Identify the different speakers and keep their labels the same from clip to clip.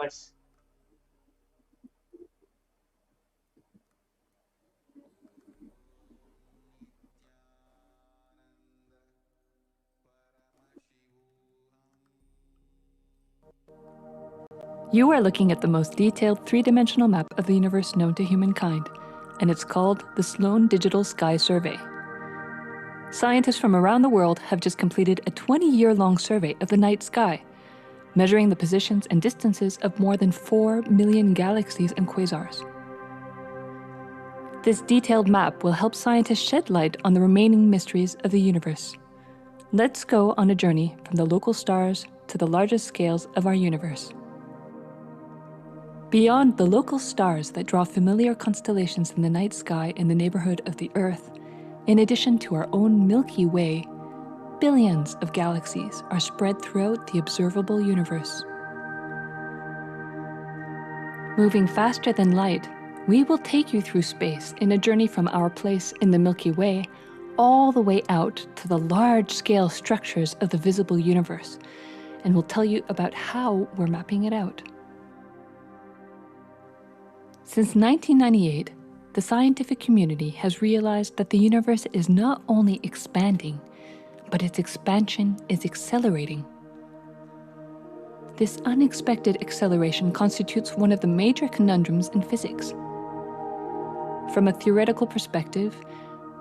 Speaker 1: stars.
Speaker 2: You are looking at the most detailed three-dimensional map of the universe known to humankind, and it's called the Sloan Digital Sky Survey. Scientists from around the world have just completed a 20-year-long survey of the night sky, measuring the positions and distances of more than 4 million galaxies and quasars. This detailed map will help scientists shed light on the remaining mysteries of the universe. Let's go on a journey from the local stars to the largest scales of our universe. Beyond the local stars that draw familiar constellations in the night sky in the neighborhood of the Earth, in addition to our own Milky Way, billions of galaxies are spread throughout the observable universe. Moving faster than light, we will take you through space in a journey from our place in the Milky Way all the way out to the large-scale structures of the visible universe, and we'll tell you about how we're mapping it out. Since 1998, the scientific community has realized that the universe is not only expanding, but its expansion is accelerating. This unexpected acceleration constitutes one of the major conundrums in physics. From a theoretical perspective,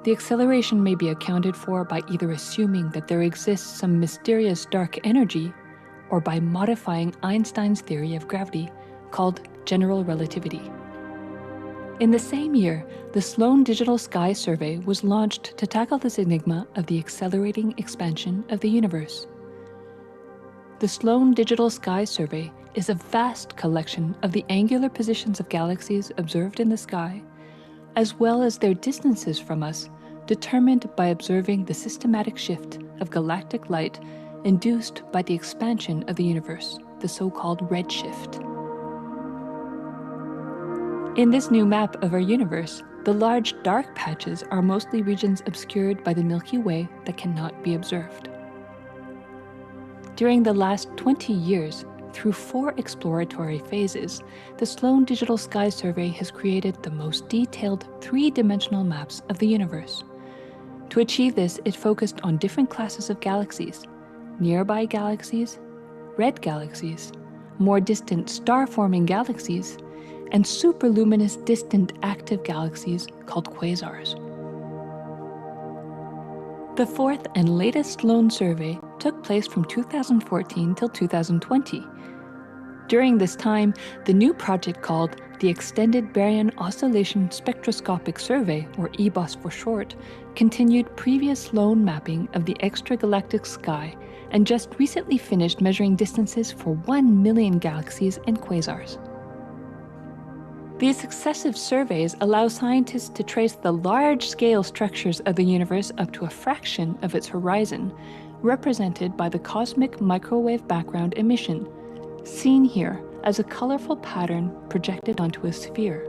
Speaker 2: the acceleration may be accounted for by either assuming that there exists some mysterious dark energy, or by modifying Einstein's theory of gravity, called general relativity. In the same year, the Sloan Digital Sky Survey was launched to tackle this enigma of the accelerating expansion of the universe. The Sloan Digital Sky Survey is a vast collection of the angular positions of galaxies observed in the sky, as well as their distances from us, determined by observing the systematic shift of galactic light induced by the expansion of the universe, the so-called redshift. In this new map of our universe, the large dark patches are mostly regions obscured by the Milky Way that cannot be observed. During the last 20 years, through 4 exploratory phases, the Sloan Digital Sky Survey has created the most detailed 3-dimensional maps of the universe. To achieve this, it focused on different classes of galaxies: nearby galaxies, red galaxies, more distant star-forming galaxies, and superluminous distant active galaxies called quasars. The 4th and latest Sloan survey took place from 2014 till 2020. During this time, the new project called the Extended Baryon Oscillation Spectroscopic Survey, or EBOS for short, continued previous Sloan mapping of the extragalactic sky and just recently finished measuring distances for 1 million galaxies and quasars. These successive surveys allow scientists to trace the large-scale structures of the universe up to a fraction of its horizon, represented by the cosmic microwave background emission, seen here as a colorful pattern projected onto a sphere.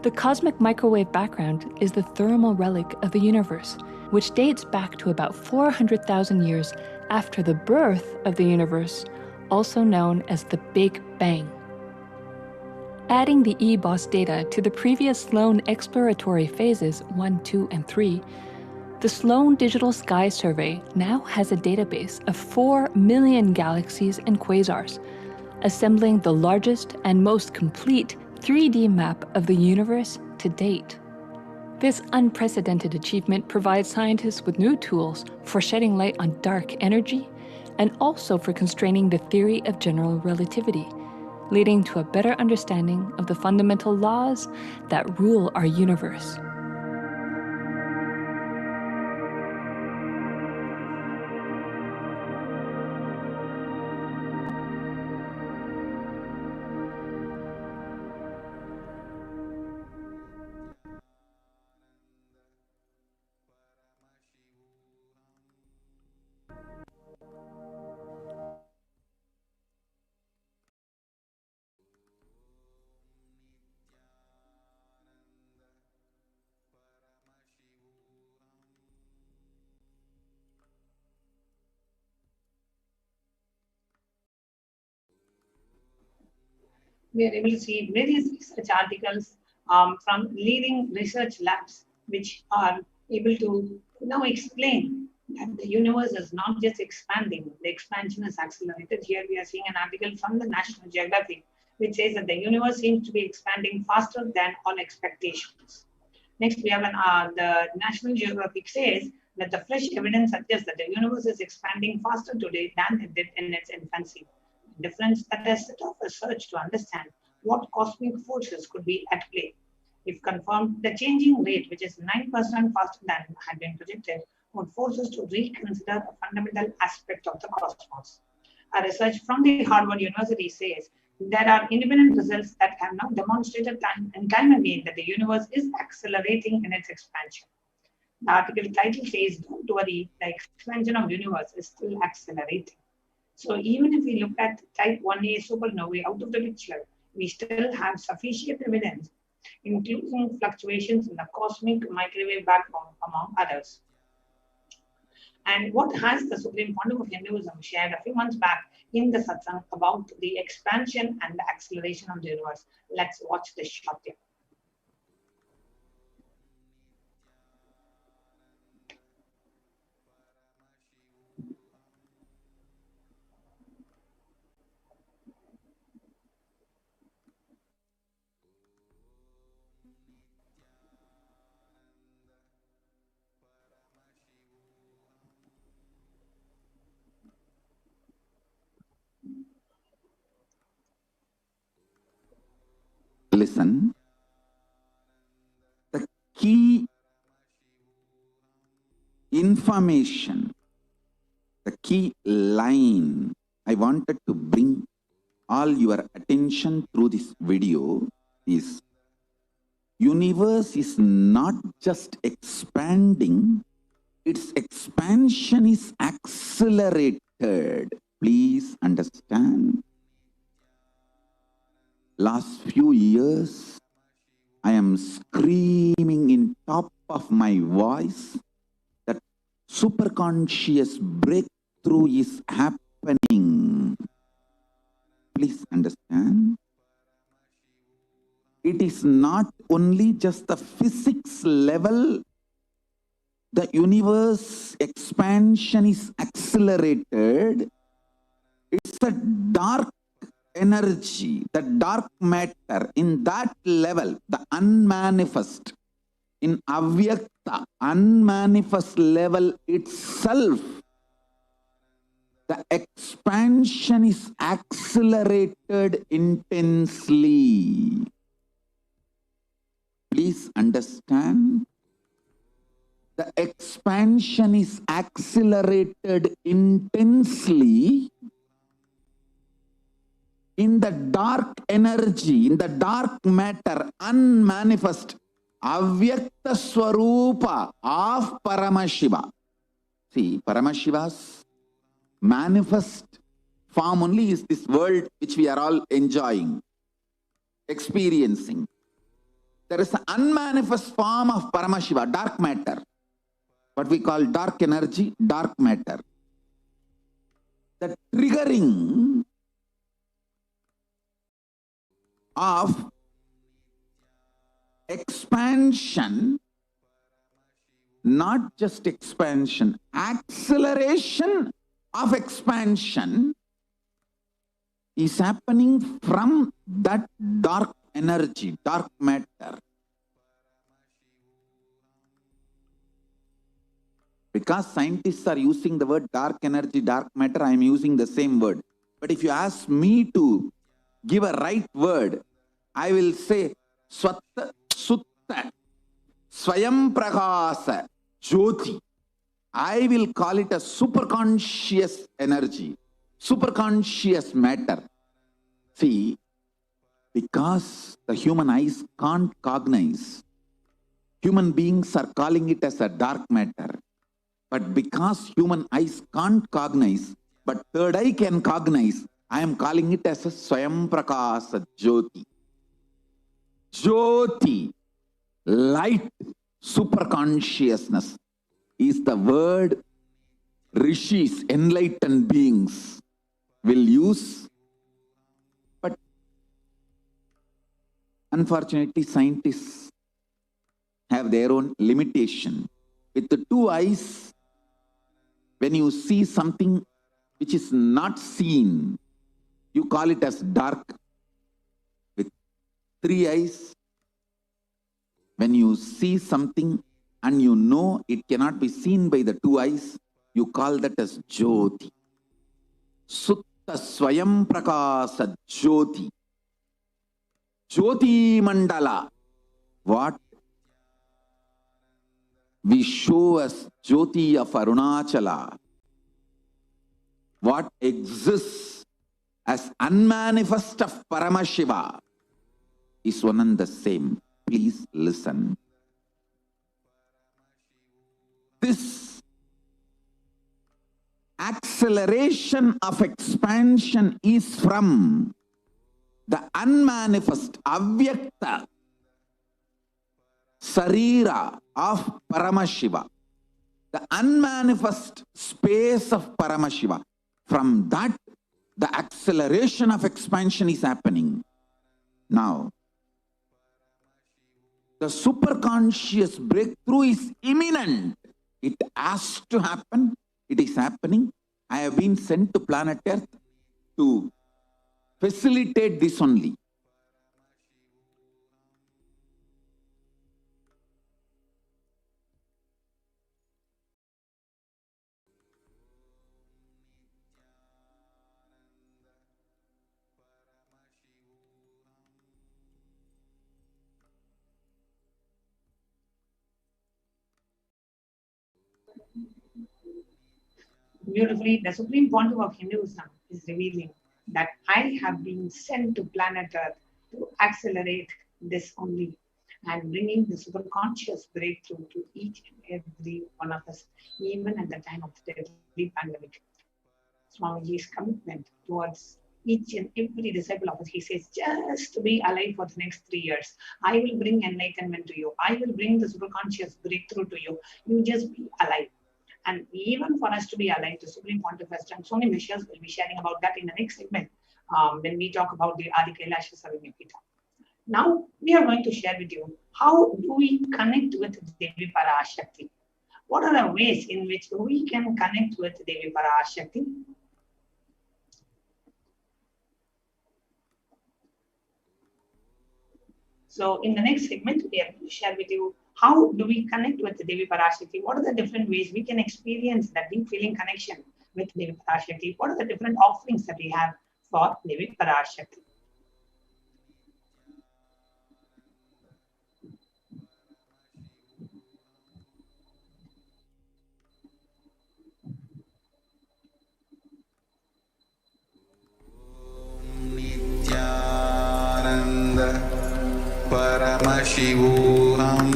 Speaker 2: The cosmic microwave background is the thermal relic of the universe, which dates back to about 400,000 years after the birth of the universe, also known as the Big Bang. Adding the EBOS data to the previous Sloan exploratory phases 1, 2, and 3, the Sloan Digital Sky Survey now has a database of 4 million galaxies and quasars, assembling the largest and most complete 3D map of the universe to date. This unprecedented achievement provides scientists with new tools for shedding light on dark energy and also for constraining the theory of general relativity, leading to a better understanding of the fundamental laws that rule our universe.
Speaker 1: we are able to see various research articles from leading research labs, which are able to now explain that the universe is not just expanding, the expansion is accelerated. Here we are seeing an article from the National Geographic, which says that the universe seems to be expanding faster than all expectations. Next, we have the National Geographic says that the fresh evidence suggests that the universe is expanding faster today than it did in its infancy. A difference that has set off a search to understand what cosmic forces could be at play. If confirmed, the changing rate, which is 9% faster than had been projected, would force us to reconsider a fundamental aspect of the cosmos. A research from the Harvard University says there are independent results that have now demonstrated time and time again that the universe is accelerating in its expansion. The article title says, "Don't worry, the expansion of universe is still accelerating." So even if we look at type 1a supernovae out of the picture, we still have sufficient evidence, including fluctuations in the cosmic microwave backbone, among others. And what has the Supreme Founder of Hinduism shared a few months back in the satsang about the expansion and the acceleration of the universe? Let's watch this short clip.
Speaker 3: Listen, the key information, the key line I wanted to bring all your attention through this video is universe is not just expanding, its expansion is accelerated. Please understand. Last few years, I am screaming in top of my voice that superconscious breakthrough is happening. Please understand. It is not only just the physics level, the universe expansion is accelerated. It's a dark energy, the dark matter, in that level, the unmanifest, in avyakta, unmanifest level itself, the expansion is accelerated intensely. Please understand. The expansion is accelerated intensely in the dark energy, in the dark matter, unmanifest, avyakta swarupa of Paramashiva. See, Paramashiva's manifest form only is this world which we are all enjoying, experiencing. There is an unmanifest form of Paramashiva, dark matter, what we call dark energy, dark matter. The triggering of expansion, not just expansion, acceleration of expansion is happening from that dark energy, dark matter. Because scientists are using the word dark energy, dark matter, I am using the same word. But if you ask me to give a right word, I will say Swatta Sutta Swayam Pragasa Jyoti. I will call it a superconscious energy, superconscious matter. See, because the human eyes can't cognize, human beings are calling it as a dark matter. But because human eyes can't cognize, but third eye can cognize, I am calling it as a Swayam Prakasa Jyoti. Jyoti, light, superconsciousness, is the word rishis, enlightened beings, will use. But Unfortunately, scientists have their own limitation. With the two eyes, when you see something which is not seen, you call it as dark. With three eyes, when you see something and you know it cannot be seen by the two eyes, you call that as Jyoti. Sutta Swayam Prakasa Jyoti. Jyoti Mandala. What we show as Jyoti of Arunachala, what exists as unmanifest of Paramashiva, is one and the same. Please listen. This acceleration of expansion is from the unmanifest, avyakta sarira of Paramashiva, the unmanifest space of Paramashiva. From that, the acceleration of expansion is happening. Now, the superconscious breakthrough is imminent. It has to happen. It is happening. I have been sent to planet Earth to facilitate this only.
Speaker 1: Beautifully, the Supreme Pontiff of Hinduism is revealing that I have been sent to planet Earth to accelerate this only and bringing the superconscious breakthrough to each and every one of us, even at the time of the deadly pandemic. Swamiji's commitment towards each and every disciple of us, he says, just to be alive for the next 3 years. I will bring enlightenment to you. I will bring the superconscious breakthrough to you. You just be alive. And even for us to be alive, the Supreme Pontiff has done so many measures. We'll be sharing about that in the next segment when we talk about the Adi Kailasa Sarvamapita. Now, we are going to share with you how do we connect with Devi Parashakti. What are the ways in which we can connect with Devi Parashakti? So in the next segment, we are going to share with you how do we connect with Devi Parashakti? What are the different ways we can experience that deep feeling connection with Devi Parashakti? What are the different offerings that we have for Devi Parashakti?
Speaker 4: Paramashivoham.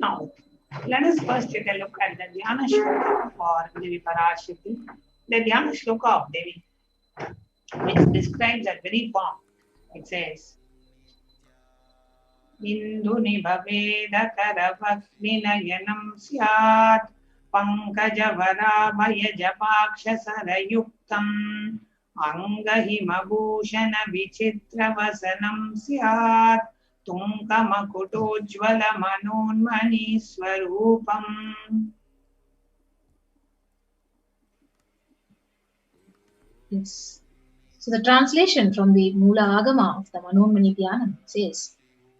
Speaker 1: Now, let us first take a look at the Dhyana Shloka for Devi Parashakti. The Dhyana Shloka of Devi, which describes that very form. It says, Induni Bhaveda Karavakninayanam Syat Pankajavara Bhayajapaksha Sarayuktam Angahimabhushana Vichitra Vasanam Syat Tunkamakutojvala Manonmani Swarupam.
Speaker 5: Yes. So the translation from the Mula Agama of the Manonmani Dhyanam says,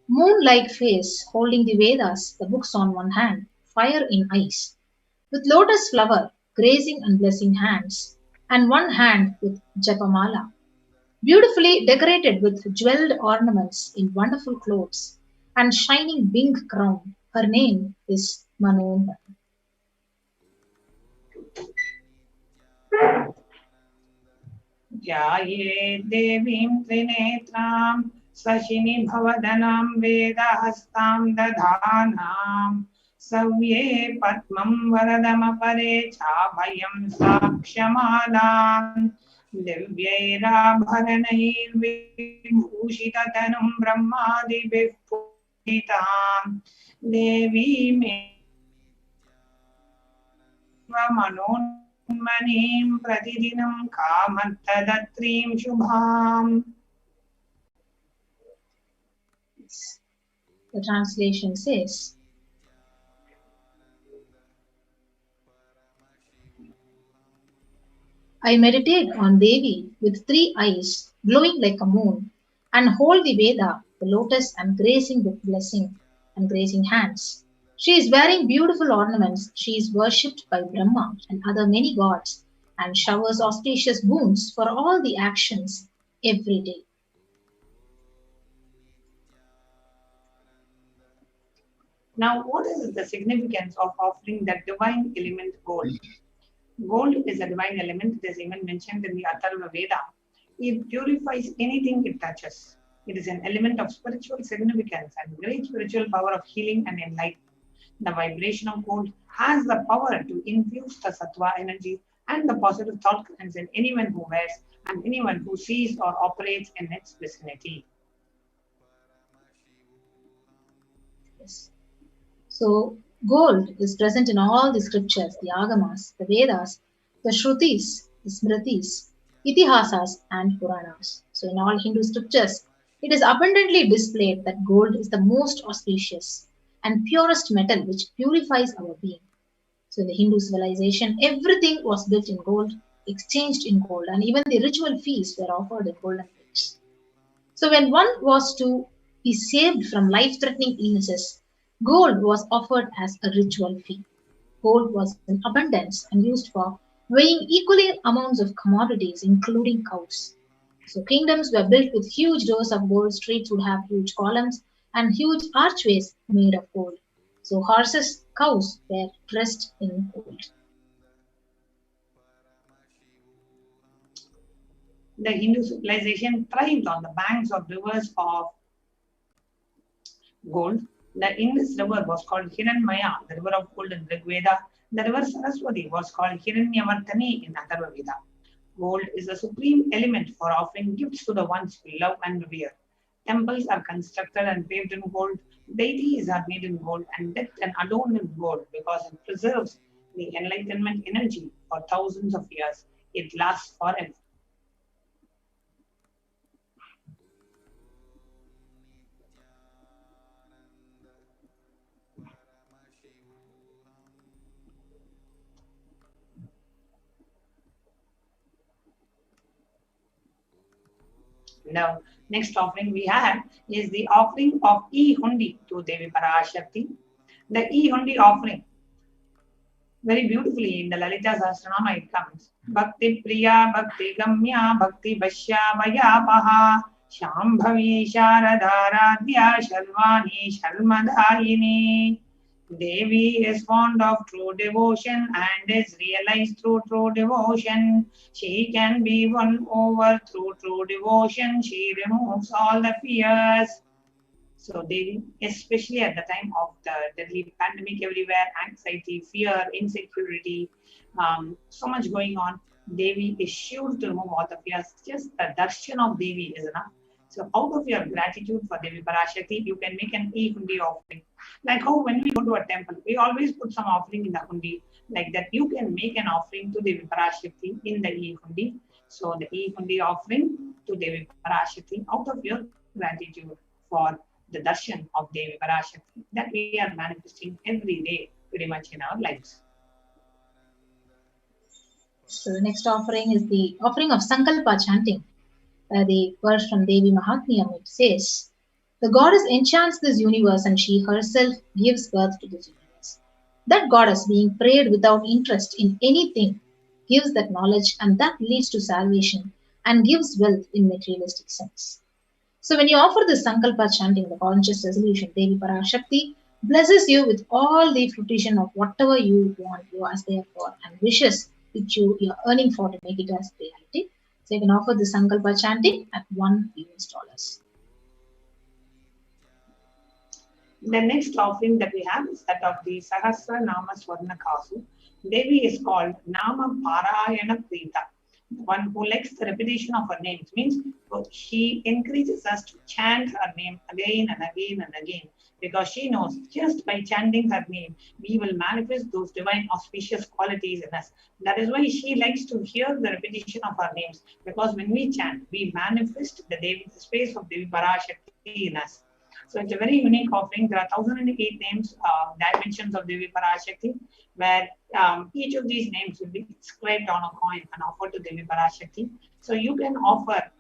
Speaker 5: moon-like face holding the Vedas, the books on one hand, fire in eyes, with lotus flower grazing and blessing hands, and one hand with Japamala, beautifully decorated with jeweled ornaments in wonderful clothes, and shining wing crown. Her name is Manonmani.
Speaker 1: Jaaye devim trinetram Sashini bhavadanam vedahastam dadhanam Savye Padmam Varadamapare Chabhayam Sakshamalam Divyairabharanair Vibhushitatanum Brahmadibhih Puritam Devi Meva Manonmanim Pratidinam Kamattadatrim Shubham.
Speaker 5: The translation says, I meditate on Devi with 3 eyes, glowing like a moon, and hold the Veda, the lotus, and grazing with blessing and grazing hands. She is wearing beautiful ornaments. She is worshipped by Brahma and other many gods, and showers auspicious boons for all the actions every day.
Speaker 1: Now, what is the significance of offering the divine element gold? Gold is a divine element. It is even mentioned in the Atharva Veda. It purifies anything it touches. It is an element of spiritual significance and great spiritual power of healing and enlightenment. The vibration of gold has the power to infuse the sattva energy and the positive thought currents in anyone who wears and anyone who sees or operates in its vicinity.
Speaker 5: Yes. So, gold is present in all the scriptures, the Agamas, the Vedas, the Shrutis, the Smritis, Itihasas, and Puranas. So, in all Hindu scriptures, it is abundantly displayed that gold is the most auspicious and purest metal which purifies our being. So, in the Hindu civilization, everything was built in gold, exchanged in gold, and even the ritual feasts were offered in golden plates. So, when one was to be saved from life threatening illnesses, gold was offered as a ritual fee. Gold was in abundance and used for weighing equal amounts of commodities, including cows. So, kingdoms were built with huge doors of gold, streets would have huge columns, and huge archways made of gold. So, horses, cows were dressed in gold.
Speaker 1: The Hindu civilization thrived on the banks of rivers of gold. The Indus river was called Hiranmaya, the river of gold in Rig Veda. The river Saraswati was called Hiranyavartani in Atharva Veda. Gold is the supreme element for offering gifts to the ones we love and revere. Temples are constructed and paved in gold. Deities are made in gold and decked and adorned in gold because it preserves the enlightenment energy for thousands of years. It lasts forever. Now, next offering we have is the offering of E-Hundi to Devi Parashakti. The E-Hundi offering, very beautifully in the Lalita Sahasranama it comes. Bhakti Priya, Bhakti Gamya, Bhakti Vashya, Vayapaha, Shambhavi Sharadharadhya, Shalvani, Shalmadayini. Devi is fond of true devotion and is realized through true devotion. She can be won over through true devotion. She removes all the fears. So Devi, especially at the time of the deadly pandemic everywhere, anxiety, fear, insecurity, so much going on, Devi is sure to remove all the fears. Just the darshan of Devi is enough. So out of your gratitude for Devi Parashakti, you can make an e-hundi offering. Like how when we go to a temple, we always put some offering in the hundi. Like that, you can make an offering to Devi Parashakti in the e-hundi. So the e-hundi offering to Devi Parashakti out of your gratitude for the darshan of Devi Parashakti that we are manifesting every day pretty much in our lives.
Speaker 5: So the next offering is the offering of Sankalpa chanting. The verse from Devi Mahatmyam, it says, the goddess enchants this universe and she herself gives birth to this universe. That goddess, being prayed without interest in anything, gives that knowledge and that leads to salvation and gives wealth in materialistic sense. So when you offer this Sankalpa chanting, the conscious resolution, Devi Parashakti blesses you with all the fruition of whatever you want, you ask there for, and wishes which you are earning for to make it as reality. So you can offer the Sankalpa chanting at $1.
Speaker 1: The next offering that we have is that of the Sahasra Nama Swarna Kasu. Devi is called Nama Parayana Prita, the one who likes the repetition of her names. Means she encourages us to chant her name again and again and again, because she knows just by chanting her name, we will manifest those divine auspicious qualities in us. That is why she likes to hear the repetition of her names, because when we chant, we manifest the space of Devi Parashakti in us. So it's a very unique offering. There are 1008 names, dimensions of Devi Parashakti, where each of these names will be inscribed on a coin and offered to Devi Parashakti. So you can offer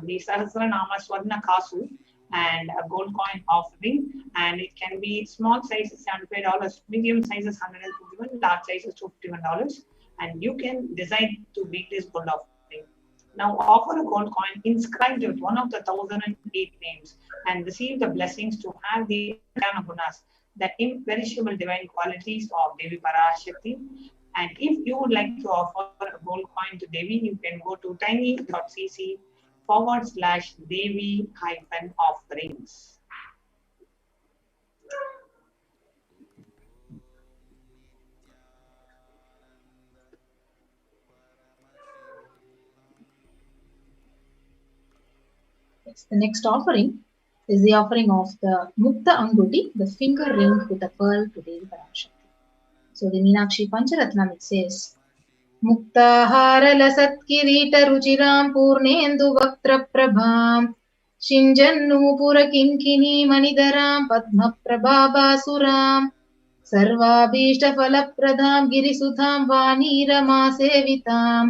Speaker 1: the Sahasranama Swarna Kasu and a gold coin offering, and it can be small sizes $75, medium sizes $151, large sizes $251, and you can decide to make this gold offering. Now offer a gold coin inscribed with one of the 1008 names and receive the blessings to have the gunas, the imperishable divine qualities of Devi Parashakti. And if you would like to offer a gold coin to Devi, you can go to tiny.cc/Devi-offerings.
Speaker 5: Yes, the next offering is the offering of the Mukta Anguti, the finger ring with a pearl to Devi Parashakti. So the Meenakshi Pancharatnam, it says, मुक्ताहारलसत्किरीटरुचिरां पूर्णेन्दुवक्त्रप्रभां शिञ्जन्नूपुरकिङ्किणीमणिधरां पद्मप्रभाभासुरां सर्वाभीष्टफलप्रदां गिरिसुधां वाणीरमासेवितां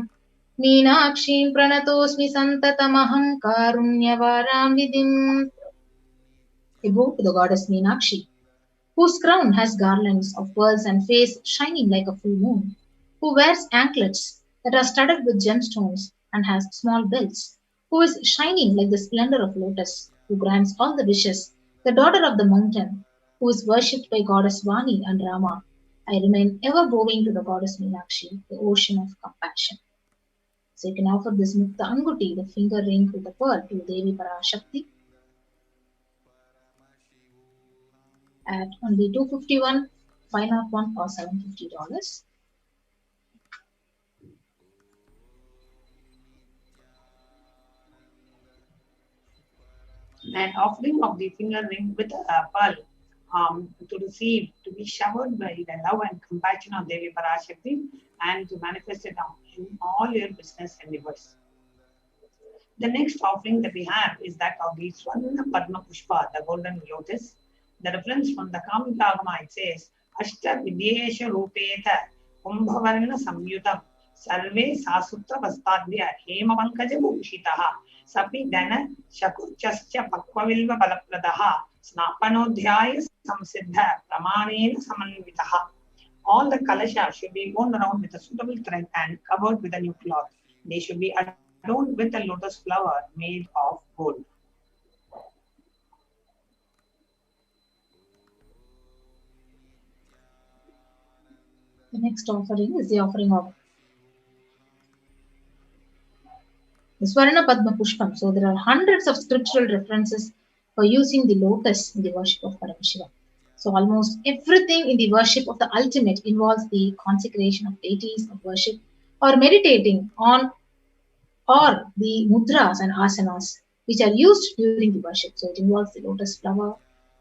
Speaker 5: मीनाक्षीं प्रणतोऽस्मि सन्ततमहं कारुण्यवारां निधिम्. A bow to the goddess Meenakshi, whose crown has garlands of pearls and face shining like a full moon, who wears anklets that are studded with gemstones and has small bells, who is shining like the splendor of lotus, who grants all the wishes, the daughter of the mountain, who is worshipped by goddess Vani and Rama. I remain ever bowing to the goddess Meenakshi, the ocean of compassion. So you can offer this Mukta Anguti, the finger ring with a pearl, to Devi Parashakti at only $251, $501, or $750.
Speaker 1: An offering of the finger ring with a pearl to receive, to be showered by the love and compassion of Devi Parashakti and to manifest it in all your business endeavors. The next offering that we have is that of the Swarna Padma Pushpa, the golden lotus. The reference from the Kamikagama, it says, Ashta Vidyesha Rupeta Kumbhavarna Samyutam Sarve Sasutra Vastadya Hema Pankaja Bhushitaha Sapi Dana Shakuchascha Pakvavilva Balapradaha Snapanodhyaya Samsiddha Pramanena Samanvitaha. All the kalasha should be worn around with a suitable thread and covered with a new cloth. They should be adorned with a lotus flower made of gold.
Speaker 5: The next offering is the offering of the Swarna Padma Pushpam. So there are hundreds of scriptural references for using the lotus in the worship of Paramashiva. So almost everything in the worship of the ultimate involves the consecration of deities of worship or meditating on or the mudras and asanas which are used during the worship. So it involves the lotus flower,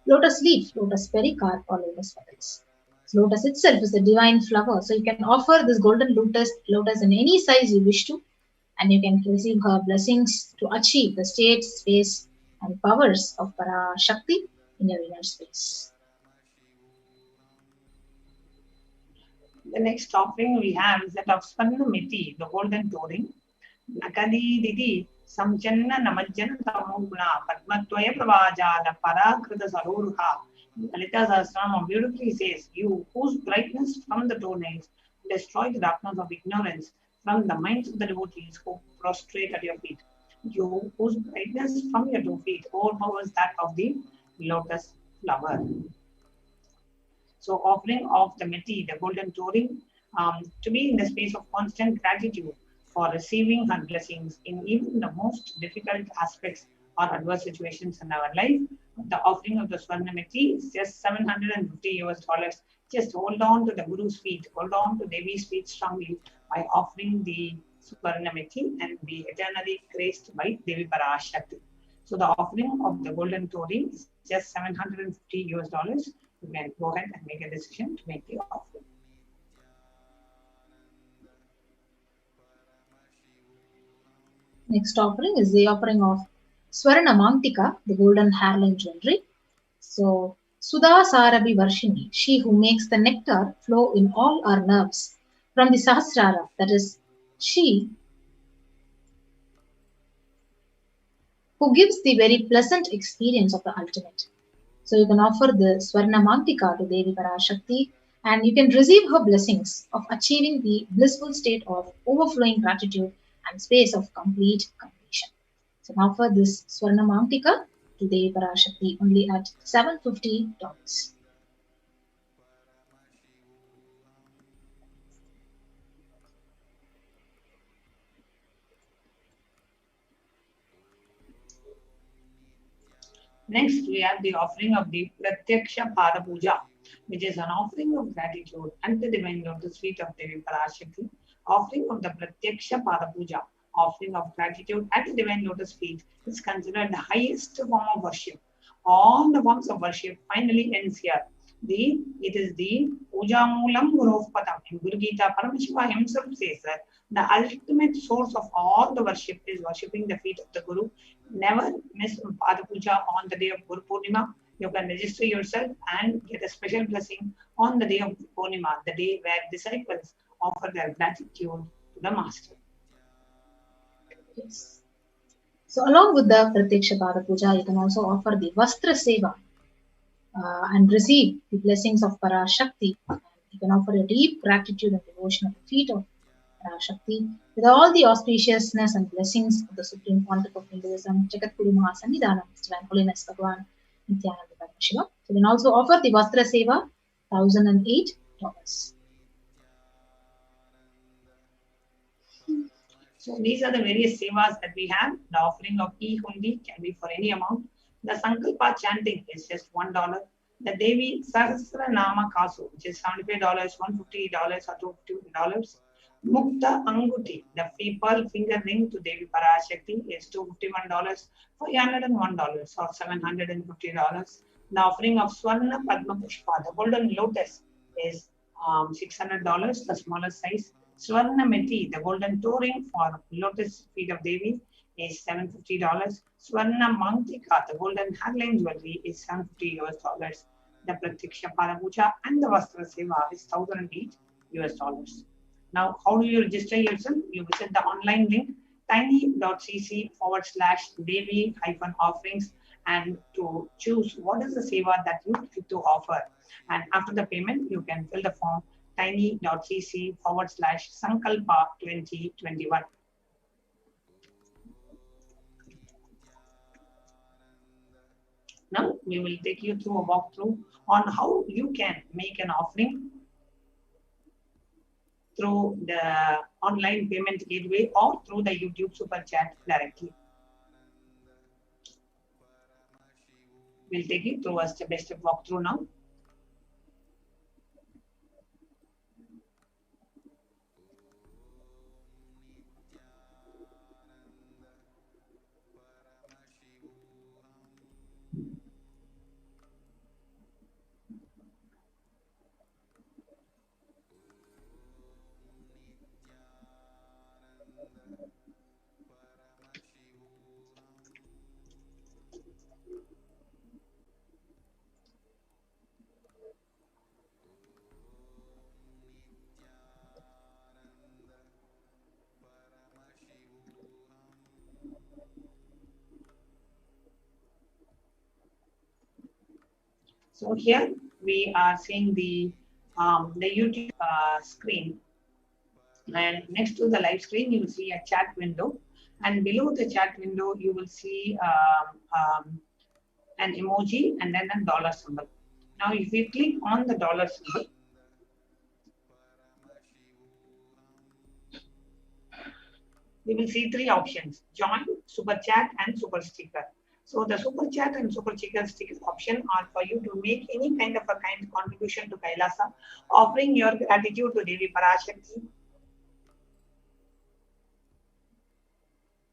Speaker 5: lotus leaf, lotus pericarp, or lotus petals. So lotus itself is the divine flower. So you can offer this golden lotus in any size you wish to, and you can receive her blessings to achieve the state, space, and powers of Parashakti in your inner space.
Speaker 1: The next offering we have is that of Swarnamiti, the golden touring. Nakadi Didi Samchanna Namajjana Tamoguna Padmatwaya Pravajala Parakrita Saruruha. Lalita Sahasranam beautifully says, You whose brightness from the toenails destroy the darkness of ignorance from the minds of the devotees who prostrate at your feet. You whose brightness from your 2 feet overpowers that of the lotus flower. So offering of the Meti, the golden touring, to be in the space of constant gratitude for receiving her blessings in even the most difficult aspects or adverse situations in our life, the offering of the Swarnamati is just $750. Just hold on to the Guru's feet, hold on to Devi's feet strongly by offering the Swarnamati and be eternally graced by Devi Parashakti. So the offering of the golden tori is just $750. You can go ahead and make a decision to make the offering.
Speaker 5: Next offering is the offering of Swarna Mantika, the golden hairline jewelry. So, Sudha Sarabi Varshini, she who makes the nectar flow in all our nerves from the Sahasrara, that is, she who gives the very pleasant experience of the ultimate. So, you can offer the Swarna Mantika to Devi Parashakti and you can receive her blessings of achieving the blissful state of overflowing gratitude and space of complete completion. So, now offer this Swarna Mantika to Devi Parashakti only at $750.
Speaker 1: Next, we have the offering of the Pratyaksha Pada Puja, which is an offering of gratitude and the divine lotus feet of Devi Parashakti. Offering of the Pratyaksha Pada Puja, offering of gratitude at the divine lotus feet, is considered the highest form of worship. All the forms of worship finally ends here. It is the Puja Moolam Guruvpadam. In Guru Gita, Paramashiva himself says that the ultimate source of all the worship is worshipping the feet of the Guru. Never miss Pada Puja on the day of Guru Purnima. You can register yourself and get a special blessing on the day of Purnima, the day where disciples offer their gratitude to the Master.
Speaker 5: Yes. So, along with the Pratyaksha Pada Puja, you can also offer the Vastra Seva and receive the blessings of Parashakti. You can offer a deep gratitude and devotion at the feet of Parashakti with all the auspiciousness and blessings of the Supreme Pontiff of Hinduism, Jagat Guru Mahasannidhanam, His Divine Holiness Bhagavan Nityananda Parashiva. So, you can also offer the Vastra Seva, $1,008.
Speaker 1: So these are the various sevas that we have. The offering of e-hundi can be for any amount. The Sankalpa chanting is just $1. The Devi Sahasra Nama Kasu, which is $75, $150, or $250. Mukta Anguti, the pearl finger ring to Devi Parashakti is $251, $501, or $750. The offering of Swarna Padma Pushpa, the golden lotus, is $600, the smaller size. Swarna Meti, the golden touring for lotus feet of Devi, is $750. Swarna Mantika, the golden hairline jewelry, is $750. The Pratyaksha Parapuja and the Vastra Seva is $1,008. Now, how do you register yourself? You visit the online link tiny.cc/Devi-offerings and to choose what is the seva that you like to offer. And after the payment, you can fill the form tiny.cc/Sankalpa 2021. Now, we will take you through a walkthrough on how you can make an offering through the online payment gateway or through the YouTube super chat directly. We'll take you through a step-by-step walkthrough now. So here we are seeing the YouTube screen, and next to the live screen you will see a chat window, and below the chat window you will see an emoji and then a dollar symbol. Now if you click on the dollar symbol, you will see three options: join, super chat, and super sticker. So the super chat and super chicken sticker option are for you to make any kind of a kind contribution to Kailasa, offering your gratitude to Devi Parashakti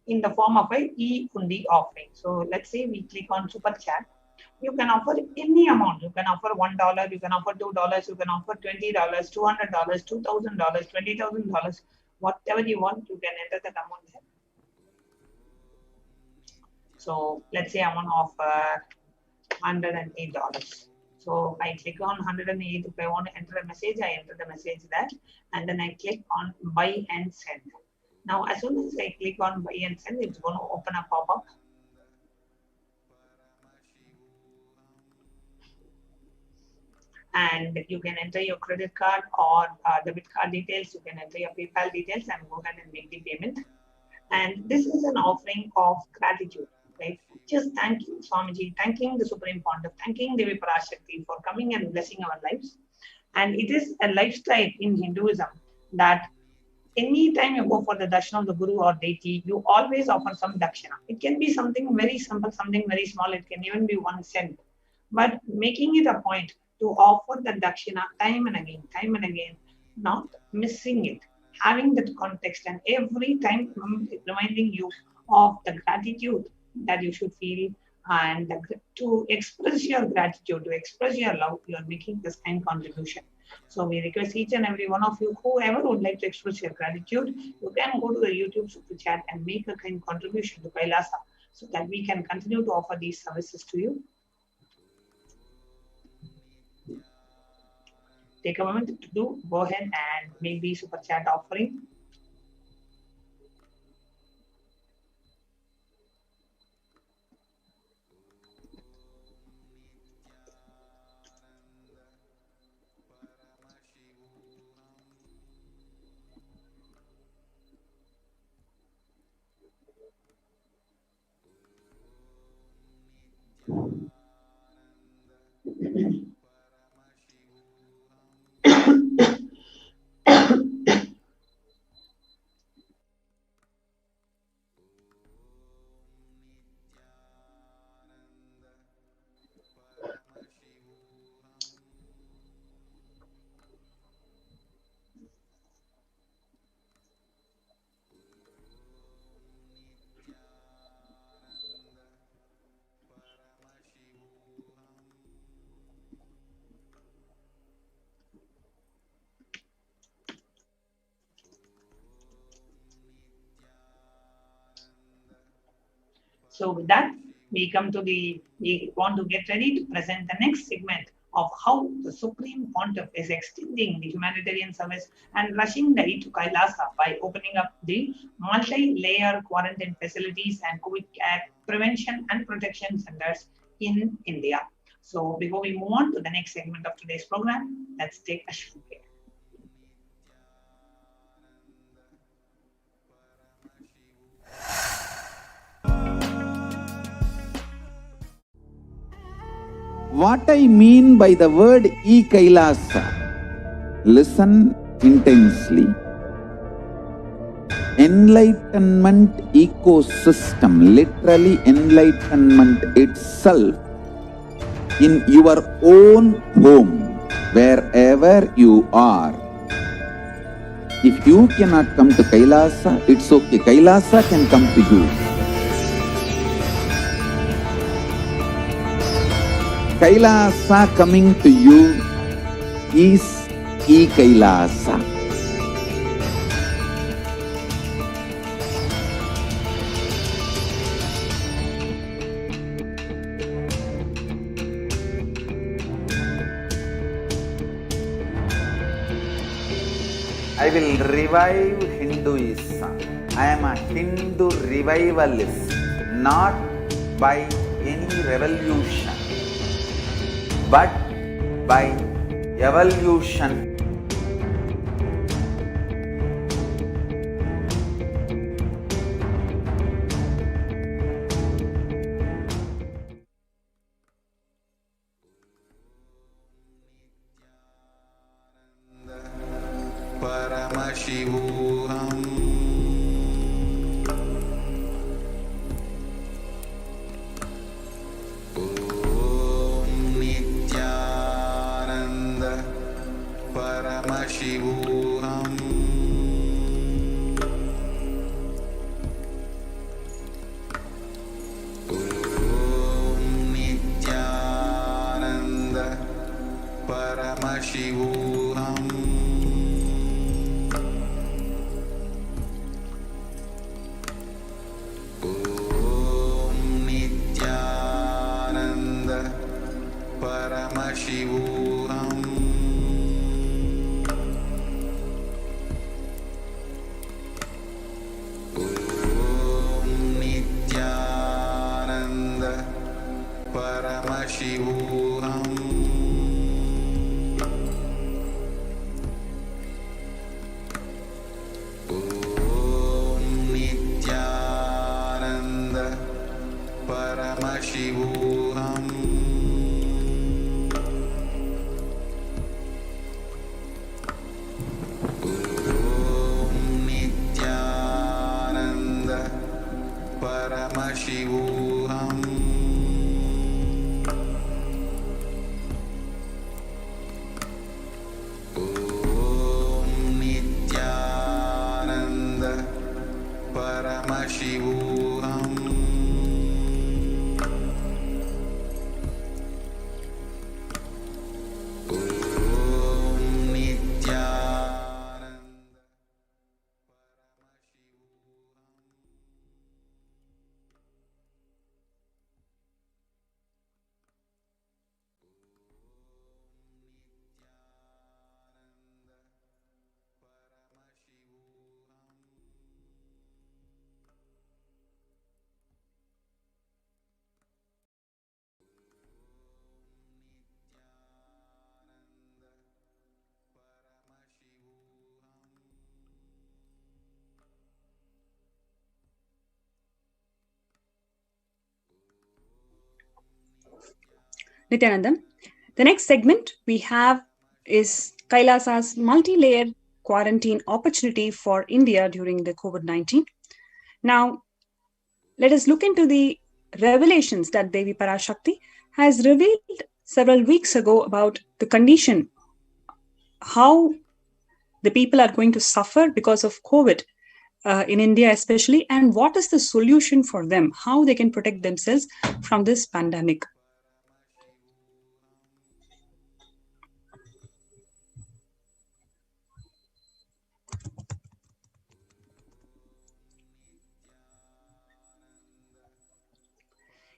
Speaker 1: in the form of a e-undi offering. So let's say we click on super chat. You can offer any amount. You can offer $1, you can offer $2, you can offer $20, $200, $2,000, $20,000, whatever you want, you can enter that amount there. So let's say I want to offer $108. So I click on 108. If I want to enter a message, I enter the message there, and then I click on buy and send. Now, as soon as I click on buy and send, it's going to open a pop-up. And you can enter your credit card or debit card details. You can enter your PayPal details and go ahead and make the payment. And this is an offering of gratitude, right? Just thank you, Swamiji, thanking the Supreme Pontiff, thanking Devi Parashakti for coming and blessing our lives. And it is a lifestyle in Hinduism that anytime you go for the darshan of the Guru or deity, you always offer some dakshina. It can be something very simple, something very small. It can even be 1 cent. But making it a point to offer the dakshina time and again, not missing it, having that context, and every time reminding you of the gratitude that you should feel, and to express your gratitude, to express your love, you are making this kind contribution. So we request each and every one of you, whoever would like to express your gratitude, you can go to the YouTube super chat and make a kind contribution to Kailasa so that we can continue to offer these services to you. Take a moment to go ahead and make the super chat offering. So with that, we want to get ready to present the next segment of how the Supreme Pontiff is extending the humanitarian service and rushing the aid to Kailasa by opening up the multi-layer quarantine facilities and COVID prevention and protection centers in India. So before we move on to the next segment of today's program, let's take a short break.
Speaker 3: What I mean by the word Kailasa, listen intensely. Enlightenment ecosystem, literally enlightenment itself, in your own home, wherever you are. If you cannot come to Kailasa, it's okay. Kailasa can come to you. Kailasa coming to you is Kailasa. I will revive Hinduism. I am a Hindu revivalist, not by any revolution, but by evolution. Paramashivoham. Om Nityananda Paramashivoham. Om Nityananda Paramashivoham. Om Nityananda Paramashivoham. Om Nityananda.
Speaker 4: Nityanandam. The next segment we have is Kailasa's multi-layered quarantine opportunity for India during the COVID-19. Now, let us look into the revelations that Devi Parashakti has revealed several weeks ago about the condition, how the people are going to suffer because of COVID in India, especially, and what is the solution for them, how they can protect themselves from this pandemic.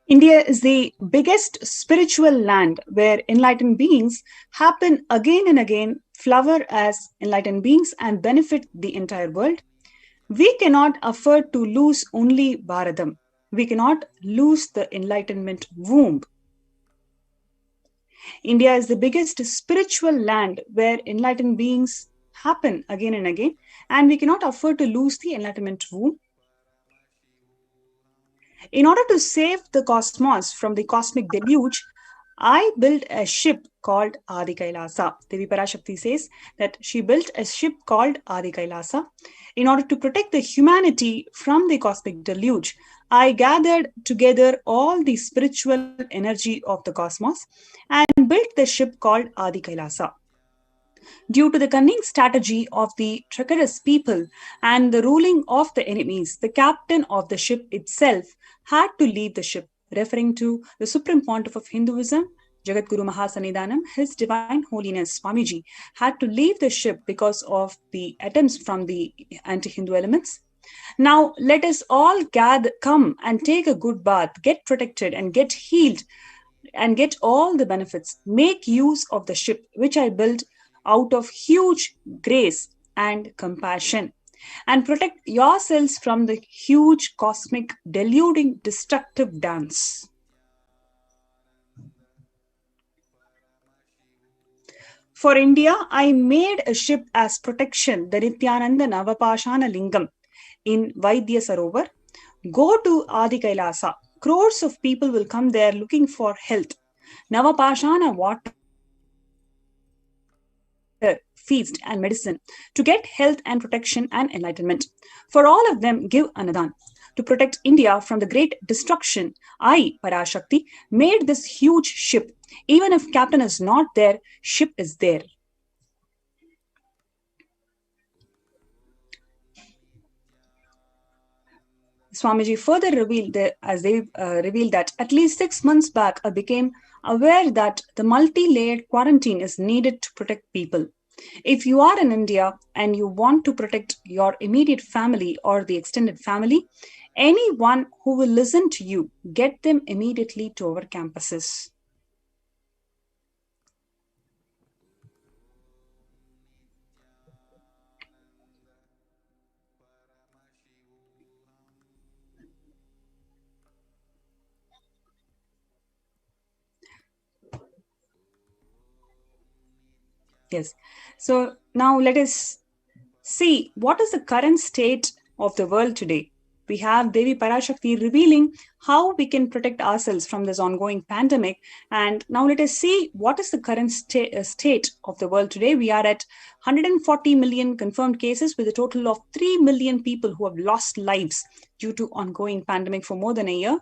Speaker 4: India is the biggest spiritual land where enlightened beings happen again and again, flower as enlightened beings, and benefit the entire world. We cannot afford to lose only Bharadam. We cannot lose the enlightenment womb. India is the biggest spiritual land where enlightened beings happen again and again, and we cannot afford to lose the enlightenment womb. In order to save the cosmos from the cosmic deluge, I built a ship called Adi Kailasa. Devi Parashakti says that she built a ship called Adi Kailasa. In order to protect the humanity from the cosmic deluge, I gathered together all the spiritual energy of the cosmos and built the ship called Adi Kailasa. Due to the cunning strategy of the treacherous people and the ruling of the enemies, the captain of the ship itself had to leave the ship, referring to the Supreme Pontiff of Hinduism, Jagadguru Mahasannidhanam, His Divine Holiness Swamiji, had to leave the ship because of the attempts from the anti-Hindu elements. Now, let us all come and take a good bath, get protected and get healed and get all the benefits. Make use of the ship which I built out of huge grace and compassion, and protect yourselves from the huge cosmic deluding destructive dance. For India, I made a ship as protection, the Nityananda Navapashana Lingam in Vaidya Sarovar. Go to Adi Kailasa. Crores of people will come there looking for health. Navapashana water, feast, and medicine to get health and protection and enlightenment. For all of them, give Anadan. To protect India from the great destruction, I, Parashakti, made this huge ship. Even if captain is not there, ship is there. Swamiji further revealed that at least 6 months back, I became aware that the multi-layered quarantine is needed to protect people. If you are in India and you want to protect your immediate family or the extended family, anyone who will listen to you, get them immediately to our campuses. Yes. So now let us see what is the current state of the world today. We have Devi Parashakti revealing how we can protect ourselves from this ongoing pandemic. And now let us see what is the current state of the world today. We are at 140 million confirmed cases with a total of 3 million people who have lost lives due to ongoing pandemic for more than a year.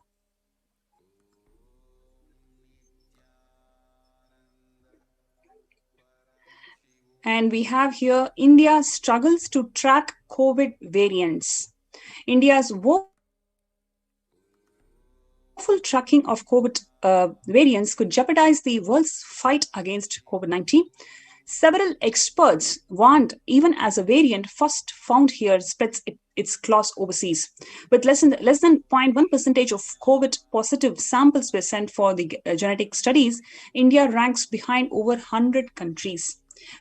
Speaker 4: And we have here India struggles to track COVID variants. India's woeful tracking of COVID variants could jeopardize the world's fight against COVID-19. Several experts warned even as a variant first found here spreads its claws overseas. With less than 0.1% of COVID positive samples were sent for the genetic studies, India ranks behind over 100 countries.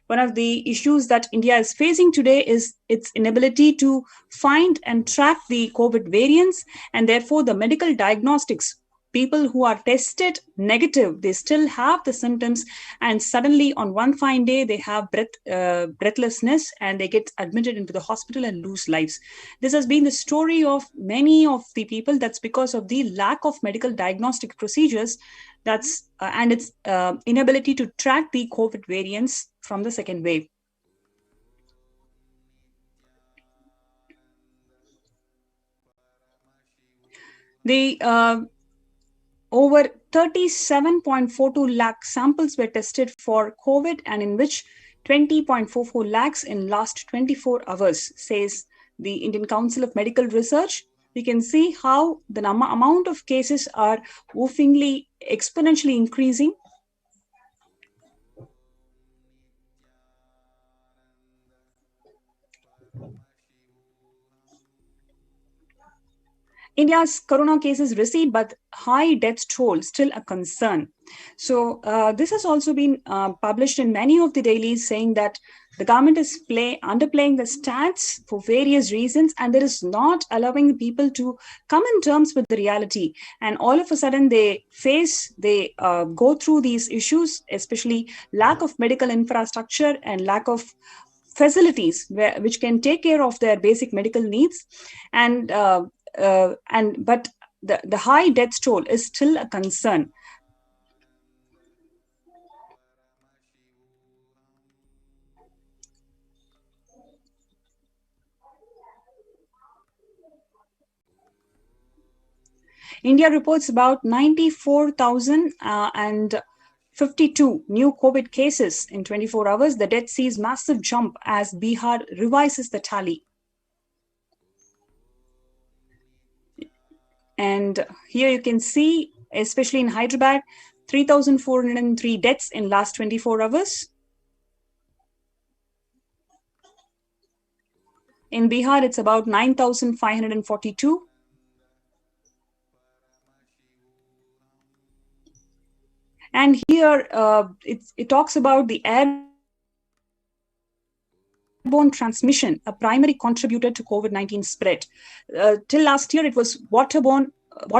Speaker 4: One of the issues that India is facing today is its inability to find and track the COVID variants, and therefore the medical diagnostics. People who are tested negative, they still have the symptoms, and suddenly on one fine day they have breathlessness and they get admitted into the hospital and lose lives. This has been the story of many of the people. That's because of the lack of medical diagnostic procedures. That's and its inability to track the COVID variants from the second wave. The over 37.42 lakh samples were tested for COVID, and in which 20.44 lakhs in last 24 hours, says the Indian Council of Medical Research. We can see how the amount of cases are woefully exponentially increasing. India's corona cases recede, but high death toll still a concern. So this has also been published in many of the dailies, saying that the government is underplaying the stats for various reasons, and there is not allowing people to come in terms with the reality. And all of a sudden, they go through these issues, especially lack of medical infrastructure and lack of facilities which can take care of their basic medical needs, but the high death toll is still a concern. India reports about 94,052 new COVID cases in 24 hours. The death sees massive jump as Bihar revises the tally. And here you can see, especially in Hyderabad, 3,403 deaths in last 24 hours. In Bihar, it's about 9,542. And here it talks about the airborne transmission, a primary contributor to COVID-19 spread. Till last year, it was water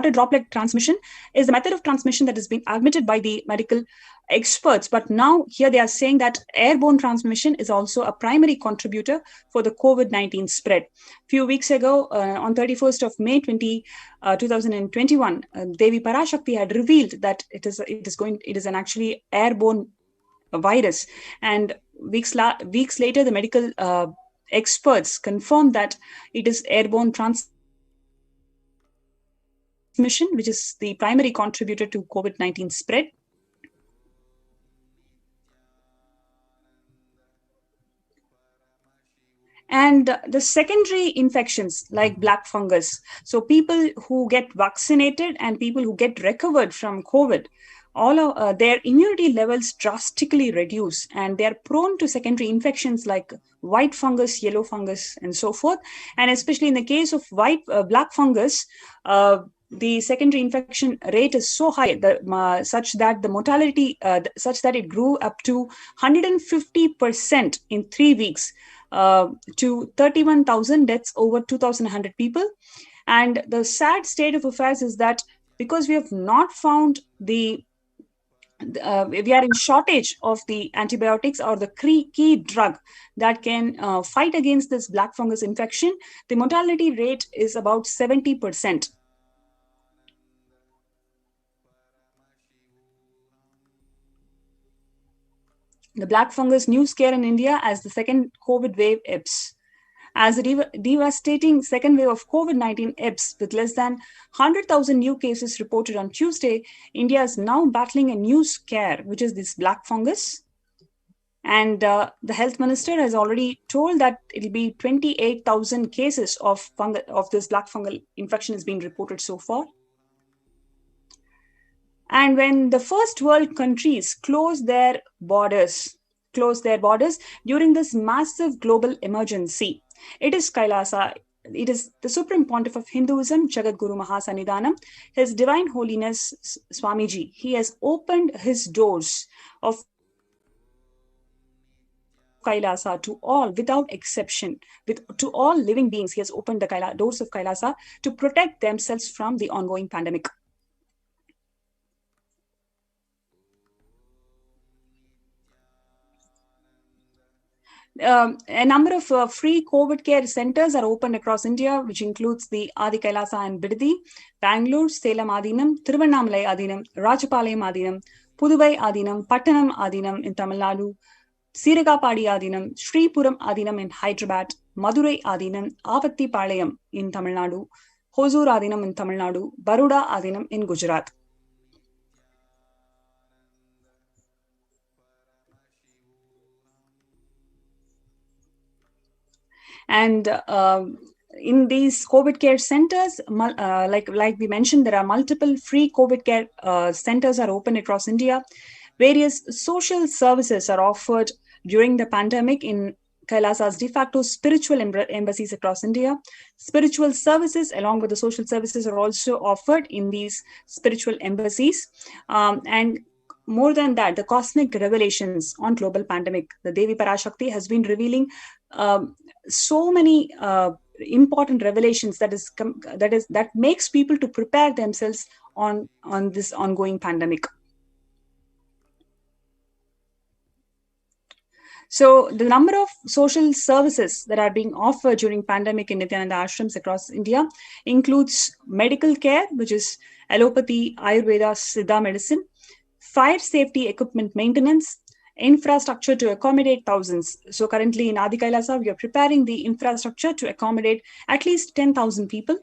Speaker 4: droplet transmission is the method of transmission that has been admitted by the medical experts. But now here they are saying that airborne transmission is also a primary contributor for the COVID-19 spread. A few weeks ago, on 31st of May 2021, Devi Parashakti had revealed that it is an actually airborne virus. And weeks later, the medical experts confirmed that it is airborne transmission, which is the primary contributor to COVID-19 spread. And the secondary infections like black fungus. So people who get vaccinated and people who get recovered from COVID, their immunity levels drastically reduce, and they are prone to secondary infections like white fungus, yellow fungus, and so forth. And especially in the case of black fungus, the secondary infection rate is so high such that the mortality, such that it grew up to 150% in 3 weeks. To 31,000 deaths over 2,100 people. And the sad state of affairs is that because we have not found the we are in shortage of the antibiotics or the key drug that can fight against this black fungus infection. The mortality rate is about 70%. The black fungus new scare in India as the second COVID wave ebbs. As the devastating second wave of COVID-19 ebbs with less than 100,000 new cases reported on Tuesday, India is now battling a new scare, which is this black fungus. And the health minister has already told that it'll be 28,000 cases of this black fungal infection has been reported so far. And when the first world countries close their borders during this massive global emergency, it is Kailasa, it is the Supreme Pontiff of Hinduism, Jagadguru Mahasannidhanam, His Divine Holiness Swamiji. He has opened his doors of Kailasa to all, without exception, to all living beings. He has opened the doors of Kailasa to protect themselves from the ongoing pandemic. A number of free COVID care centers are opened across India, which includes the Adi Kailasa and Bidadi, Bangalore, Salem Adinam, Thiruvannamalai Adinam, Rajapalayam Adinam, Puduvai Adinam, Pattanam Adinam in Tamil Nadu, Siragapadi Adinam, Sripuram Adinam in Hyderabad, Madurai Adinam, Avattipalayam in Tamil Nadu, Hosur Adinam in Tamil Nadu, Baroda Adinam in Gujarat. And in these COVID care centers, like we mentioned, there are multiple free COVID care centers are open across India. Various social services are offered during the pandemic in Kailasa's de facto spiritual embassies across India. Spiritual services along with the social services are also offered in these spiritual embassies. And more than that, the cosmic revelations on global pandemic, the Devi Parashakti has been revealing so many important revelations that makes people to prepare themselves on this ongoing pandemic. So the number of social services that are being offered during pandemic in Nityananda ashrams across India includes medical care, which is allopathy, Ayurveda, Siddha medicine, fire safety equipment maintenance, infrastructure to accommodate thousands. So currently in Adi Kailasa, we are preparing the infrastructure to accommodate at least 10,000 people,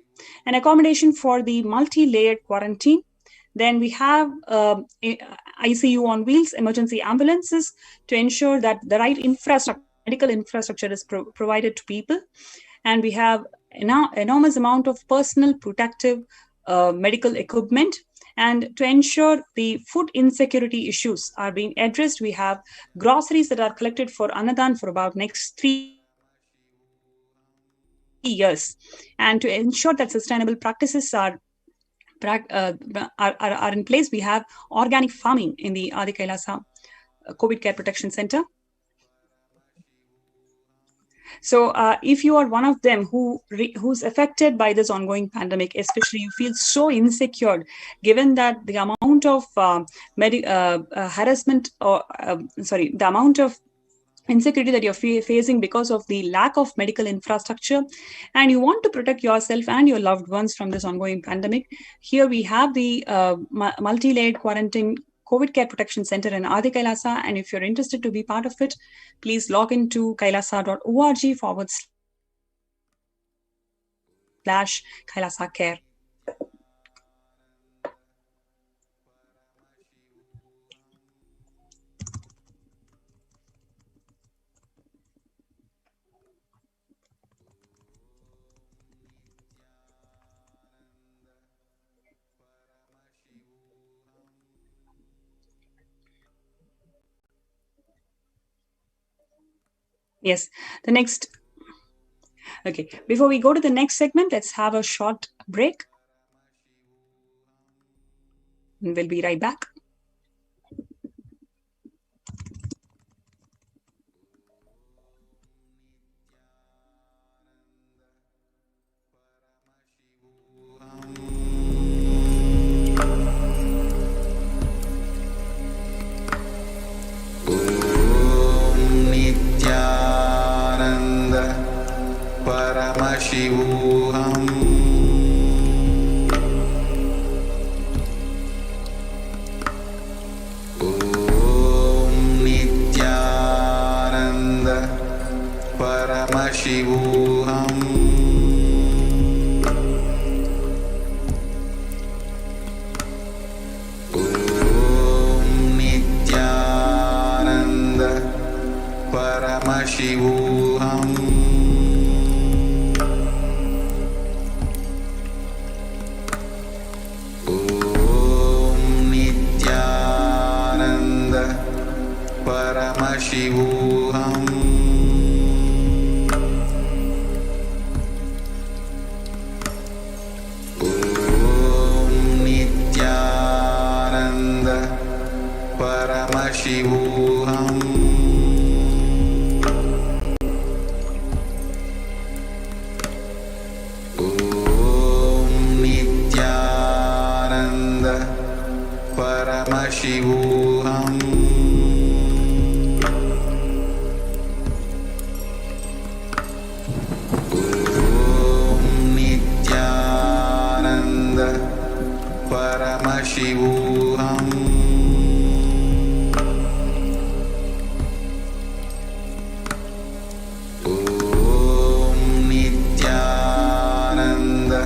Speaker 4: and accommodation for the multi-layered quarantine. Then we have ICU on wheels, emergency ambulances to ensure that the right medical infrastructure is provided to people. And we have an enormous amount of personal protective medical equipment. And to ensure the food insecurity issues are being addressed, we have groceries that are collected for Annadan for about next 3 years. And to ensure that sustainable practices are in place, we have organic farming in the Adi Kailasa COVID Care Protection Center. So if you are one of them who's affected by this ongoing pandemic, especially you feel so insecure, given that the amount of harassment or the amount of insecurity that you're facing because of the lack of medical infrastructure, and you want to protect yourself and your loved ones from this ongoing pandemic, here we have the multi-layered quarantine COVID Care Protection Center in Adi Kailasa. And if you're interested to be part of it, please log into kailasa.org/Kailasa Care. Yes, the next. Okay, before we go to the next segment, let's have a short break. And we'll be right back.
Speaker 3: Paramashivoham. Om Nityananda Paramashivoham. Om Nityananda Paramashivoham. Om Nityananda Paramashivoham. Om Nityananda Paramashivoham. Om Nityananda Paramashivoham. Om Nityananda Paramashivoham. Om Nityananda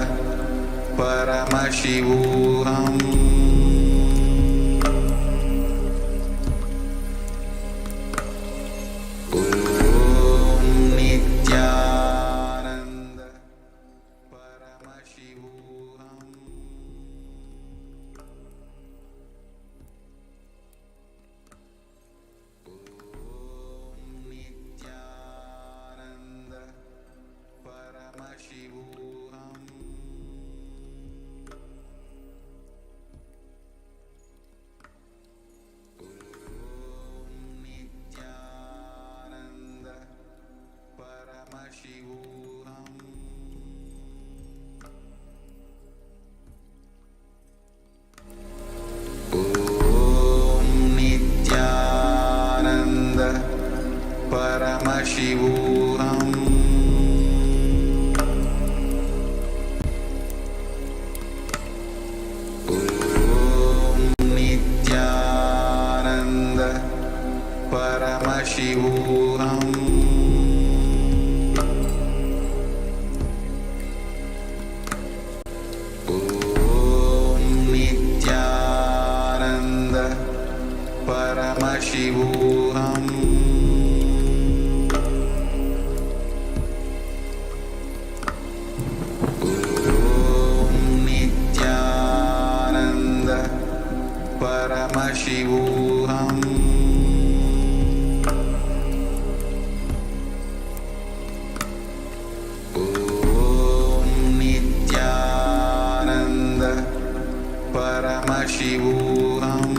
Speaker 3: Paramashivoham. Om Nityananda Paramashivoham. Om Nityananda Paramashivoham. Om Nityananda Paramashivoham. Om Nityananda Paramashivoham. Om Nityananda Paramashivoham. Om Nityananda Paramashivoham. Om Nityananda Paramashivoham. Om Nityananda Paramashivoham.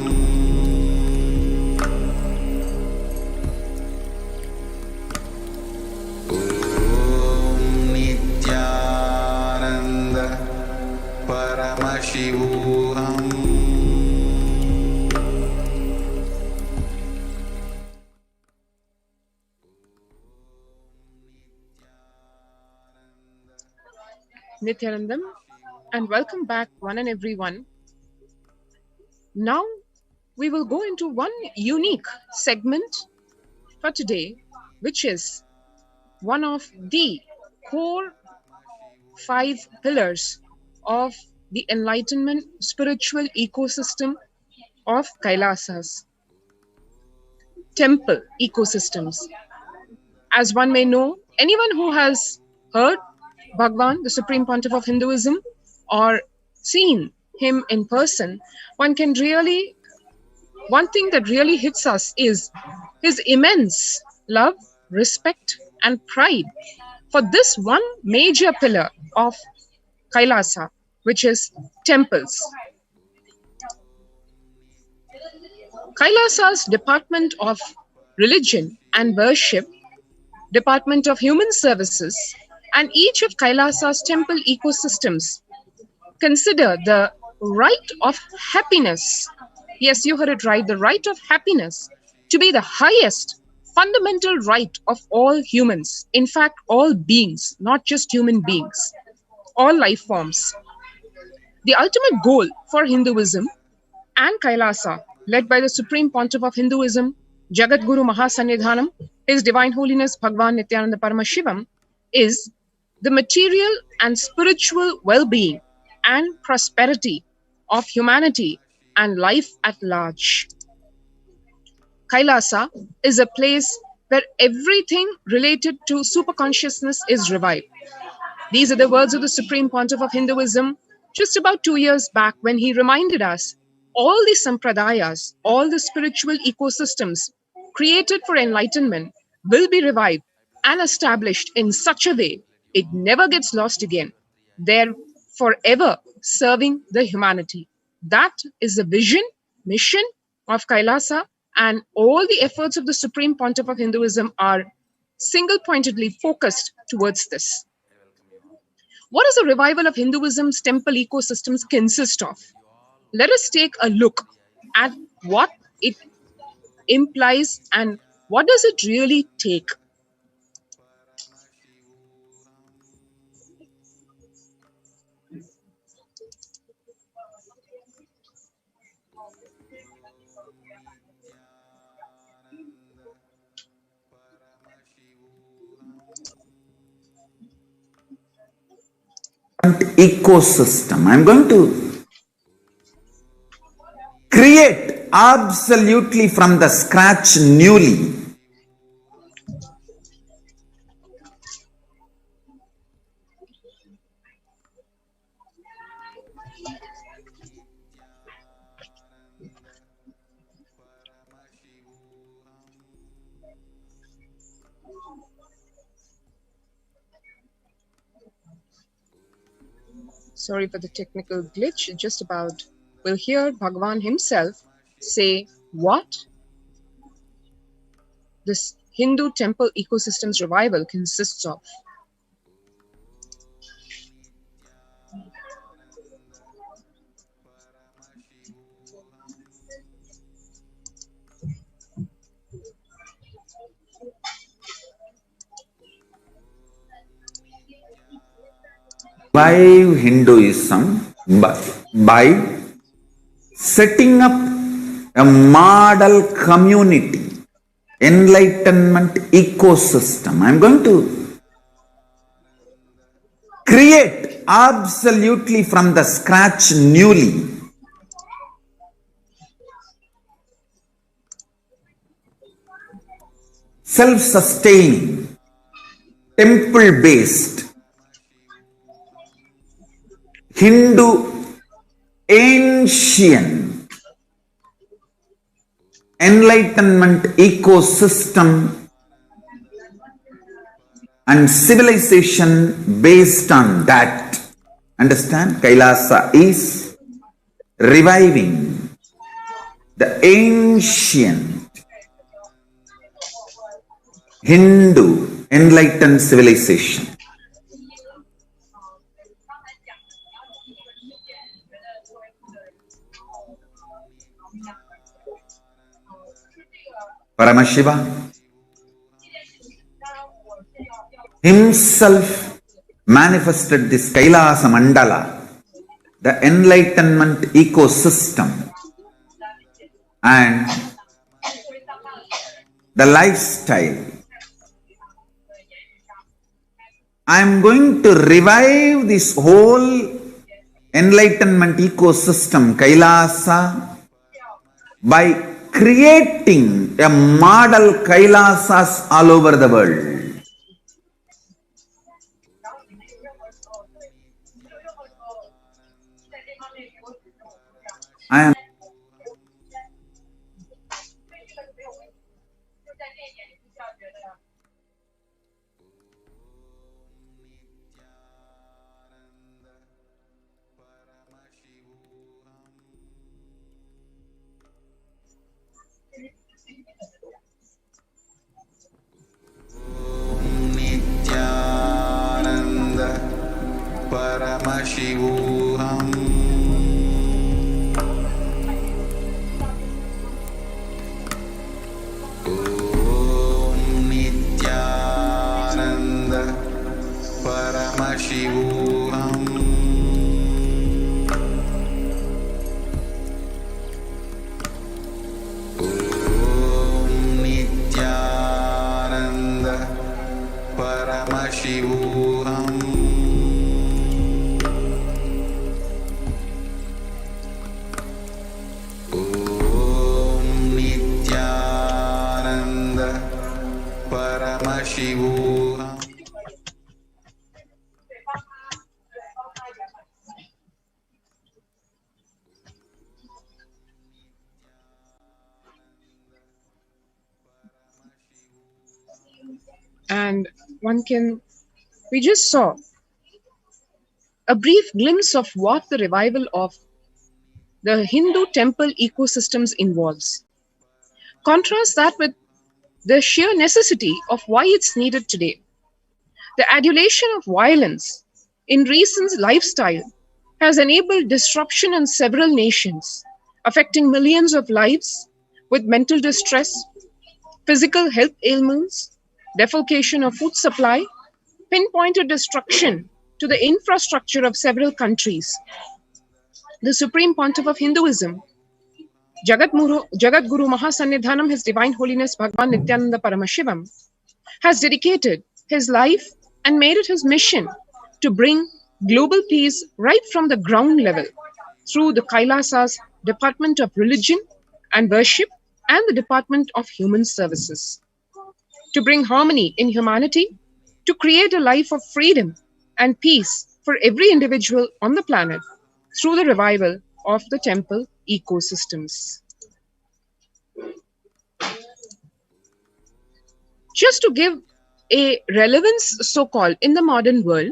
Speaker 3: Om Nityananda Paramashivoham.
Speaker 6: Nityanandam, and welcome back, one and everyone. Now we will go into one unique segment for today, which is one of the core 5 pillars of the enlightenment spiritual ecosystem of Kailasas, temple ecosystems. As one may know, anyone who has heard Bhagwan, the Supreme Pontiff of Hinduism, or seen him in person, one thing that really hits us is his immense love, respect, and pride for this one major pillar of Kailasa, which is temples. Kailasa's Department of Religion and Worship, Department of Human Services, and each of Kailasa's temple ecosystems consider the right of happiness, yes, you heard it right, the right of happiness, to be the highest fundamental right of all humans, in fact, all beings, not just human beings, all life forms. The ultimate goal for Hinduism and Kailasa, led by the Supreme Pontiff of Hinduism, Jagat Guru Mahasannidhanam, His Divine Holiness Bhagwan Nityananda Paramashivam, is the material and spiritual well-being and prosperity of humanity and life at large. Kailasa is a place where everything related to superconsciousness is revived. These are the words of the Supreme Pontiff of Hinduism just about 2 years back when he reminded us all the sampradayas, all the spiritual ecosystems created for enlightenment will be revived and established in such a way it never gets lost again. They're forever serving the humanity. That is the vision, mission of Kailasa, and all the efforts of the Supreme Pontiff of Hinduism are single-pointedly focused towards this. What does the revival of Hinduism's temple ecosystems consist of? Let us take a look at what it implies and what does it really take.
Speaker 3: Ecosystem. I'm going to create absolutely from the scratch newly.
Speaker 6: Sorry for the technical glitch. Just about we'll hear Bhagwan himself say what this Hindu temple ecosystems revival consists of.
Speaker 3: Revive Hinduism by setting up a model community, enlightenment ecosystem. I'm going to create absolutely from the scratch newly. Self-sustaining, temple-based, Hindu ancient enlightenment ecosystem and civilization based on that. Understand? Kailasa is reviving the ancient Hindu enlightened civilization. Paramashiva himself manifested this Kailasa Mandala, the enlightenment ecosystem and the lifestyle. I am going to revive this whole enlightenment ecosystem, Kailasa, by creating a model Kailasas all over the world. I am Paramashivoham. Om परमशिवोऽहम् ॐ नित्यानन्द परमशिवोऽहम् ॐ नित्यानन्द परमशिवोऽहम्
Speaker 6: And we just saw a brief glimpse of what the revival of the Hindu temple ecosystems involves. Contrast that with the sheer necessity of why it's needed today. The adulation of violence in recent lifestyle has enabled disruption in several nations, affecting millions of lives with mental distress, physical health ailments, defalcation of food supply, pinpointed destruction to the infrastructure of several countries. The Supreme Pontiff of Hinduism, Jagadguru Mahasannidhanam, His Divine Holiness Bhagavan Nityananda Paramashivam, has dedicated his life and made it his mission to bring global peace right from the ground level through the Kailasa's Department of Religion and Worship and the Department of Human Services. To bring harmony in humanity, to create a life of freedom and peace for every individual on the planet through the revival of the temple ecosystems. Just to give a relevance, so-called, in the modern world,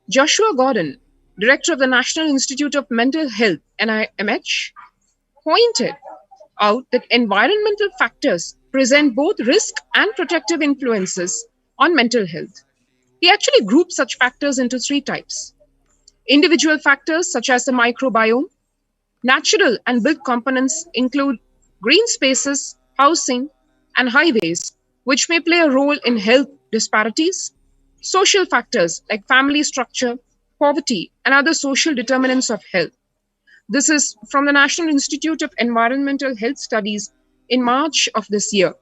Speaker 6: Joshua Gordon, Director of the National Institute of Mental Health, NIMH, pointed out that environmental factors present both risk and protective influences on mental health. He actually grouped such factors into three types. Individual factors such as the microbiome, natural and built components include green spaces, housing, and highways, which may play a role in health disparities. Social factors like family structure, poverty, and other social determinants of health. This is from the National Institute of Environmental Health Studies in March of this year.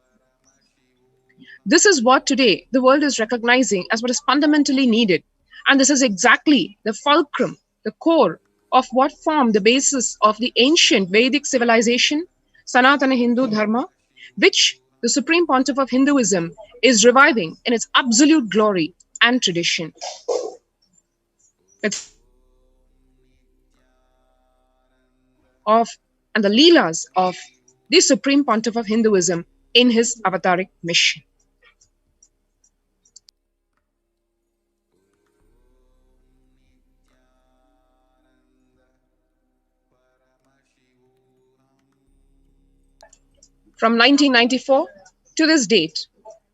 Speaker 6: This is what today the world is recognizing as what is fundamentally needed. And this is exactly the fulcrum, the core of what formed the basis of the ancient Vedic civilization, Sanatana Hindu Dharma, which the Supreme Pontiff of Hinduism is reviving in its absolute glory and tradition. And the Leelas of the Supreme Pontiff of Hinduism in his avataric mission. From 1994 to this date,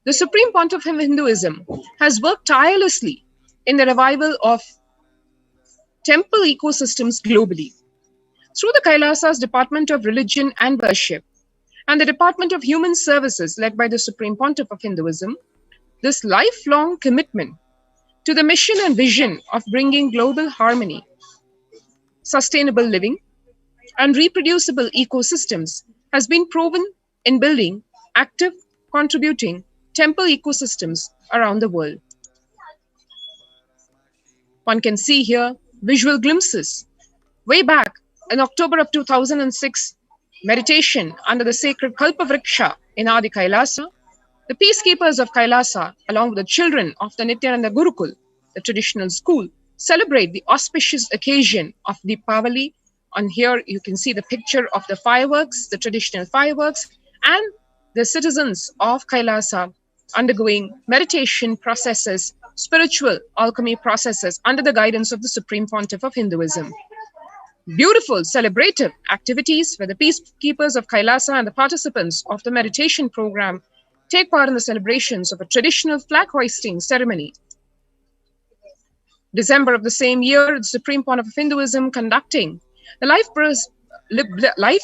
Speaker 6: the Supreme Pontiff of Hinduism has worked tirelessly in the revival of temple ecosystems globally. Through the Kailasa's Department of Religion and Worship and the Department of Human Services led by the Supreme Pontiff of Hinduism, this lifelong commitment to the mission and vision of bringing global harmony, sustainable living, and reproducible ecosystems has been proven in building active, contributing temple ecosystems around the world. One can see here visual glimpses. Way back in October of 2006, meditation under the sacred Kalpavriksha in Adi Kailasa, the peacekeepers of Kailasa, along with the children of the Nityananda Gurukul, the traditional school, celebrate the auspicious occasion of Deepavali. And here you can see the picture of the fireworks, the traditional fireworks, and the citizens of Kailasa undergoing meditation processes, spiritual alchemy processes under the guidance of the Supreme Pontiff of Hinduism. Beautiful celebrative activities where the peacekeepers of Kailasa and the participants of the meditation program take part in the celebrations of a traditional flag hoisting ceremony. December of the same year, the Supreme Pontiff of Hinduism conducting the Life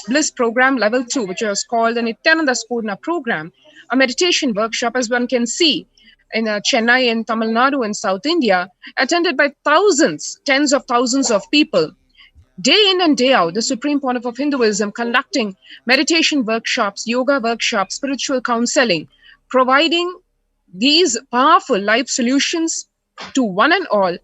Speaker 6: Bliss Program Level 2, which was called the Nityananda Spurna Program, a meditation workshop, as one can see, in Chennai in Tamil Nadu in South India, attended by thousands, tens of thousands of people. Day in and day out, the Supreme Pontiff of Hinduism conducting meditation workshops, yoga workshops, spiritual counseling, providing these powerful life solutions to one and all,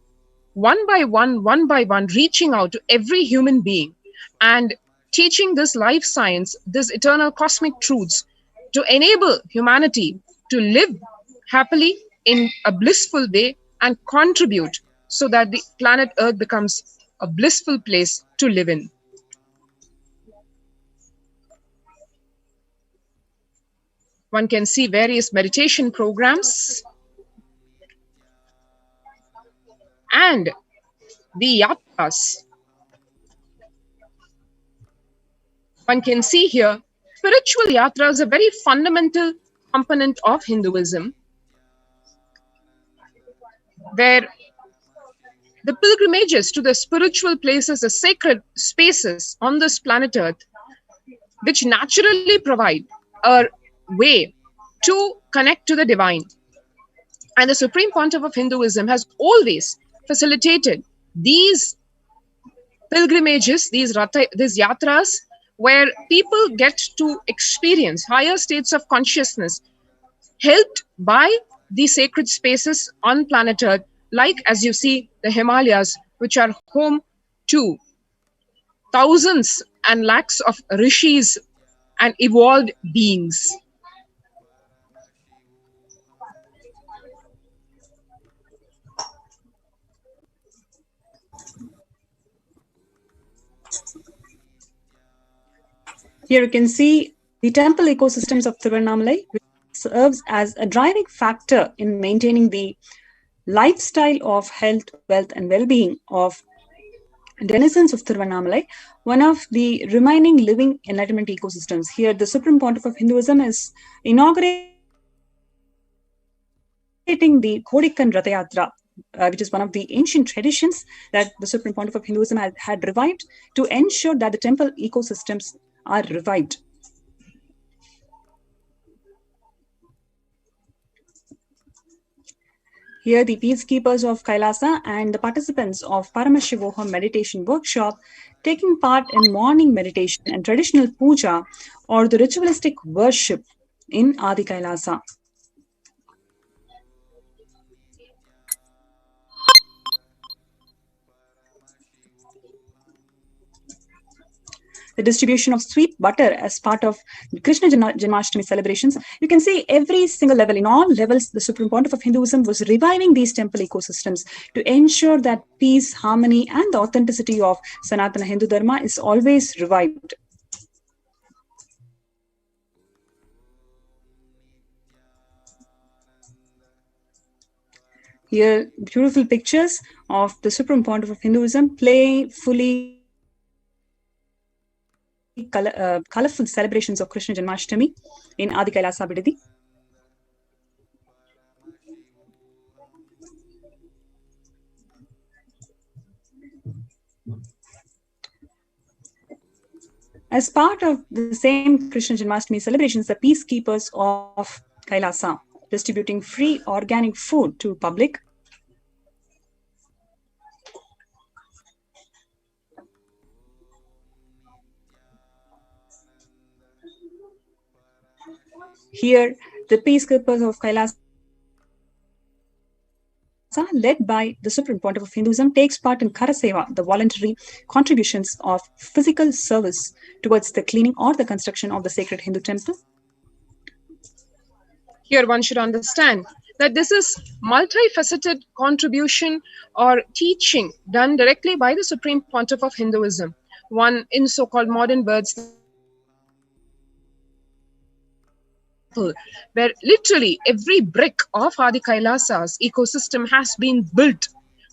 Speaker 6: one by one, reaching out to every human being and teaching this life science, this eternal cosmic truths to enable humanity to live happily in a blissful way and contribute so that the planet Earth becomes a blissful place to live in. One can see various meditation programs and the yatras. One can see here, spiritual yatra is a very fundamental component of Hinduism, where the pilgrimages to the spiritual places, the sacred spaces on this planet Earth, which naturally provide a way to connect to the divine. And the Supreme Pontiff of Hinduism has always facilitated these pilgrimages, these yatras, where people get to experience higher states of consciousness, helped by the sacred spaces on planet Earth, like as you see the Himalayas, which are home to thousands and lakhs of rishis and evolved beings.
Speaker 4: Here you can see the temple ecosystems of Tiruvannamalai, which serves as a driving factor in maintaining the lifestyle of health, wealth, and well-being of denizens of Tiruvannamalai, one of the remaining living enlightenment ecosystems. Here, the Supreme Pontiff of Hinduism is inaugurating the Kodikan Ratha Yatra, which is one of the ancient traditions that the Supreme Pontiff of Hinduism had revived to ensure that the temple ecosystems are revived. Here, the peacekeepers of Kailasa and the participants of Paramashivoham meditation workshop taking part in morning meditation and traditional puja or the ritualistic worship in Adi Kailasa. The distribution of sweet butter as part of Krishna Janmashtami celebrations. You can see every single level, in all levels, the Supreme Pontiff of Hinduism was reviving these temple ecosystems to ensure that peace, harmony, and the authenticity of Sanatana Hindu Dharma is always revived. Here, beautiful pictures of the Supreme Pontiff of Hinduism playfully colorful celebrations of Krishna Janmashtami in Adi Kailasa Bidadi. As part of the same Krishna Janmashtami celebrations, the peacekeepers of Kailasa distributing free organic food to public. Here, the peacekeepers of Kailasa, led by the Supreme Pontiff of Hinduism, takes part in Karaseva, the voluntary contributions of physical service towards the cleaning or the construction of the sacred Hindu temple.
Speaker 6: Here one should understand that this is multifaceted contribution or teaching done directly by the Supreme Pontiff of Hinduism. One, in so-called modern words, where literally every brick of Adi Kailasa's ecosystem has been built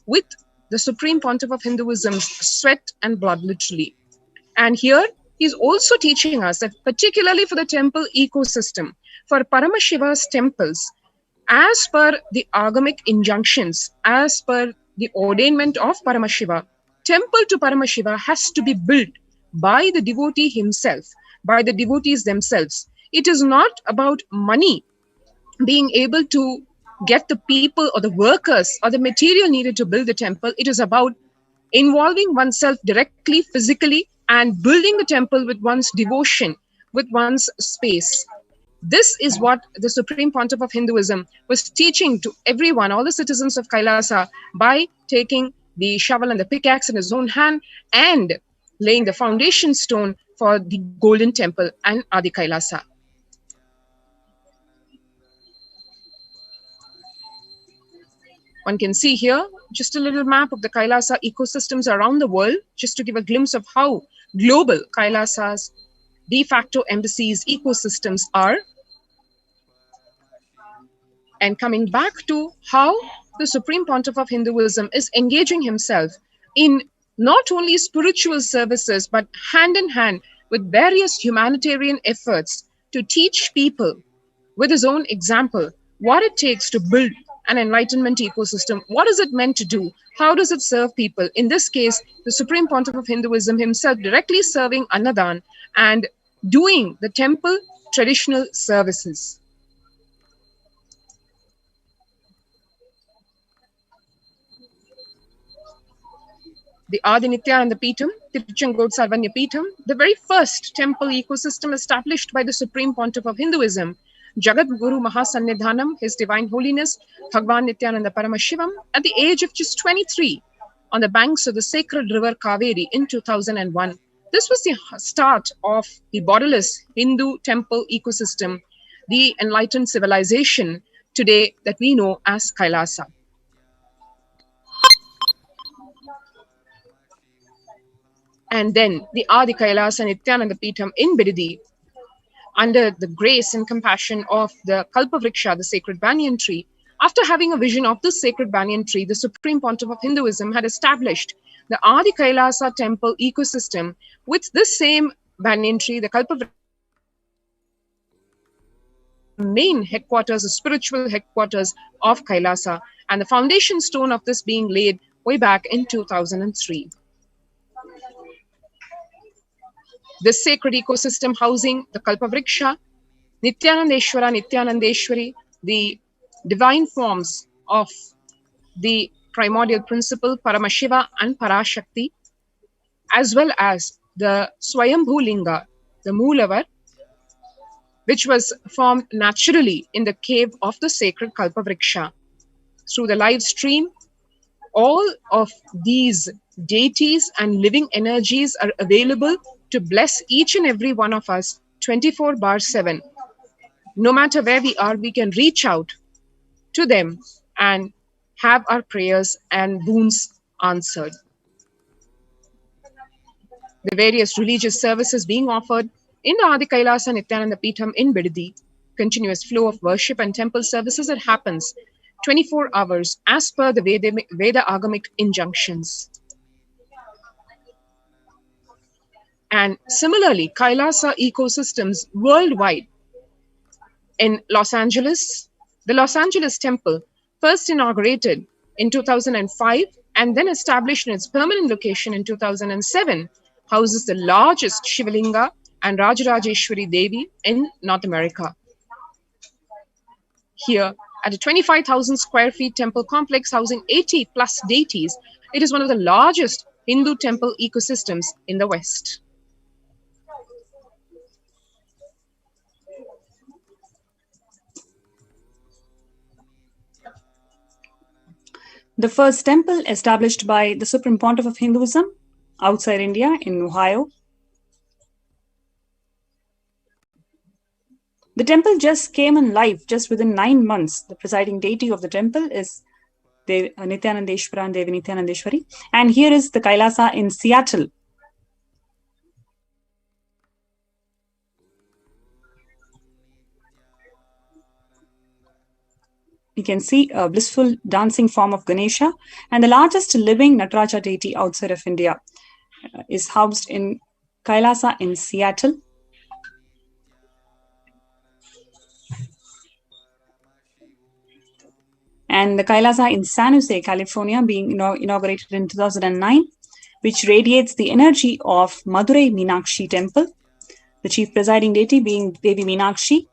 Speaker 6: with the Supreme Pontiff of Hinduism's sweat and blood, literally. And here he's also teaching us that particularly for the temple ecosystem, for Paramashiva's temples, as per the agamic injunctions, as per the ordainment of Paramashiva, temple to Paramashiva has to be built by the devotee himself, by the devotees themselves. It is not about money being able to get the people or the workers or the material needed to build the temple. It is about involving oneself directly, physically, and building the temple with one's devotion, with one's space. This is what the Supreme Pontiff of Hinduism was teaching to everyone, all the citizens of Kailasa, by taking the shovel and the pickaxe in his own hand and laying the foundation stone for the Golden Temple and Adi Kailasa. One can see here just a little map of the Kailasa ecosystems around the world, just to give a glimpse of how global Kailasa's de facto embassies ecosystems are. And coming back to how the Supreme Pontiff of Hinduism is engaging himself in not only spiritual services, but hand in hand with various humanitarian efforts to teach people with his own example what it takes to build an enlightenment ecosystem. What is it meant to do? How does it serve people? In this case, the Supreme Pontiff of Hinduism himself directly serving Annadan and doing the temple traditional services. The Adi Nityananda Peetham, Tiruchengod Sarvanya Peetham, the very first temple ecosystem established by the Supreme Pontiff of Hinduism, Jagat Guru Mahasannidhanam, His Divine Holiness, Bhagwan Nityananda Paramashivam, at the age of just 23, on the banks of the sacred river Kaveri in 2001. This was the start of the borderless Hindu temple ecosystem, the enlightened civilization today that we know as Kailasa. And then the Adi Kailasa Nityananda Peetham in Bidadi, under the grace and compassion of the Kalpavriksha, the sacred banyan tree. After having a vision of the sacred banyan tree, the Supreme Pontiff of Hinduism had established the Adi Kailasa temple ecosystem with this same banyan tree, the Kalpavriksha, main headquarters, the spiritual headquarters of Kailasa, and the foundation stone of this being laid way back in 2003. This sacred ecosystem housing the Kalpavriksha, Nityanandeshwara, Nityanandeshwari, the divine forms of the primordial principle, Paramashiva and Parashakti, as well as the Swayambhu Linga, the Moolavar, which was formed naturally in the cave of the sacred Kalpavriksha. Through the live stream, all of these deities and living energies are available to bless each and every one of us 24/7. No matter where we are, we can reach out to them and have our prayers and boons answered. The various religious services being offered in the Adi Kailasa Nityananda Peetham in Bidadi, continuous flow of worship and temple services that happens 24 hours as per the Veda Agamic injunctions. And similarly, Kailasa ecosystems worldwide. In Los Angeles, the Los Angeles temple, first inaugurated in 2005 and then established in its permanent location in 2007, houses the largest Shivalinga and Rajarajeshwari Devi in North America. Here, at a 25,000 square feet temple complex housing 80 plus deities, it is one of the largest Hindu temple ecosystems in the West.
Speaker 4: The first temple established by the Supreme Pontiff of Hinduism outside India in Ohio. The temple just came in life just within 9 months. The presiding deity of the temple is Nityanandeshwara and Devi Nityanandeshwari. And here is the Kailasa in Seattle. You can see a blissful dancing form of Ganesha, and the largest living Nataraja deity outside of India is housed in Kailasa in Seattle. And the Kailasa in San Jose, California, being inaugurated in 2009, which radiates the energy of Madurai Meenakshi Temple, the chief presiding deity being Devi Meenakshi.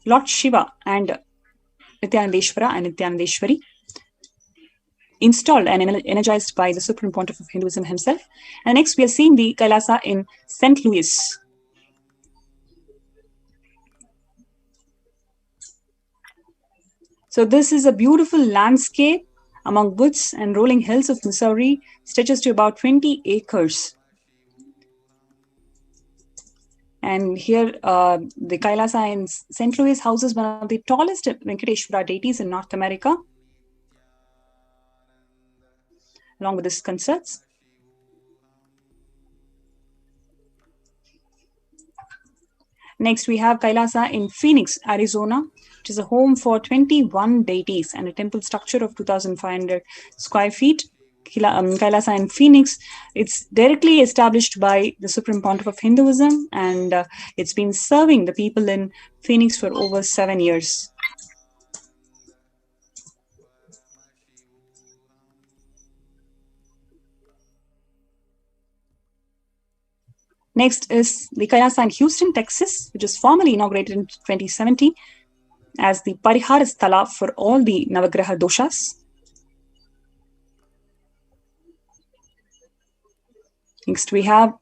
Speaker 4: Lord Shiva and Nityanandeshwara and Nityanandeshwari, installed and energized by the Supreme Pontiff of Hinduism himself. And next, we are seeing the Kailasa in St. Louis. So this is a beautiful landscape among woods and rolling hills of Missouri, stretches to about 20 acres. And here, the Kailasa in St. Louis houses one of the tallest Venkateshwara deities in North America, along with his concerts. Next, we have Kailasa in Phoenix, Arizona, which is a home for 21 deities and a temple structure of 2,500 square feet. Kailasa in Phoenix, it's directly established by the Supreme Pontiff of Hinduism, and it's been serving the people in Phoenix for over 7 years. Next is the Kailasa in Houston, Texas, which was formally inaugurated in 2017 as the Parihara Sthala for all the Navagraha doshas. Next, we have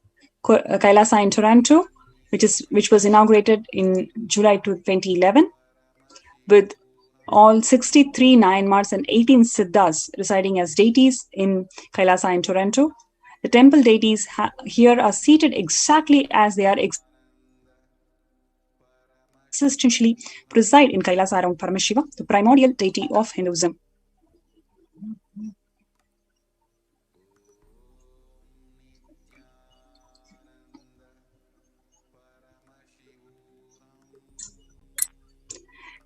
Speaker 4: Kailasa in Toronto, which was inaugurated in July 2011, with all 63 Nayanmars and 18 Siddhas residing as deities in Kailasa in Toronto. The temple deities here are seated exactly as they are existentially preside in Kailasa around Paramashiva, the primordial deity of Hinduism.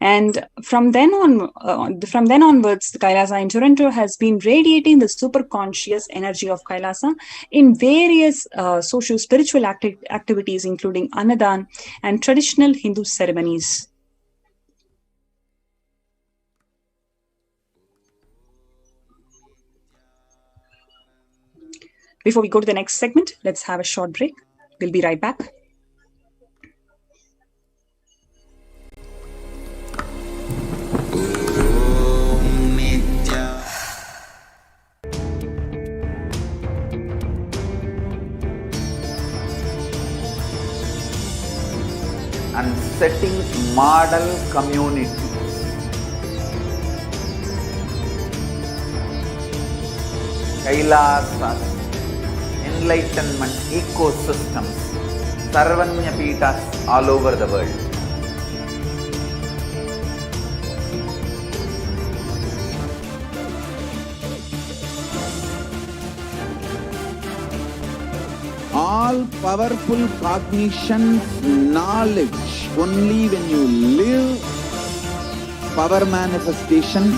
Speaker 4: And from then onwards, the Kailasa in Toronto has been radiating the super-conscious energy of Kailasa in various socio-spiritual activities, including Annadan and traditional Hindu ceremonies. Before we go to the next segment, let's have a short break. We'll be right back.
Speaker 3: And setting model community. Kailasa's enlightenment ecosystems, Sarvanya Peethas all over the world. All powerful cognition, knowledge, only when you live, power manifestation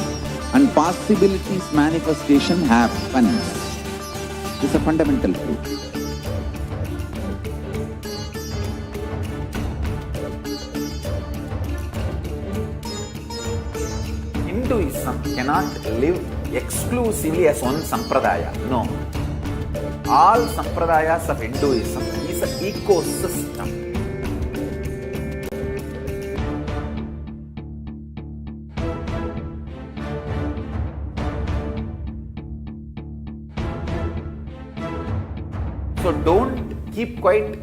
Speaker 3: and possibilities manifestation happens. This is a fundamental truth. Hinduism cannot live exclusively as one sampradaya. No. All sampradayas of Hinduism is an ecosystem. So don't keep quiet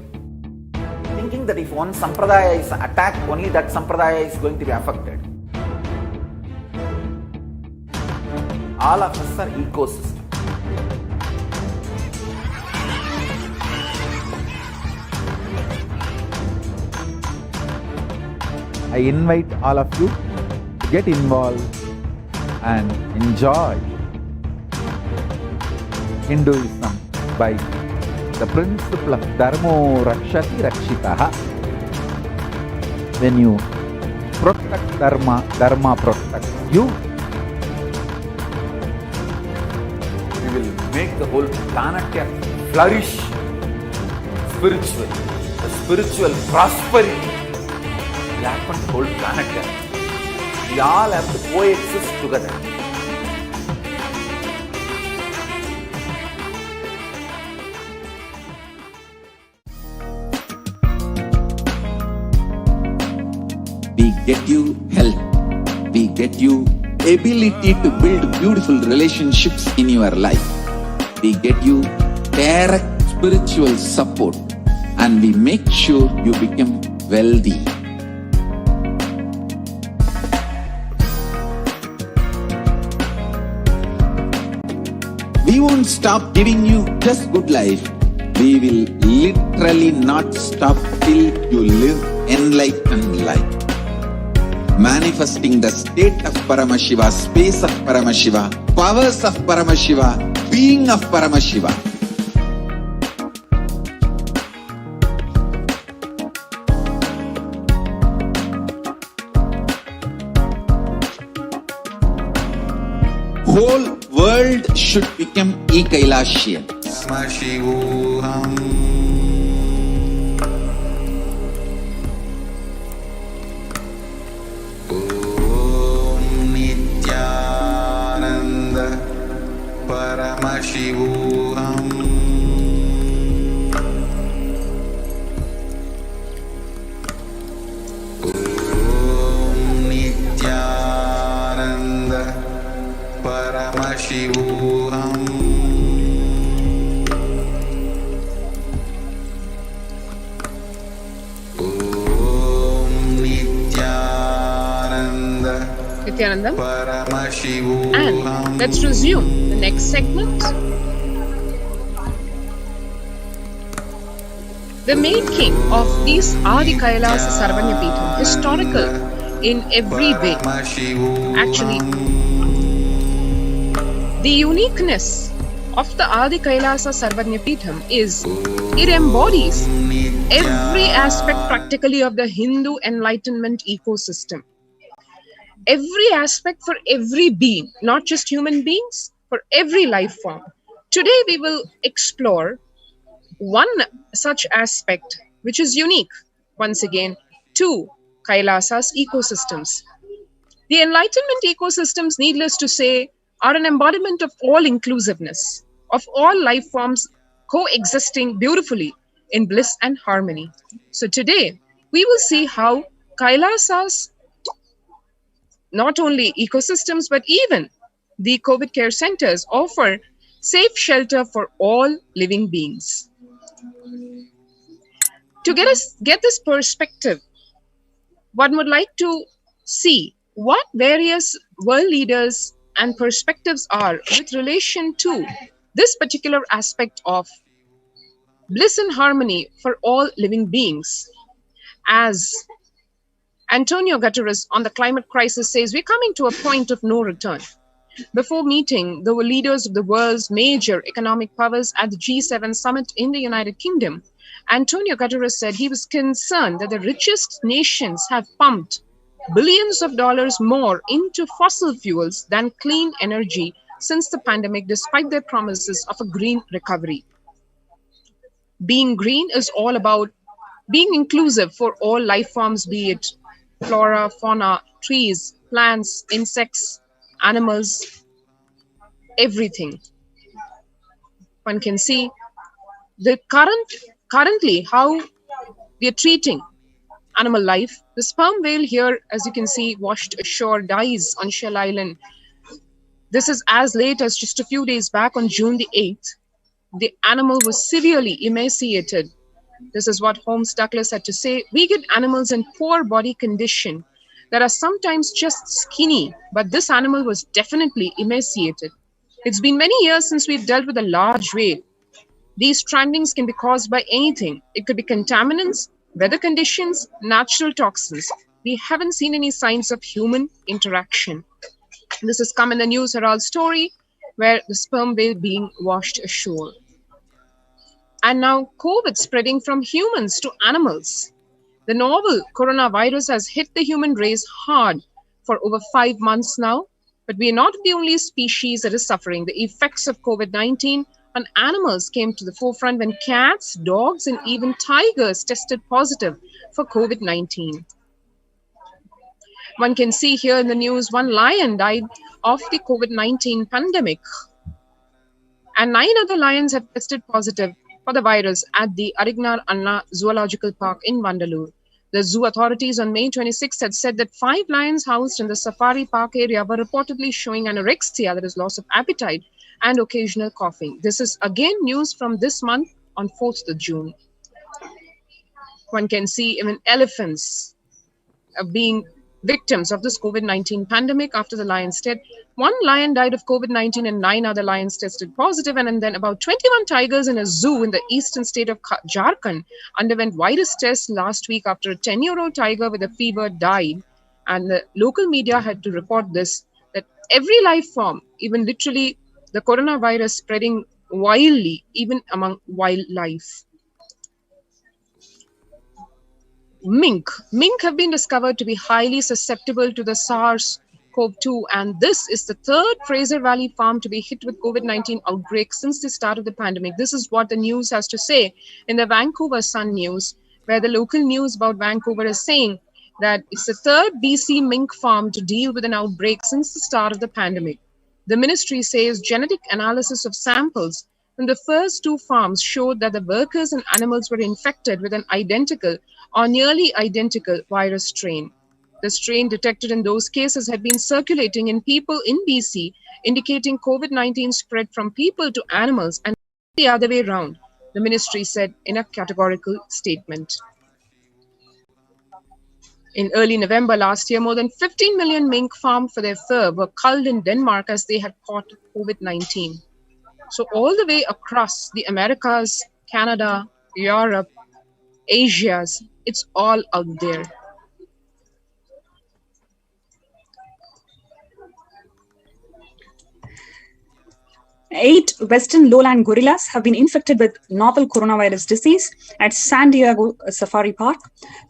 Speaker 3: thinking that if one sampradaya is attacked, only that sampradaya is going to be affected. All of us are ecosystems. I invite all of you to get involved and enjoy Hinduism by the principle of Dharmo Rakshati Rakshitaha. When you protect Dharma, Dharma protects you. We will make the whole planet flourish spiritually, the spiritual prosperity. Happen to whole planet Earth. We all have to coexist together. Be get you health. We get you ability to build beautiful relationships in your life. We get you direct spiritual support, and we make sure you become wealthy. We won't stop giving you just good life. We will literally not stop till you live enlightened life. Manifesting the state of Paramashiva, space of Paramashiva, powers of Paramashiva, being of Paramashiva. Whole world should become Kailasian. Paramashivoham. Om Nityananda Paramashivoham. Om Nityananda
Speaker 6: Nityanandam.
Speaker 3: Paramashivoham.
Speaker 6: And let's resume the next segment. The making of these Adi Kailasa Sarvanyapitham, historical in every way. Actually, the uniqueness of the Adi Kailasa Sarvanyapitham is it embodies every aspect practically of the Hindu enlightenment ecosystem. Every aspect for every being, not just human beings, for every life form. Today we will explore one such aspect which is unique, once again, to Kailasa's ecosystems. The enlightenment ecosystems, needless to say, are an embodiment of all inclusiveness, of all life forms coexisting beautifully in bliss and harmony. So today we will see how Kailasa's not only ecosystems, but even the COVID care centers offer safe shelter for all living beings. To get this perspective, one would like to see what various world leaders and perspectives are with relation to this particular aspect of bliss and harmony for all living beings. As Antonio Guterres on the climate crisis says, we're coming to a point of no return. Before meeting the leaders of the world's major economic powers at the G7 summit in the United Kingdom, Antonio Guterres said he was concerned that the richest nations have pumped billions of dollars more into fossil fuels than clean energy since the pandemic, despite their promises of a green recovery. Being green is all about being inclusive for all life forms, be it flora, fauna, trees, plants, insects, animals, everything. One can see the currently how we are treating animal life. The sperm whale here, as you can see, washed ashore, dies on Shell Island. This is as late as just a few days back on June the 8th. The animal was severely emaciated. This is what Holmes Douglas had to say. We get animals in poor body condition that are sometimes just skinny, but this animal was definitely emaciated. It's been many years since we've dealt with a large whale. These strandings can be caused by anything. It could be contaminants, weather conditions, natural toxins. We haven't seen any signs of human interaction. This has come in the News Herald story where the sperm whale being washed ashore. And now COVID spreading from humans to animals. The novel coronavirus has hit the human race hard for over 5 months now, but we are not the only species that is suffering. The effects of COVID-19 on animals came to the forefront when cats, dogs, and even tigers tested positive for COVID-19. One can see here in the news, one lion died of the COVID-19 pandemic, and 9 other lions have tested positive for the virus at the Arignar Anna Zoological Park in Vandalur. The zoo authorities on May 26th had said that 5 lions housed in the safari park area were reportedly showing anorexia, that is loss of appetite, and occasional coughing. This is again news from this month on 4th of June. One can see even elephants being victims of this COVID-19 pandemic after the lion's death. 1 lion died of COVID-19 and 9 other lions tested positive. And then about 21 tigers in a zoo in the eastern state of Jharkhand underwent virus tests last week after a 10-year-old tiger with a fever died. And the local media had to report this, that every life form, even literally the coronavirus spreading wildly, even among wildlife. Mink have been discovered to be highly susceptible to the SARS-CoV-2, and this is the 3rd Fraser Valley farm to be hit with COVID-19 outbreak since the start of the pandemic. This is what the news has to say in the Vancouver Sun News, where the local news about Vancouver is saying that it's the 3rd BC mink farm to deal with an outbreak since the start of the pandemic. The ministry says genetic analysis of samples from the first 2 farms showed that the workers and animals were infected with an identical or nearly identical virus strain. The strain detected in those cases had been circulating in people in BC, indicating COVID-19 spread from people to animals and the other way around, the ministry said in a categorical statement. In early November last year, more than 15 million mink farmed for their fur were culled in Denmark as they had caught COVID-19. So all the way across the Americas, Canada, Europe, Asia's, it's all out there.
Speaker 4: Eight Western lowland gorillas have been infected with novel coronavirus disease at San Diego Safari Park.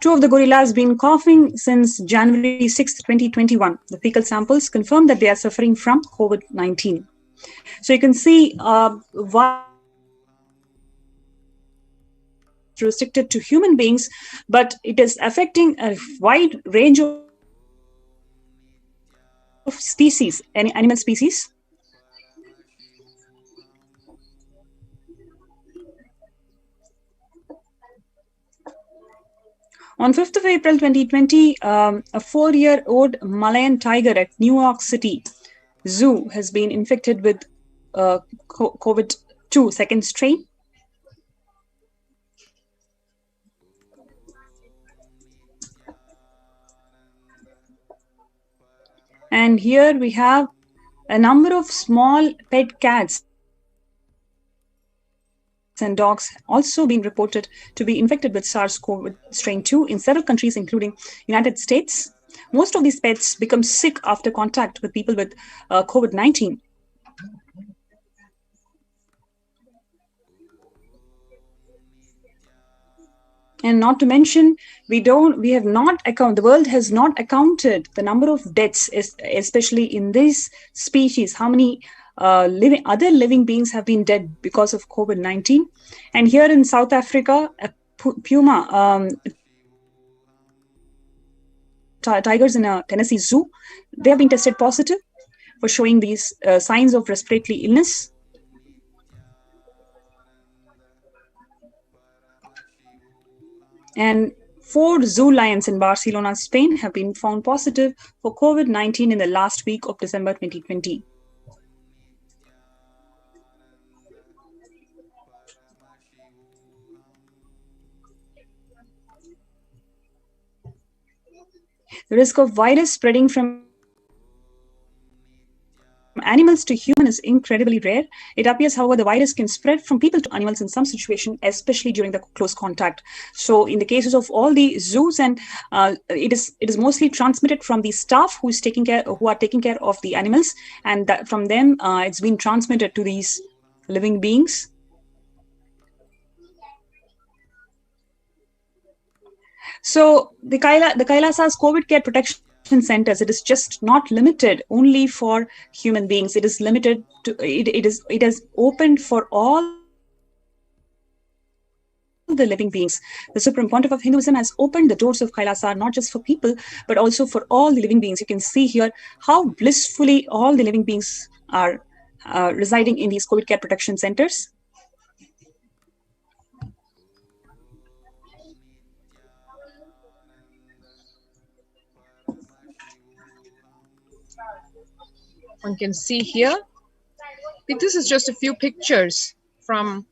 Speaker 4: 2 of the gorillas have been coughing since January 6, 2021. The fecal samples confirm that they are suffering from COVID-19. So you can see why restricted to human beings, but it is affecting a wide range of species, any animal species. On 5th of April 2020, a 4-year-old Malayan tiger at New York City Zoo has been infected with COVID-2 second strain. And here we have a number of small pet cats and dogs also being reported to be infected with SARS-CoV strain 2 in several countries, including United States. Most of these pets become sick after contact with people with COVID-19. And not to mention, the world has not accounted the number of deaths, especially in this species, how many other living beings have been dead because of COVID-19. And here in South Africa, a puma, tigers in a Tennessee zoo, they have been tested positive for showing these signs of respiratory illness. And 4 zoo lions in Barcelona, Spain have been found positive for COVID-19 in the last week of December 2020. The risk of virus spreading from animals to human is incredibly rare. It appears, however, the virus can spread from people to animals in some situations, especially during the close contact. So in the cases of all the zoos, and it is mostly transmitted from the staff who are taking care of the animals, and from them it's been transmitted to these living beings. So the Kailasa's COVID care protection centers, it is just not limited only for human beings. It is limited to it is opened for all the living beings. The Supreme Pontiff of Hinduism has opened the doors of Kailasa not just for people but also for all the living beings. You can see here how blissfully all the living beings are residing in these COVID care protection centers.
Speaker 6: One can see here, this is just a few pictures from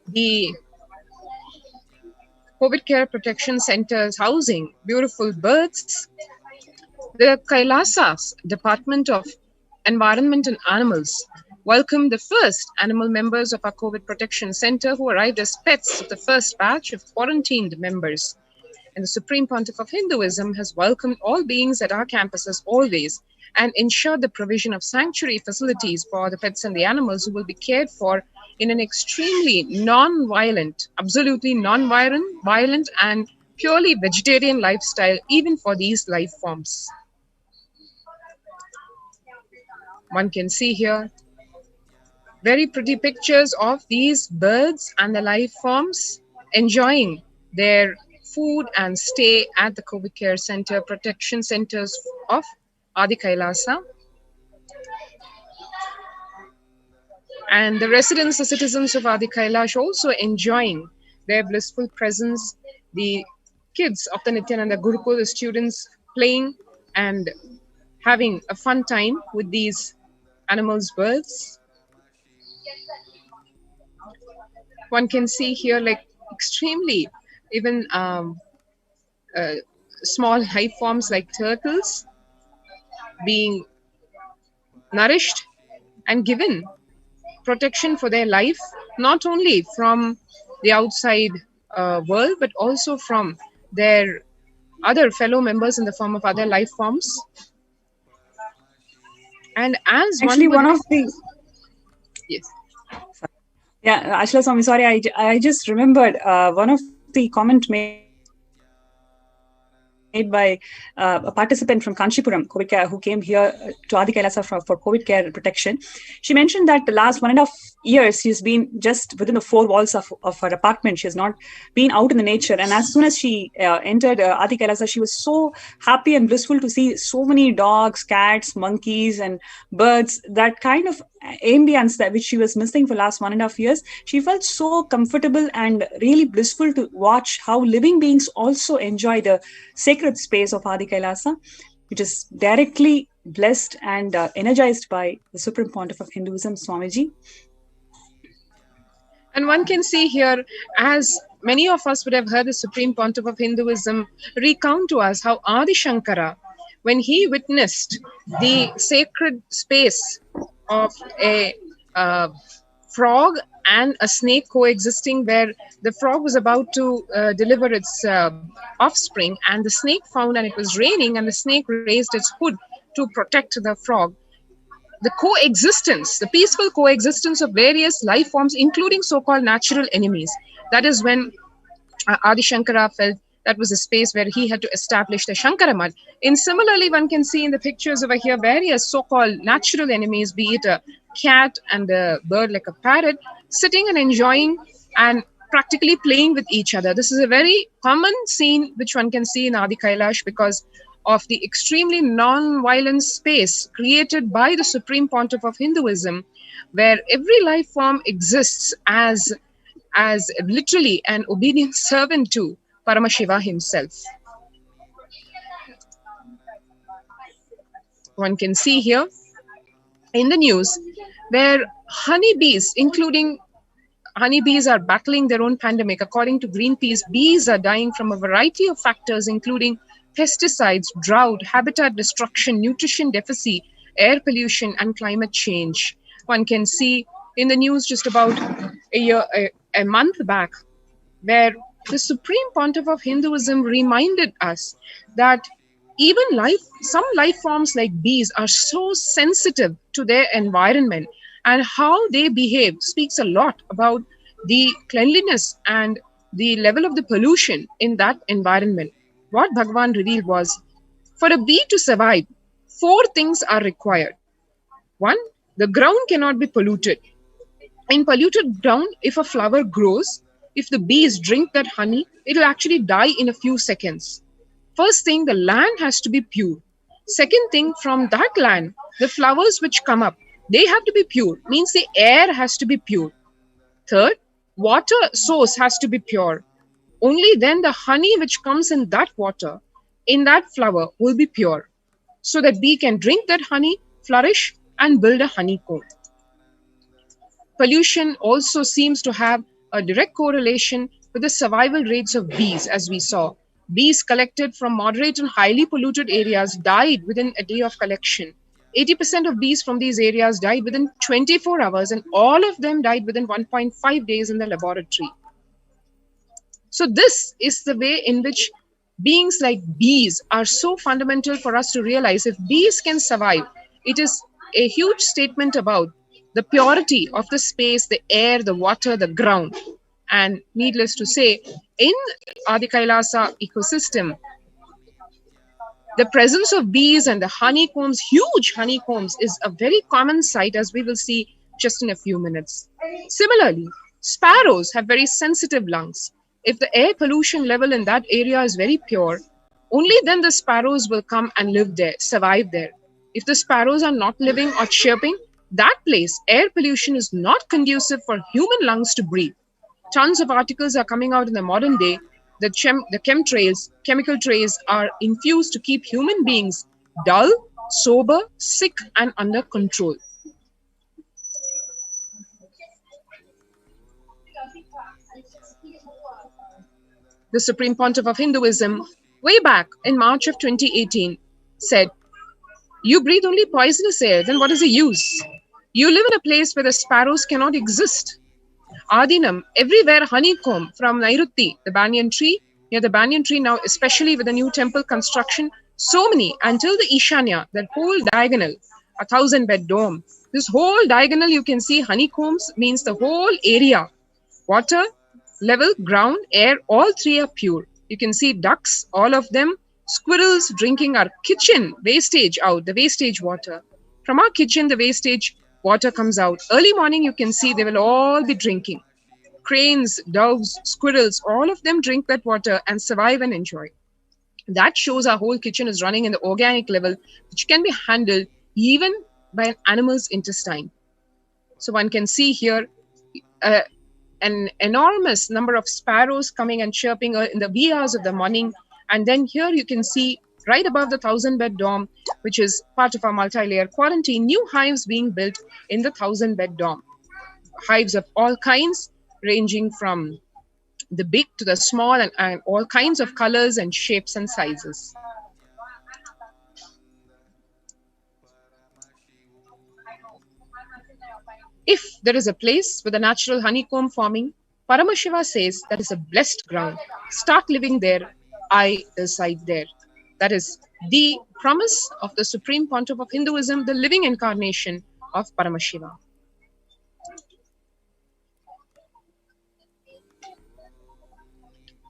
Speaker 6: the COVID Care Protection Center's housing. Beautiful birds. The Kailasa's Department of Environment and Animals welcomed the first animal members of our COVID Protection Center who arrived as pets of the first batch of quarantined members. And the Supreme Pontiff of Hinduism has welcomed all beings at our campuses always and ensured the provision of sanctuary facilities for the pets and the animals who will be cared for in an extremely non-violent, absolutely non-violent and purely vegetarian lifestyle, even for these life forms. One can see here very pretty pictures of these birds and the life forms enjoying their food and stay at the COVID Care Center Protection Centers of Adi Kailasa. And the residents, the citizens of Adi Kailash also enjoying their blissful presence. The kids of the Nityananda Gurukul, the students playing and having a fun time with these animals, birds. One can see here like extremely even small life forms like turtles being nourished and given protection for their life, not only from the outside world, but also from their other fellow members in the form of other life forms. And as
Speaker 4: actually one of the
Speaker 6: yes.
Speaker 4: Yeah, Ashla Swami, sorry, I just remembered one of the comment made by a participant from Kanchipuram, COVID care, who came here to Adi Kailasa for COVID care protection. She mentioned that the last 1.5 years, she's been just within the four walls of her apartment. She has not been out in the nature. And as soon as she entered Adi Kailasa, she was so happy and blissful to see so many dogs, cats, monkeys, and birds. That kind of ambience that which she was missing for last 1.5 years, she felt so comfortable and really blissful to watch how living beings also enjoy the sacred space of Adi Kailasa, which is directly blessed and energized by the Supreme Pontiff of Hinduism, Swamiji.
Speaker 6: And one can see here, as many of us would have heard the Supreme Pontiff of Hinduism recount to us how Adi Shankara, when he witnessed the sacred space of a frog and a snake coexisting, where the frog was about to deliver its offspring, and the snake found, and it was raining, and the snake raised its hood to protect the frog. The coexistence, the peaceful coexistence of various life forms, including so-called natural enemies. That is when Adi Shankara felt that was a space where he had to establish the Shankara Mat. And similarly, one can see in the pictures over here various so-called natural enemies, be it a cat and a bird like a parrot, sitting and enjoying and practically playing with each other. This is a very common scene which one can see in Adi Kailash because of the extremely non-violent space created by the Supreme Pontiff of Hinduism, where every life form exists as literally an obedient servant to Paramashiva himself. One can see here in the news where honeybees, including honeybees, are battling their own pandemic. According to Greenpeace, bees are dying from a variety of factors, including pesticides, drought, habitat destruction, nutrition deficit, air pollution, and climate change. One can see in the news just about a month back, where the Supreme Pontiff of Hinduism reminded us that even some life forms like bees are so sensitive to their environment, and how they behave speaks a lot about the cleanliness and the level of the pollution in that environment. What Bhagavan revealed was, for a bee to survive, 4 things are required. 1, the ground cannot be polluted. In polluted ground, if a flower grows, if the bees drink that honey, it will actually die in a few seconds. First thing, the land has to be pure. Second thing, from that land, the flowers which come up, they have to be pure, means the air has to be pure. Third, water source has to be pure. Only then the honey which comes in that water, in that flower, will be pure, so that bee can drink that honey, flourish, and build a honeycomb. Pollution also seems to have a direct correlation with the survival rates of bees, as we saw. Bees collected from moderate and highly polluted areas died within a day of collection. 80% of bees from these areas died within 24 hours, and all of them died within 1.5 days in the laboratory. So this is the way in which beings like bees are so fundamental for us to realize if bees can survive, it is a huge statement about the purity of the space, the air, the water, the ground. And needless to say, in Adi Kailasa ecosystem, the presence of bees and the honeycombs, huge honeycombs, is a very common sight, as we will see just in a few minutes. Similarly, sparrows have very sensitive lungs. If the air pollution level in that area is very pure, only then the sparrows will come and live there, survive there. If the sparrows are not living or chirping, that place, air pollution is not conducive for human lungs to breathe. Tons of articles are coming out in the modern day. The chemtrails, chemical trails are infused to keep human beings dull, sober, sick, and under control. The Supreme Pontiff of Hinduism, way back in March of 2018, said, "You breathe only poisonous air, then what is the use? You live in a place where the sparrows cannot exist. Adinam, everywhere honeycomb, from Nairuti, the banyan tree, near the banyan tree now, especially with the new temple construction, so many, until the Ishanya, that whole diagonal, 1,000-bed dome. This whole diagonal, you can see honeycombs, means the whole area. Water, level, ground, air, all three are pure. You can see ducks, all of them, squirrels drinking our kitchen wastage out, the wastage water. From our kitchen, the wastage water comes out. Early morning, you can see they will all be drinking. Cranes, doves, squirrels, all of them drink that water and survive and enjoy. That shows our whole kitchen is running in the organic level, which can be handled even by an animal's intestine. So one can see here an enormous number of sparrows coming and chirping in the wee hours of the morning. And then here you can see right above the 1,000-bed dome, which is part of our multi-layer quarantine, new hives being built in the 1,000-bed dome. Hives of all kinds, ranging from the big to the small, and all kinds of colors and shapes and sizes. If there is a place with a natural honeycomb forming, Paramashiva says that is a blessed ground. Start living there, I reside there. That is the promise of the Supreme Pontiff of Hinduism, the living incarnation of Paramashiva.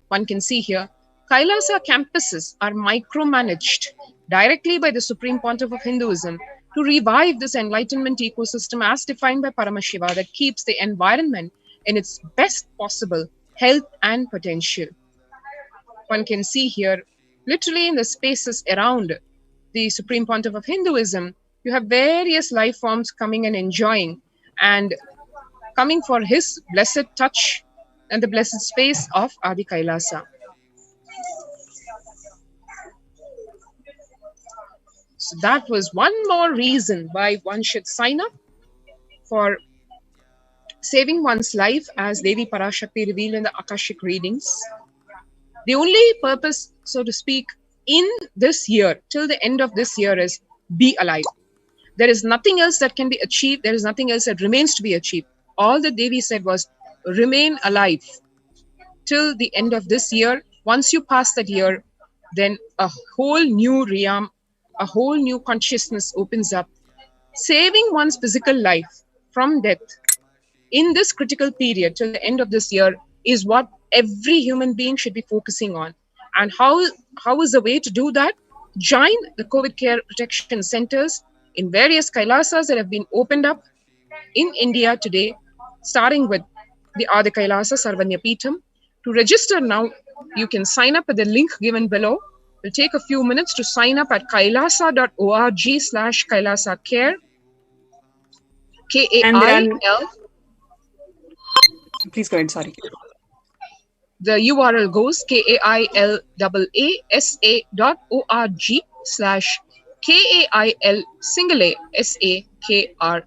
Speaker 6: One can see here, Kailasa campuses are micromanaged directly by the Supreme Pontiff of Hinduism to revive this enlightenment ecosystem as defined by Paramashiva that keeps the environment in its best possible health and potential. One can see here, literally in the spaces around the Supreme Pontiff of Hinduism, you have various life forms coming and enjoying and coming for his blessed touch and the blessed space of Adi Kailasa. So that was one more reason why one should sign up for saving one's life, as Devi Parashakti revealed in the Akashic readings. The only purpose, so to speak, in this year, till the end of this year, is be alive. There is nothing else that can be achieved. There is nothing else that remains to be achieved. All that Devi said was, remain alive till the end of this year. Once you pass that year, then a whole new realm, a whole new consciousness opens up. Saving one's physical life from death in this critical period till the end of this year is what every human being should be focusing on. And how is the way to do that? Join the COVID care protection centers in various Kailasas that have been opened up in India today, starting with the Adi Kailasa Sarvanya Peetham. To register now, you can sign up at the link given below. It will take a few minutes to sign up at kailasa.org/Kailasa-care. K-A-I-L.
Speaker 4: Please go ahead, sorry.
Speaker 6: The URL goes kailasa.org/ Kail single A SAKRCARE.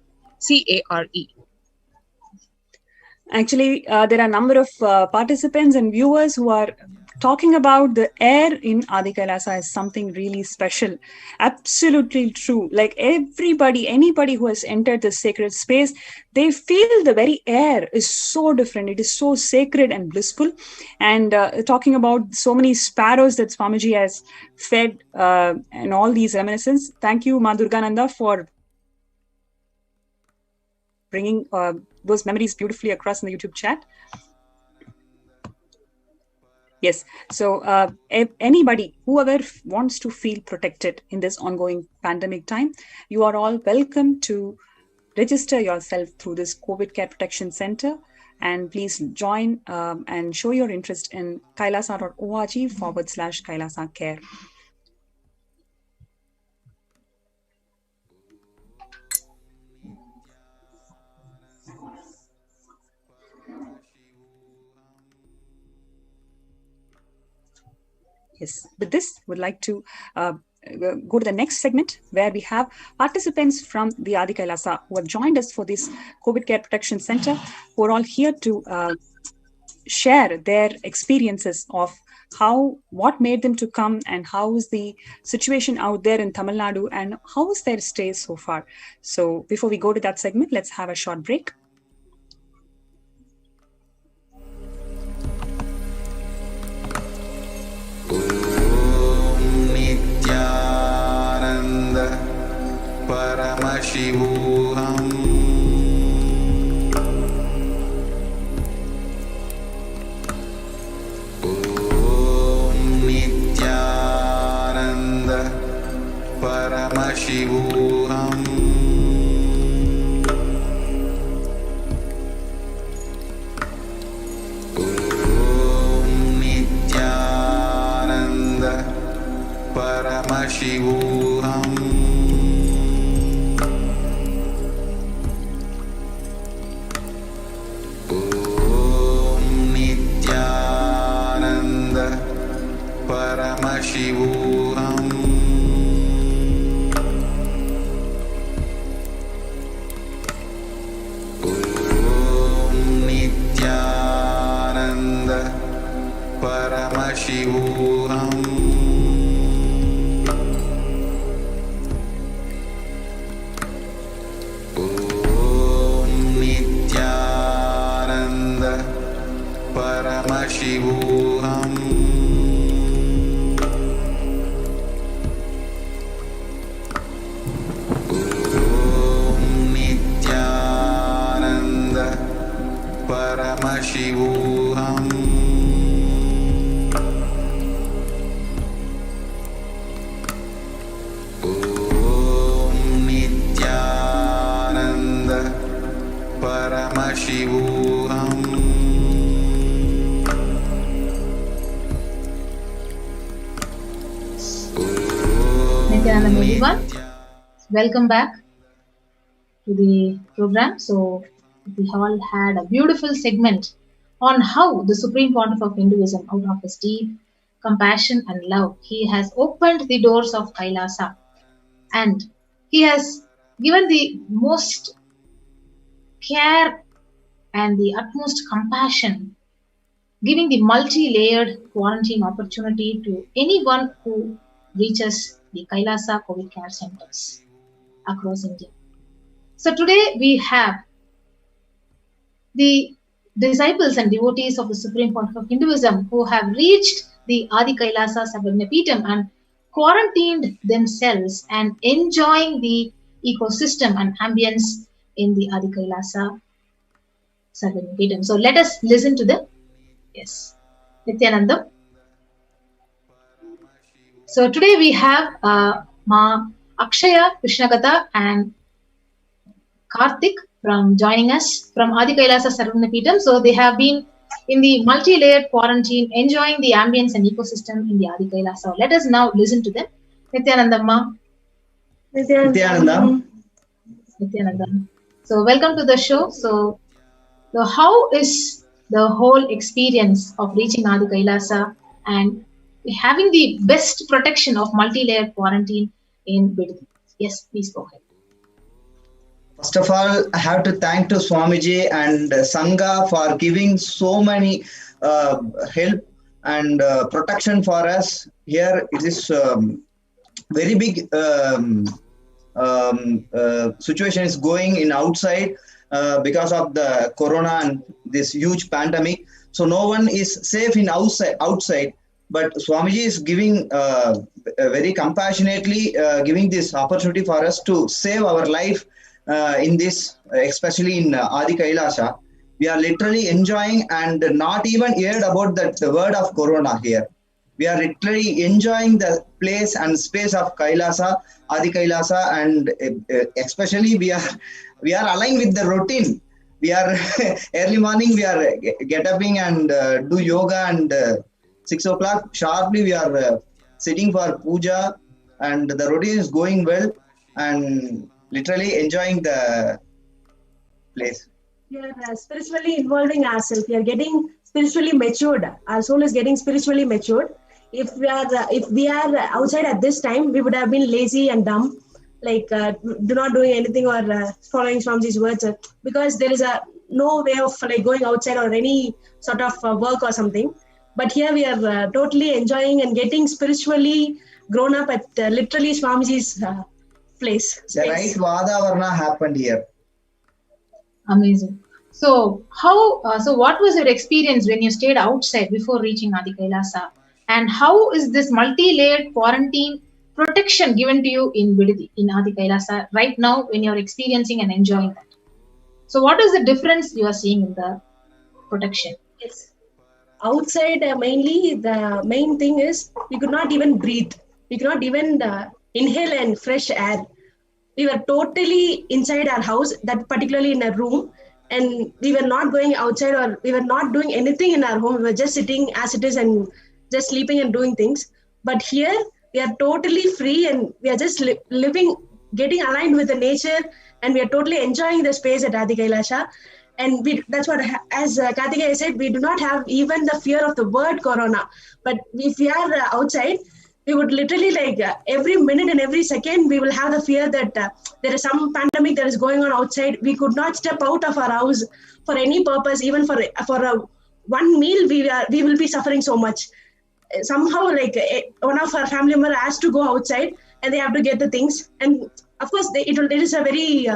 Speaker 4: Actually, there are a number of participants and viewers who are talking about the air in Adi Kailasa as something really special. Absolutely true. Like anybody who has entered this sacred space, they feel the very air is so different. It is so sacred and blissful. And talking about so many sparrows that Swamiji has fed and all these reminiscences. Thank you, Ma Durgananda, for bringing those memories beautifully across in the YouTube chat. Yes, so anybody, whoever wants to feel protected in this ongoing pandemic time, you are all welcome to register yourself through this COVID Care Protection Center. And please join and show your interest in kailasa.org/Kailasa Care. Yes, with this, would like to go to the next segment where we have participants from the Adi Kailasa who have joined us for this COVID Care Protection Center, who are all here to share their experiences of what made them to come and how is the situation out there in Tamil Nadu and how is their stay so far. So before we go to that segment, let's have a short break.
Speaker 3: Paramashivoham Om Nityananda Paramashivoham Om Nityananda Paramashivoham Paramashivoham Om Nityananda Paramashivoham Om Nityananda Paramashivoham Paramashivoham Om Nityananda Paramashivoham
Speaker 5: Nityananda, everyone. Welcome back to the program. So we all had a beautiful segment on how the Supreme Pontiff of Hinduism, out of his deep compassion and love, he has opened the doors of Kailasa and he has given the most care and the utmost compassion, giving the multi-layered quarantine opportunity to anyone who reaches the Kailasa COVID care centers across India. So today we have the disciples and devotees of the Supreme Pontiff of Hinduism who have reached the Adi Kailasa Sabarnapeetham and quarantined themselves and enjoying the ecosystem and ambience in the Adi Kailasa Sabarnapeetham. So let us listen to them. Yes, Nityanandam. So today we have Ma Akshaya Krishnagata and Karthik from joining us from Adi Kailasa Saravanapeetham. So they have been in the multi-layered quarantine, enjoying the ambience and ecosystem in the Adi Kailasa. So let us now listen to them. Nityanandamma.
Speaker 7: Nityanandam.
Speaker 5: Nityanandam. So welcome to the show. So how is the whole experience of reaching Adi Kailasa and having the best protection of multi-layered quarantine in Bidadi. Yes, please go ahead.
Speaker 7: First of all, I have to thank to Swamiji and Sangha for giving so many help and protection for us. Here it is very big situation is going in outside because of the corona and this huge pandemic. So no one is safe in outside. But Swamiji is giving very compassionately giving this opportunity for us to save our life in this, especially in Adi Kailasa. We are literally enjoying and not even heard about the word of corona here. We are literally enjoying the place and space of Kailasa, Adi Kailasa, and especially we are aligned with the routine. We are early morning. We are get upping and do yoga, and 6 o'clock sharply we are sitting for puja, and the routine is going well and literally enjoying the place.
Speaker 8: We are spiritually involving ourselves. We are getting spiritually matured. Our soul is getting spiritually matured. If we are outside at this time, we would have been lazy and dumb, like do not doing anything or following Swamiji's words, because there is no way of like going outside or any sort of work or something. But here we are totally enjoying and getting spiritually grown up at literally Swamiji's place.
Speaker 7: The right Vadavarna happened here.
Speaker 5: Amazing. So what was your experience when you stayed outside before reaching Adi Kailasa? And how is this multi-layered quarantine protection given to you in Bidadi, in Adi Kailasa right now when you're experiencing and enjoying that? So what is the difference you are seeing in the protection?
Speaker 8: Yes. Outside, mainly the main thing is we could not even breathe. We could not even inhale and fresh air. We were totally inside our house, that particularly in a room, and we were not going outside or we were not doing anything in our home. We were just sitting as it is and just sleeping and doing things. But here we are totally free and we are just living, getting aligned with the nature, and we are totally enjoying the space at Adi Kailasa. And that's what, as Karthikeya said, we do not have even the fear of the word corona. But if we are outside, we would literally every minute and every second, we will have the fear that there is some pandemic that is going on outside. We could not step out of our house for any purpose, even for one meal, we will be suffering so much. Somehow, one of our family members has to go outside and they have to get the things. And of course, it is a very,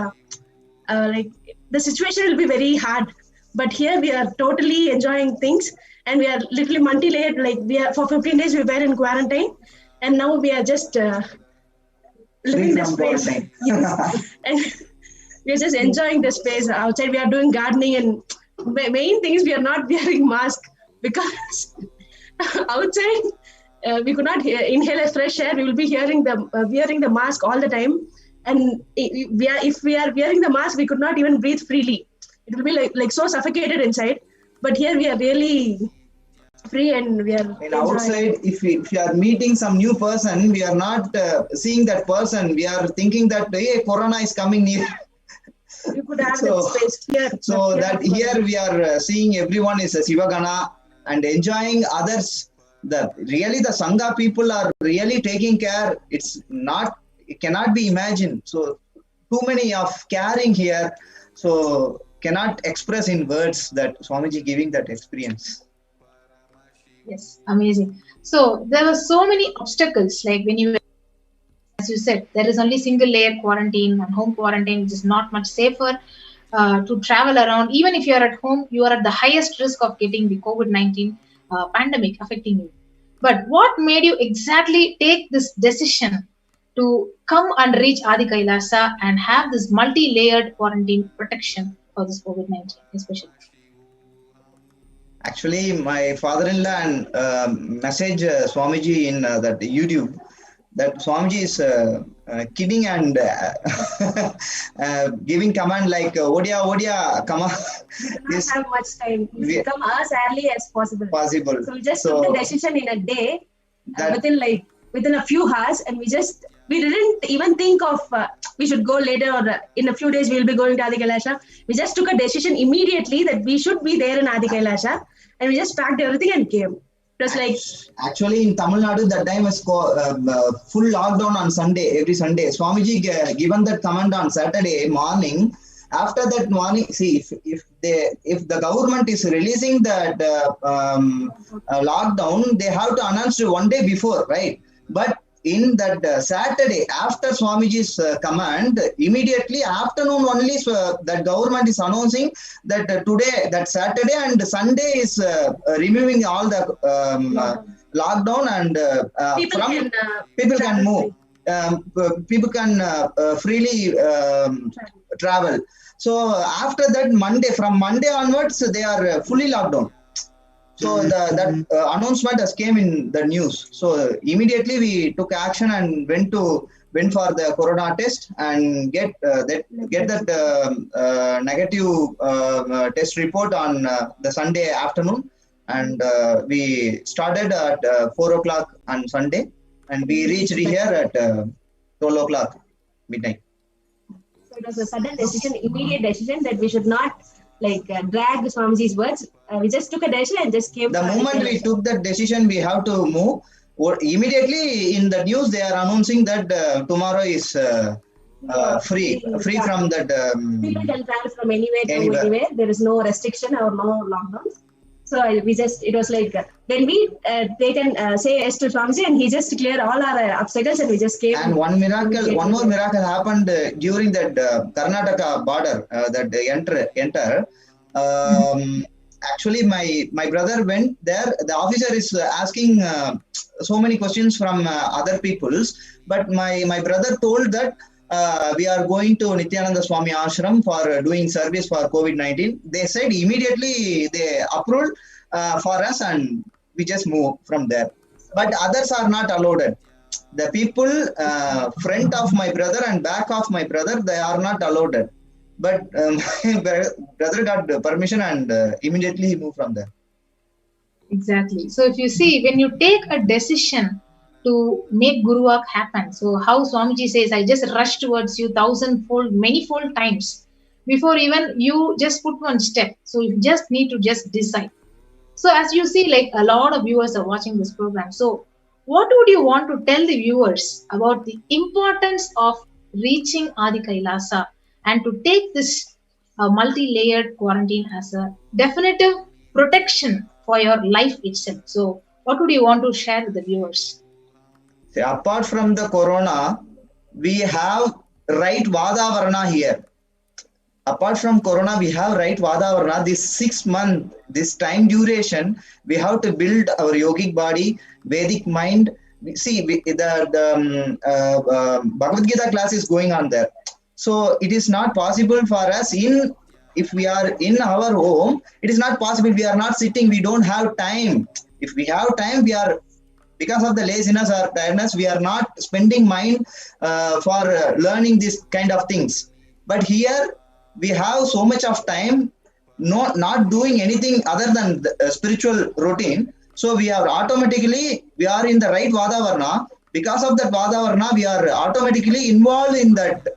Speaker 8: the situation will be very hard. But here we are totally enjoying things, and we are literally multi-layered. For 15 days we were in quarantine, and now we are just living the space. Yes. And we are just enjoying the space outside. We are doing gardening, and main thing is we are not wearing mask, because outside we could not inhale a fresh air. We will be wearing the mask all the time, and if we are wearing the mask, we could not even breathe freely. It will be like so suffocated inside. But here we are really free, and we are
Speaker 7: outside. If we are meeting some new person, we are not seeing that person. We are thinking that hey, corona is coming near.
Speaker 8: You could have that space here.
Speaker 7: So that here we are seeing everyone is a Sivagana and enjoying others. The Sangha people are really taking care. It cannot be imagined. So too many of caring here. So cannot express in words that Swamiji giving that experience.
Speaker 5: Yes, amazing. So there were so many obstacles, like when you, as you said, there is only single layer quarantine and home quarantine, which is not much safer to travel around. Even if you are at home, you are at the highest risk of getting the COVID-19 pandemic affecting you. But what made you exactly take this decision to come and reach Adi Kailasa and have this multi-layered quarantine protection for this COVID-19 especially?
Speaker 7: Actually, my father-in-law and message Swamiji in that YouTube that Swamiji is kidding and giving command like Odia, come on.
Speaker 8: We don't have much time. We come as early as possible.
Speaker 7: So
Speaker 8: we just took the decision in a day, within a few hours, and we didn't even think of we should go later or in a few days we will be going to Adi Kailasa. We just took a decision immediately that we should be there in Adi Kailasa, and we just packed everything and came. It was like
Speaker 7: Actually, in Tamil Nadu, that time was full lockdown on Sunday, every Sunday. Swamiji given that command on Saturday morning. After that morning, see, if the government is releasing that lockdown, they have to announce one day before, right? But in that Saturday, after Swamiji's command, immediately afternoon only, that government is announcing that today, that Saturday and Sunday is removing all the lockdown, and people can move. People can freely travel. So after that, from Monday onwards, they are fully locked down. So that announcement has came in the news. So immediately we took action and went for the corona test and get that negative test report on the Sunday afternoon. And we started at 4 o'clock on Sunday, and we reached here at 12 o'clock midnight.
Speaker 8: So it was a sudden decision, immediate decision that we should not drag Swamiji's words. We just took a decision and just came.
Speaker 7: The moment we took that decision, we have to move. Immediately in the news, they are announcing that tomorrow is free from that.
Speaker 8: People can travel from anywhere to anywhere. There is no restriction or no lockdowns. So it was like when they can say yes to Swamiji, and he just cleared all our obstacles, and we just came.
Speaker 7: And one more miracle happened during that Karnataka border, that enter. Actually, my brother went there. The officer is asking so many questions from other peoples, but my brother told that we are going to Nityananda Swami Ashram for doing service for COVID-19. They said immediately they approved for us, and we just move from there. But others are not allowed. The people front of my brother and back of my brother, they are not allowed. But my brother got permission, and immediately he moved from there.
Speaker 5: Exactly. So if you see, when you take a decision to make Guru work happen, so how Swamiji says, I just rush towards you thousandfold, manyfold times before even you just put one step. So you just need to just decide. So as you see, like a lot of viewers are watching this program. So what would you want to tell the viewers about the importance of reaching Adi Kailasa and to take this multi-layered quarantine as a definitive protection for your life itself? So what would you want to share with the viewers?
Speaker 7: See, apart from the corona, we have right Vadavarana here. Apart from corona, we have right Vadavarana. This 6 month, this time duration, we have to build our yogic body, Vedic mind. See, the Bhagavad Gita class is going on there. So it is not possible for us if we are in our home, it is not possible. We are not sitting. We don't have time. If we have time, we are, because of the laziness or tiredness, we are not spending mind for learning this kind of things. But here we have so much of time, not doing anything other than the spiritual routine. So we are in the right Vadavarana. Because of that Vadavarana, we are automatically involved in that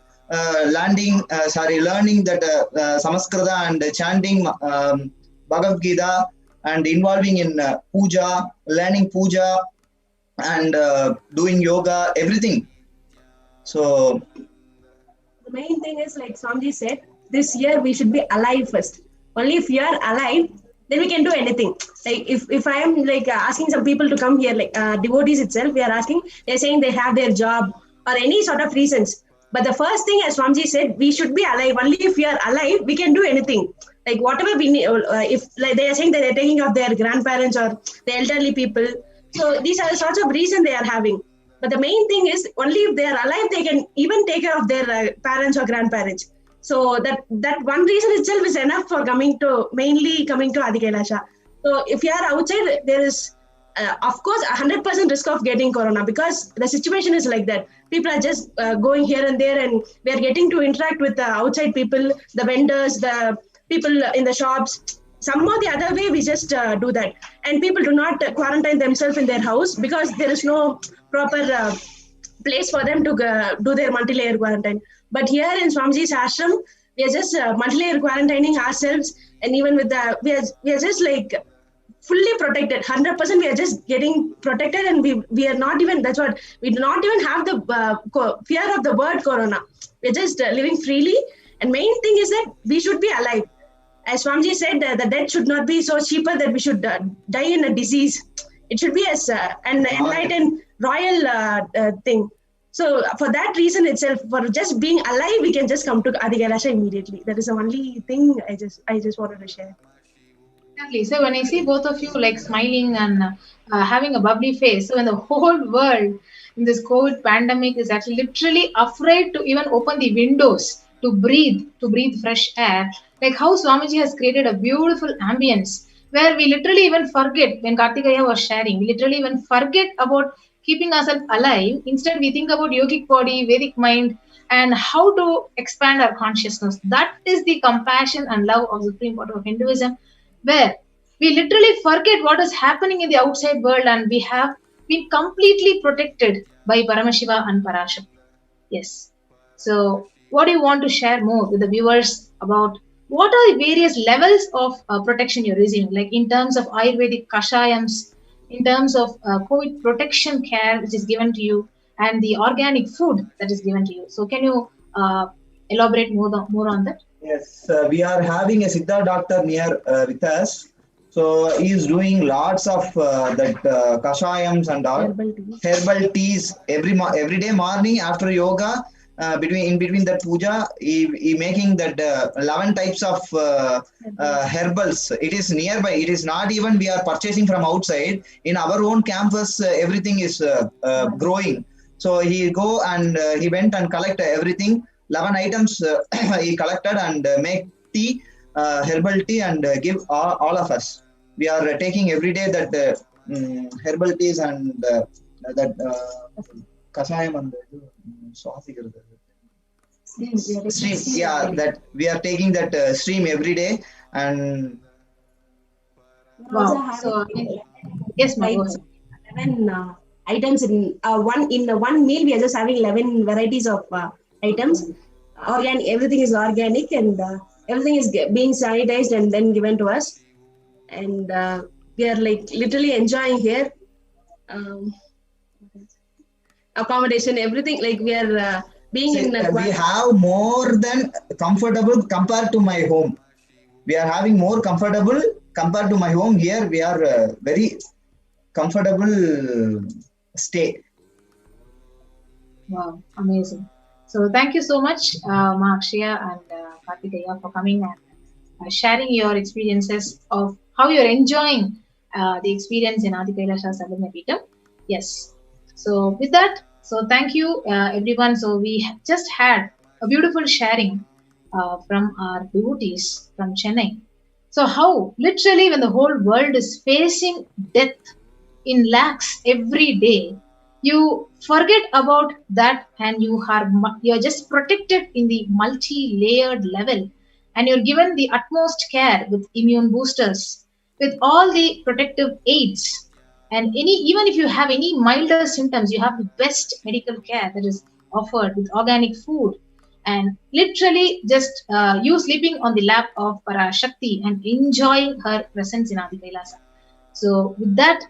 Speaker 7: learning that Samaskrita and chanting Bhagavad Gita and involving in puja, learning puja and doing yoga, everything. So
Speaker 8: the main thing is, like Swamiji said, this year we should be alive first. Only if you are alive, then we can do anything. Like if I am asking some people to come here, devotees itself, we are asking, they're saying they have their job or any sort of reasons. But the first thing, as Swamiji said, we should be alive. Only if we are alive, we can do anything. Like whatever we need, if they are saying that they're taking off their grandparents or the elderly people. So these are the sorts of reasons they are having. But the main thing is, only if they are alive, they can even take care of their parents or grandparents. So that one reason itself is enough for mainly coming to Adi Kailasa. So if you are outside, there is, of course, 100% risk of getting corona, because the situation is like that. People are just going here and there, and we are getting to interact with the outside people, the vendors, the people in the shops. Some or the other way, we just do that. And people do not quarantine themselves in their house because there is no proper place for them to do their multi-layer quarantine. But here in Swamiji's ashram, we are just multi-layer quarantining ourselves, and even with we are just fully protected. 100% we are just getting protected, and we are not even, that's what, we do not even have the fear of the word corona. We're just living freely. And main thing is that we should be alive. As Swamiji said, the death should not be so cheaper that we should die in a disease. It should be as an enlightened royal thing. So for that reason itself, for just being alive, we can just come to Adi Kailasa immediately. That is the only thing I just wanted to share.
Speaker 5: Exactly. So when I see both of you like smiling and having a bubbly face, so when the whole world in this COVID pandemic is actually literally afraid to even open the windows to breathe fresh air, like how Swamiji has created a beautiful ambience where we literally even forget, when Kartikaya was sharing, we literally even forget about keeping ourselves alive. Instead, we think about yogic body, Vedic mind, and how to expand our consciousness. That is the compassion and love of the Supreme Portal of Hinduism, where we literally forget what is happening in the outside world, and we have been completely protected by Paramashiva and Parashakti. Yes. So, what do you want to share more with the viewers about what are the various levels of protection you're receiving, like in terms of Ayurvedic kashayams, in terms of COVID protection care which is given to you, and the organic food that is given to you? So, can you elaborate more on that?
Speaker 7: Yes, we are having a Siddha doctor near with us. So he is doing lots of that kashayams and all herbal teas every day morning after yoga. In between that puja, he making that 11 types of herbals. It is nearby. It is not even we are purchasing from outside. In our own campus, everything is growing. So he go and he went and collect everything. 11 items he collected and make tea, herbal tea, and give all of us. We are taking every day that herbal teas and that kasayam and stream. Yeah, that we are taking that stream every day. And
Speaker 5: Wow. So, yes, ma'am, go ahead.
Speaker 8: 11 items in one meal. We are just having 11 varieties of items. Organic, everything is organic, and everything is being sanitized and then given to us. And we are like literally enjoying here. Accommodation, everything, like we are being in
Speaker 7: we have more than comfortable compared to my home. We are having more comfortable compared to my home. Here we are very comfortable stay.
Speaker 5: Wow, amazing. So thank you so much, Ma Akshaya and Kartikeya, for coming and sharing your experiences of how you're enjoying the experience in Adi Kailasa Sadhana. Yes. So with that, so thank you everyone. So we just had a beautiful sharing from our devotees from Chennai. So how literally when the whole world is facing death in lakhs every day, you forget about that, and you're just protected in the multi-layered level, and you're given the utmost care with immune boosters, with all the protective aids, and even if you have any milder symptoms, you have the best medical care that is offered with organic food, and literally just you sleeping on the lap of Parashakti and enjoying her presence in Adi Kailasa. So with that,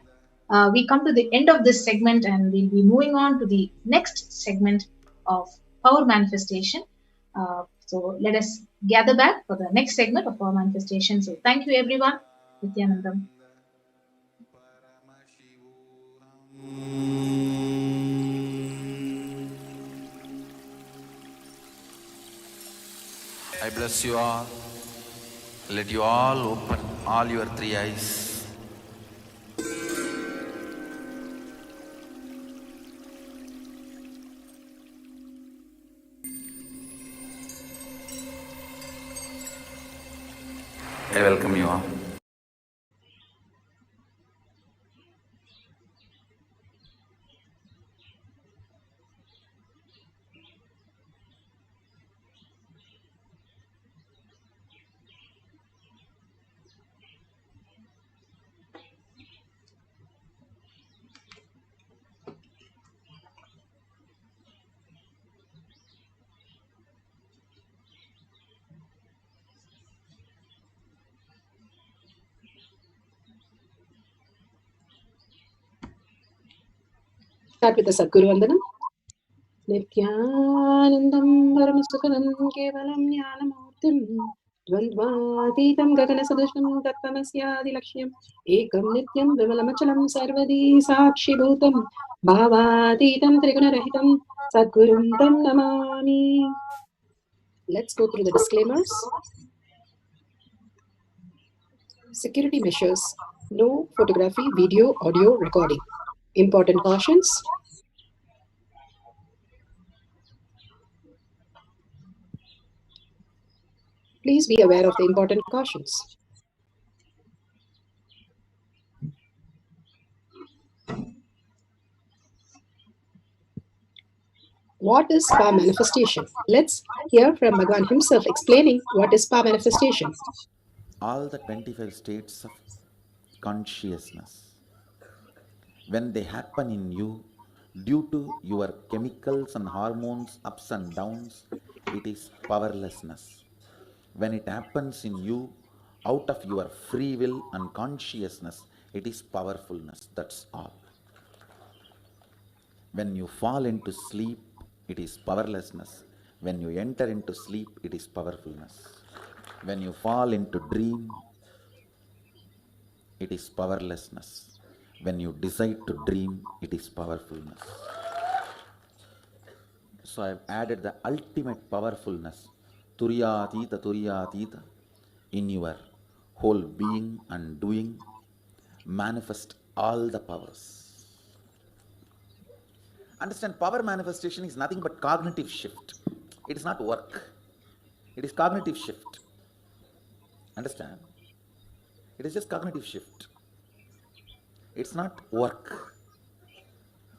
Speaker 5: we come to the end of this segment, and we'll be moving on to the next segment of power manifestation. So let us gather back for the next segment of power manifestation. So thank you everyone. Nityanandam.
Speaker 3: I bless you all. Let you all open all your three eyes. I welcome you all.
Speaker 9: Start with the Sadguru Vandanam. Nityanandam Paramasukhanam Kevalam Jnanamurtim Dvandvatītam Gaganasadushnam Tattamasyadilakshmyam Ekam Nityam Vimalamachalam Sarvadi Sakshibhutam Bhavatītam Trigunarahitam Sadgurum Tam Namami. Let's go through the disclaimers. Security measures. No photography, video, audio recording. Important cautions. Please be aware of the important cautions. What is power manifestation? Let's hear from Bhagwan himself explaining what is power manifestation.
Speaker 3: All the 25 states of consciousness, when they happen in you, due to your chemicals and hormones ups and downs, it is powerlessness. When it happens in you, out of your free will and consciousness, it is powerfulness. That's all. When you fall into sleep, it is powerlessness. When you enter into sleep, it is powerfulness. When you fall into dream, it is powerlessness. When you decide to dream, it is powerfulness. So I have added the ultimate powerfulness, Turiyatita, in your whole being and doing. Manifest all the powers. Understand, power manifestation is nothing but cognitive shift. It is not work. It is cognitive shift. Understand? It is just cognitive shift. It's not work.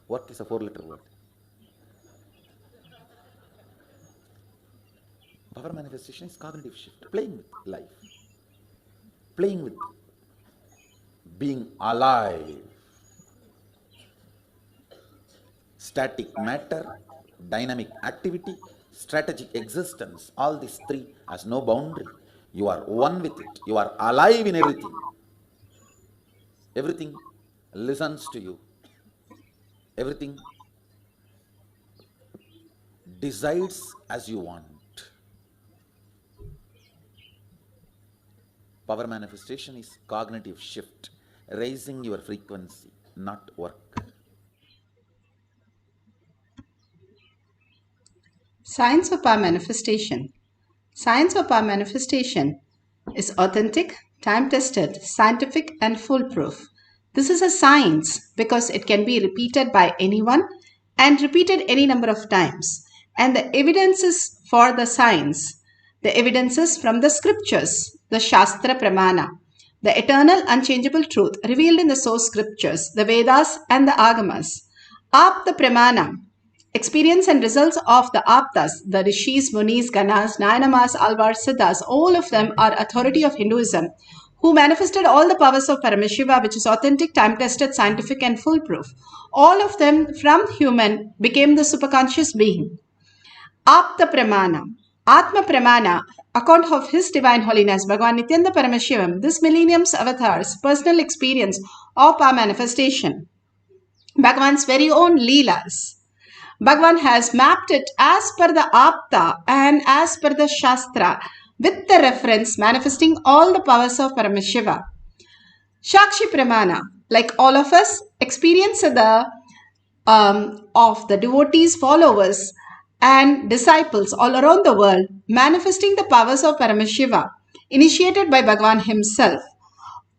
Speaker 3: Work is a 4-letter word. Power manifestation is cognitive shift. Playing with life. Playing with being alive. Static matter, dynamic activity, strategic existence. All these three has no boundary. You are one with it. You are alive in everything. Everything listens to you. Everything decides as you want. Power manifestation is cognitive shift, raising your frequency, not work.
Speaker 10: Science of power manifestation. Science of power manifestation is authentic, time-tested, scientific, and foolproof. This is a science because it can be repeated by anyone and repeated any number of times. And the evidences for the science, the evidences from the scriptures, the Shastra Pramana, the eternal unchangeable truth revealed in the source scriptures, the Vedas and the Agamas. Apta Pramana, experience and results of the Aptas, the Rishis, Munis, Ganas, Nayanamas, Alvars, Siddhas, all of them are authority of Hinduism, who manifested all the powers of Paramashiva, which is authentic, time-tested, scientific, and foolproof. All of them from human became the superconscious being. Apta Pramana, Atma Pramana, account of His Divine Holiness, Bhagavan Nityananda Paramashivam, this millennium's avatar's personal experience of power manifestation. Bhagavan's very own Leelas. Bhagavan has mapped it as per the Apta and as per the Shastra with the reference manifesting all the powers of Paramashiva. Shakshi Pramana, like all of us, experience of the devotees, followers and disciples all around the world manifesting the powers of Paramashiva initiated by Bhagavan himself.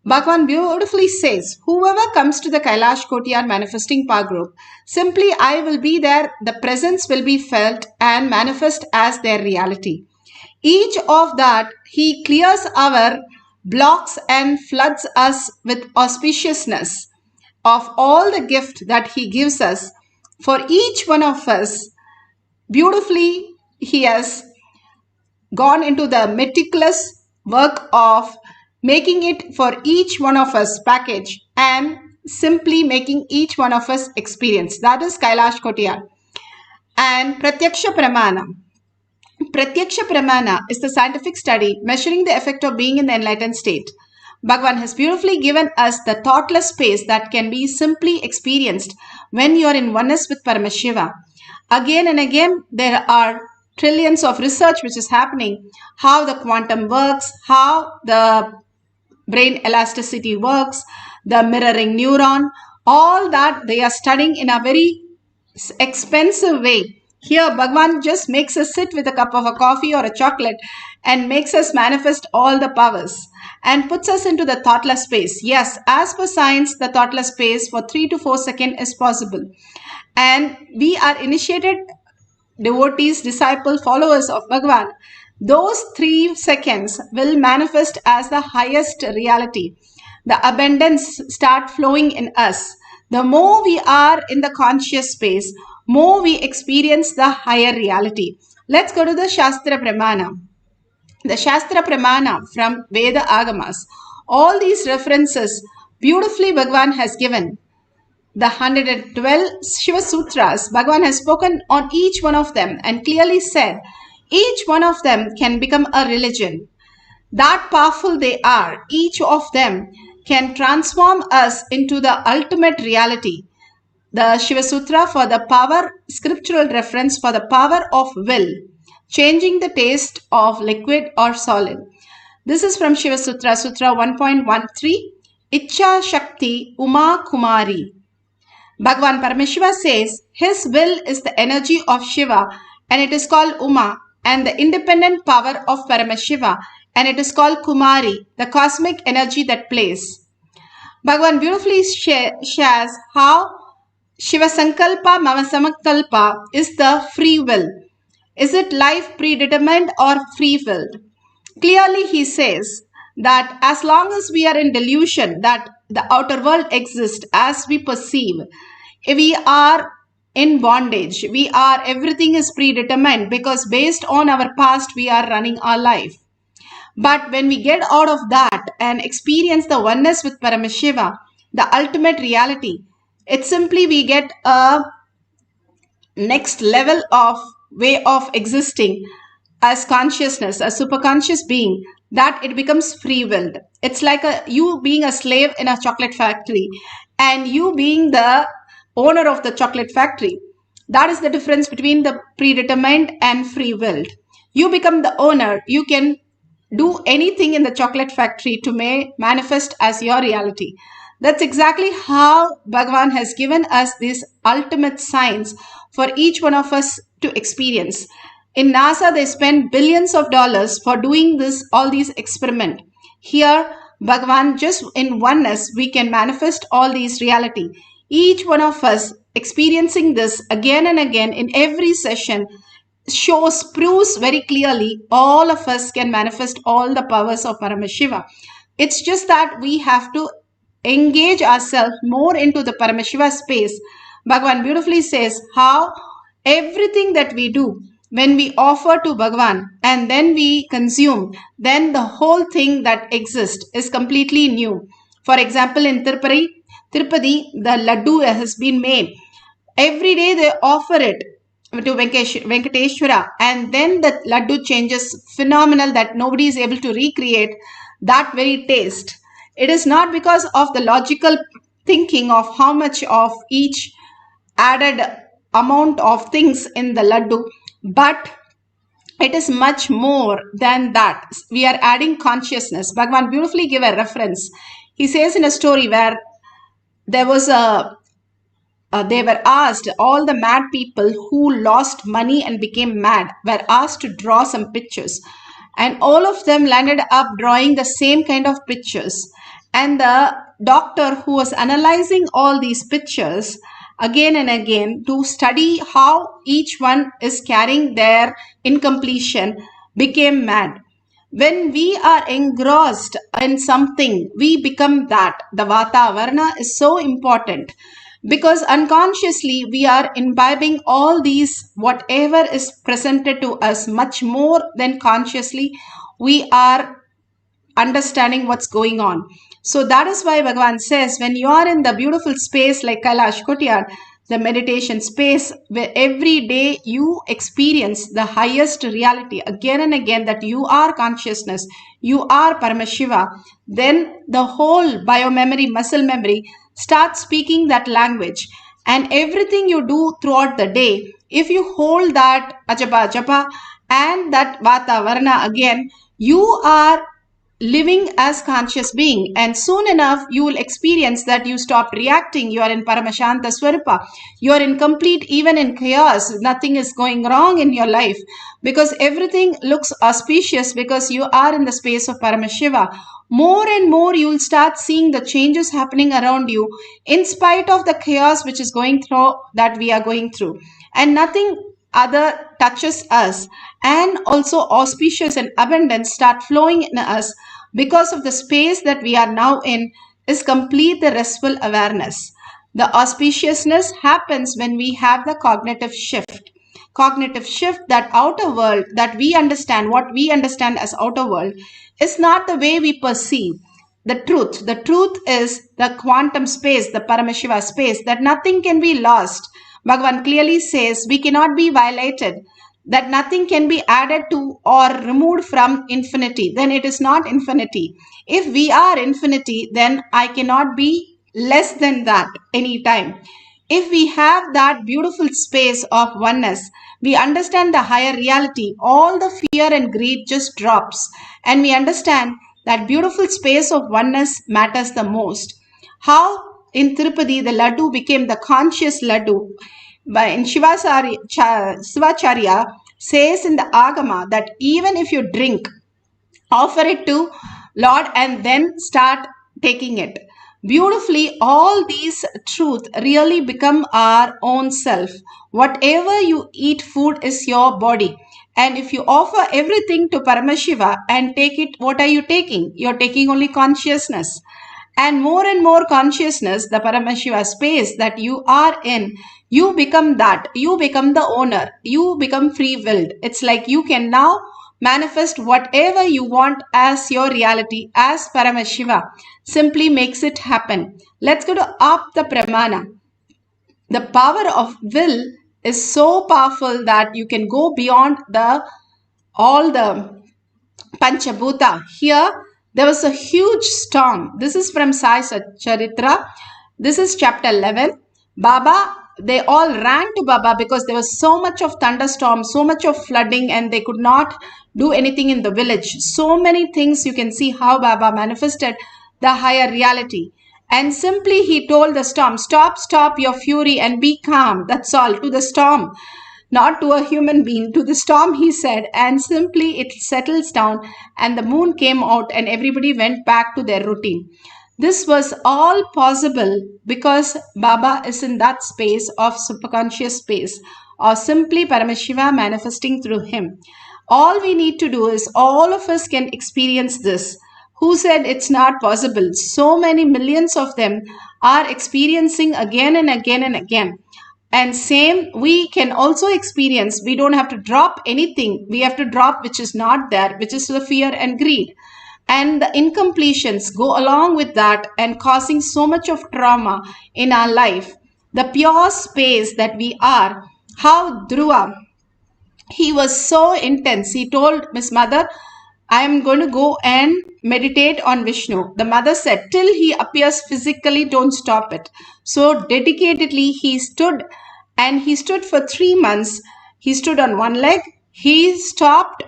Speaker 10: Bhagavan beautifully says, whoever comes to the Kailash Kotiyar manifesting power group, simply I will be there, the presence will be felt and manifest as their reality. Each of that, he clears our blocks and floods us with auspiciousness of all the gift that he gives us. For each one of us, beautifully he has gone into the meticulous work of making it for each one of us package and simply making each one of us experience. That is Kailash Kotiyar. And Pratyaksha Pramana. Pratyaksha Pramana is the scientific study measuring the effect of being in the enlightened state. Bhagavan has beautifully given us the thoughtless space that can be simply experienced when you are in oneness with Paramashiva. Again and again, there are trillions of research which is happening, how the quantum works, how the brain elasticity works, the mirroring neuron, all that they are studying in a very expensive way. Here, Bhagwan just makes us sit with a cup of a coffee or a chocolate and makes us manifest all the powers and puts us into the thoughtless space. Yes, as per science, the thoughtless space for 3 to 4 seconds is possible. And we are initiated devotees, disciples, followers of Bhagwan. Those 3 seconds will manifest as the highest reality. The abundance start flowing in us. The more we are in the conscious space, more we experience the higher reality. Let's go to the Shastra Pramana. The Shastra Pramana from Veda Agamas. All these references beautifully Bhagwan has given. The 112 Shiva Sutras, Bhagwan has spoken on each one of them and clearly said each one of them can become a religion. That powerful they are, each of them can transform us into the ultimate reality. The Shiva Sutra for the power, scriptural reference for the power of will, changing the taste of liquid or solid. This is from Shiva Sutra, Sutra 1.13, Icha Shakti Uma Kumari. Bhagwan Paramashiva says his will is the energy of Shiva and it is called Uma, and the independent power of Paramashiva and it is called Kumari, the cosmic energy that plays. Bhagwan beautifully shares how Shiva Sankalpa Mama Samakalpa is the free will. Is it life predetermined or free-willed? Clearly he says that as long as we are in delusion that the outer world exists as we perceive, we are in bondage. Everything is predetermined because based on our past we are running our life. But when we get out of that and experience the oneness with Paramashiva, the ultimate reality, it's simply we get a next level of way of existing as consciousness, a superconscious being, that it becomes free-willed. It's like you being a slave in a chocolate factory and you being the owner of the chocolate factory. That is the difference between the predetermined and free-willed. You become the owner. You can do anything in the chocolate factory to manifest as your reality. That's exactly how Bhagavan has given us this ultimate science for each one of us to experience. In NASA, they spend billions of dollars for doing all these experiments. Here, Bhagavan, just in oneness, we can manifest all these reality. Each one of us experiencing this again and again in every session proves very clearly all of us can manifest all the powers of Paramashiva. It's just that we have to engage ourselves more into the Paramashiva space. Bhagavan beautifully says how everything that we do, when we offer to Bhagavan and then we consume, then the whole thing that exists is completely new. For example, in Tirupati, the laddu has been made. Every day they offer it to Venkateshwara and then the laddu changes phenomenal that nobody is able to recreate that very taste. It is not because of the logical thinking of how much of each added amount of things in the laddu, but it is much more than that. We are adding consciousness. Bhagavan beautifully gave a reference. He says in a story where there was they were asked, all the mad people who lost money and became mad were asked to draw some pictures. And all of them landed up drawing the same kind of pictures. And the doctor who was analyzing all these pictures again and again to study how each one is carrying their incompletion became mad. When we are engrossed in something, we become that. The Vata Varna is so important because unconsciously we are imbibing all these, whatever is presented to us, much more than consciously we are understanding what's going on. So that is why Bhagavan says, when you are in the beautiful space like Kailash Kotyar, the meditation space where every day you experience the highest reality again and again, that you are consciousness, you are Paramashiva, then the whole biomemory, muscle memory starts speaking that language. And everything you do throughout the day, if you hold that ajapa japa and that vata varna again, you are living as conscious being, and soon enough you will experience that you stop reacting. You are in Paramashanta Swarupa. You are in complete, even in chaos, nothing is going wrong in your life, because everything looks auspicious, because you are in the space of Paramashiva. More and more you will start seeing the changes happening around you, in spite of the chaos which is going through, that we are going through, and nothing other touches us. And also auspicious and abundance start flowing in us, because of the space that we are now in is complete the restful awareness. The auspiciousness happens when we have the cognitive shift. Cognitive shift, that outer world that we understand, what we understand as outer world, is not the way we perceive the truth. The truth is the quantum space, the Paramashiva space, that nothing can be lost. Bhagavan clearly says we cannot be violated, that nothing can be added to or removed from infinity. Then it is not infinity. If we are infinity, then I cannot be less than that anytime. If we have that beautiful space of oneness, we understand the higher reality, all the fear and greed just drops, and we understand that beautiful space of oneness matters the most. How in Tirupati the Laddu became the conscious Laddu. In Shivacharya says in the Agama that even if you drink, offer it to Lord and then start taking it. Beautifully, all these truth really become our own self. Whatever you eat, food is your body. And if you offer everything to Paramashiva and take it, what are you taking? You're taking only consciousness. And more consciousness, the Paramashiva space that you are in, you become that. You become the owner. You become free-willed. It's like you can now manifest whatever you want as your reality, as Paramashiva simply makes it happen. Let's go to Apta Pramana. The power of will is so powerful that you can go beyond all the Panchabhuta. Here, there was a huge storm. This is from Sai Charitra. This is chapter 11. Baba, they all ran to Baba because there was so much of thunderstorm, so much of flooding, and they could not do anything in the village. So many things. You can see how Baba manifested the higher reality. And simply he told the storm, stop your fury and be calm. That's all. To the storm, not to a human being, to the storm he said, and simply it settles down and the moon came out and everybody went back to their routine. This was all possible because Baba is in that space of superconscious space, or simply Paramashiva manifesting through him. All we need to do is, all of us can experience this. Who said it's not possible? So many millions of them are experiencing again and again and again. And same, we can also experience. We don't have to drop anything. We have to drop which is not there, which is the fear and greed. And the incompletions go along with that and causing so much of trauma in our life. The pure space that we are. How Dhruva, he was so intense. He told his mother, I am going to go and meditate on Vishnu. The mother said, till he appears physically, don't stop it. So dedicatedly he stood, and he stood for 3 months. He stood on one leg. He stopped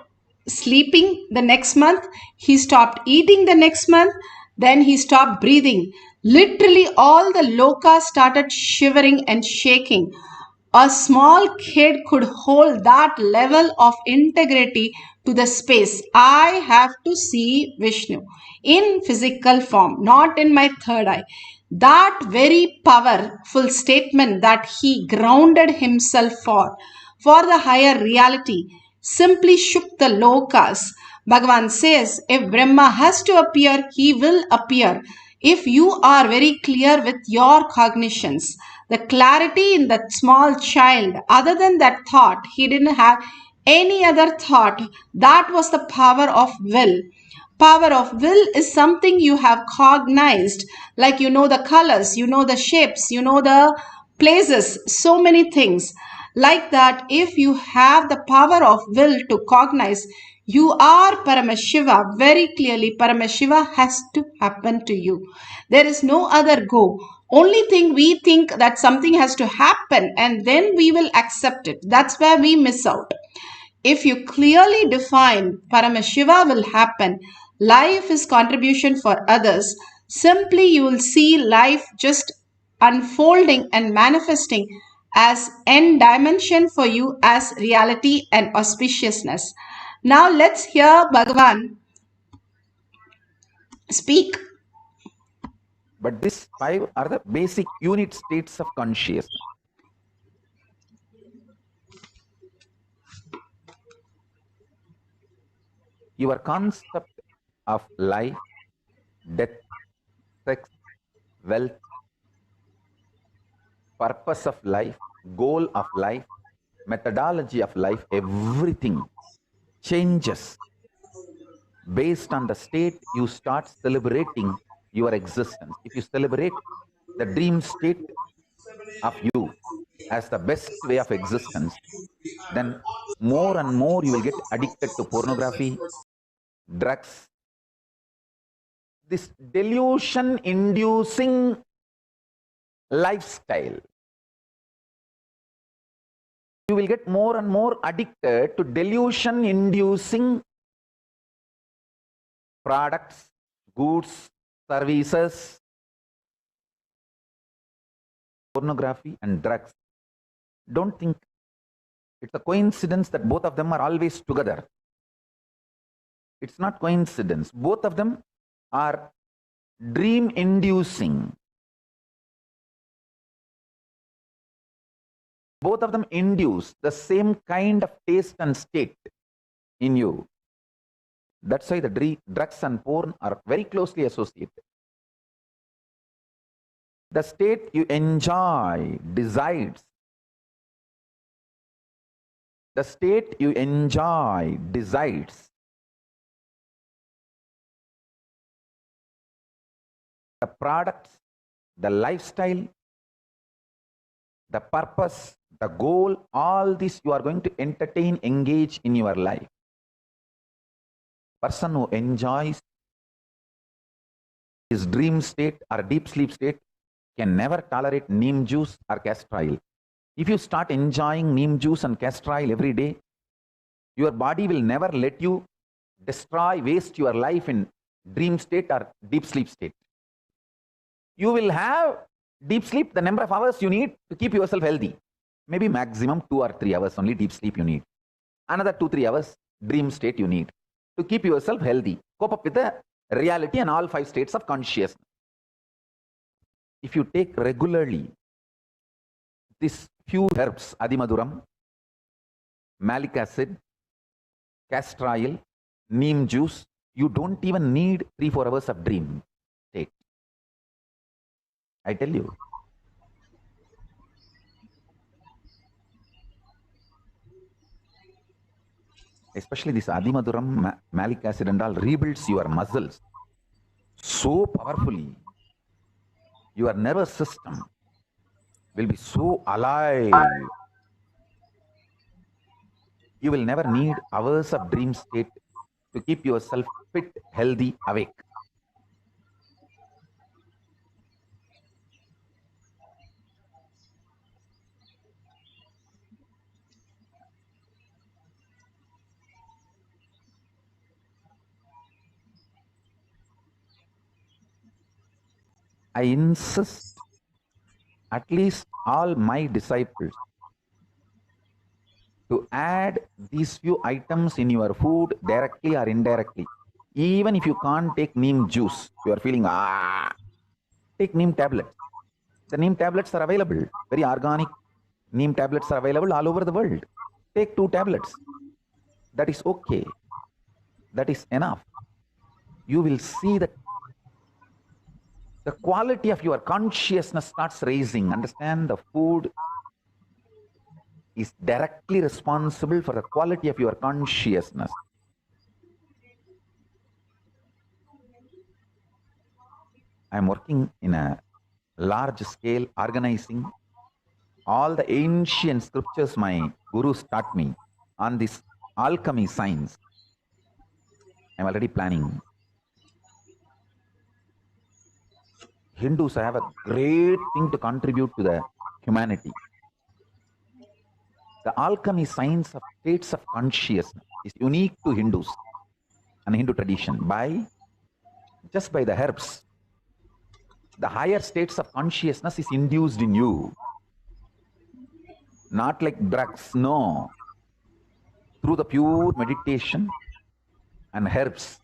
Speaker 10: sleeping the next month. He stopped eating the next month. Then he stopped breathing. Literally all the lokas started shivering and shaking. A small kid could hold that level of integrity to the space. I have to see Vishnu in physical form, not in my third eye. That very powerful statement that he grounded himself for the higher reality, simply shook the lokas. Bhagavan says, if Brahma has to appear, he will appear. If you are very clear with your cognitions, the clarity in that small child, other than that thought, he didn't have any other thought. That was the power of will. Power of will is something you have cognized, like you know the colors, you know the shapes, you know the places so many things. Like that, if you have the power of will to cognize, you are Paramashiva. Very clearly, Paramashiva has to happen to you. There is no other go. Only thing we think that something has to happen and then we will accept it. That's where we miss out. If you clearly define Paramashiva will happen, life is contribution for others, simply you will see life just unfolding and manifesting as n dimension for you as reality and auspiciousness. Now let's hear Bhagavan speak.
Speaker 3: But these 5 are the basic unit states of consciousness. Your concept of life, death, sex, wealth, purpose of life, goal of life, methodology of life, everything changes based on the state you start celebrating your existence. If you celebrate the dream state of you as the best way of existence, then more and more you will get addicted to pornography, drugs, this delusion inducing lifestyle. You will get more and more addicted to delusion inducing products, goods, services, pornography and drugs. Don't think it's a coincidence that both of them are always together. It's not coincidence. Both of them are dream inducing. Both of them induce the same kind of taste and state in you. That's why the drugs and porn are very closely associated. The state you enjoy decides. The state you enjoy decides the products, the lifestyle, the purpose, the goal, all this you are going to entertain, engage in your life. Person who enjoys his dream state or deep sleep state can never tolerate neem juice or castor oil. If you start enjoying neem juice and castor oil every day, your body will never let you waste your life in dream state or deep sleep state. You will have deep sleep, the number of hours you need to keep yourself healthy. Maybe maximum 2 or 3 hours only deep sleep you need. Another 2-3 hours dream state you need to keep yourself healthy. Cope up with the reality and all 5 states of consciousness. If you take regularly these few herbs, adimaduram, malic acid, castor oil, neem juice, you don't even need 3-4 hours of dream state. I tell you. Especially this adimaduram, malic acid and all rebuilds your muscles so powerfully. Your nervous system will be so alive. You will never need hours of dream state to keep yourself fit, healthy, awake. I insist at least all my disciples to add these few items in your food directly or indirectly. Even if you can't take neem juice, you are feeling, take neem tablets. The neem tablets are available, very organic neem tablets are available all over the world. Take 2 tablets. That is okay. That is enough. You will see that the quality of your consciousness starts raising. Understand, the food is directly responsible for the quality of your consciousness. I am working in a large scale organizing All the ancient scriptures my gurus taught me on this alchemy science, I'm already planning. Hindus have a great thing to contribute to the humanity. The alchemy science of states of consciousness is unique to Hindus and Hindu tradition just by the herbs. The higher states of consciousness is induced in you. Not like drugs, no. Through the pure meditation and herbs.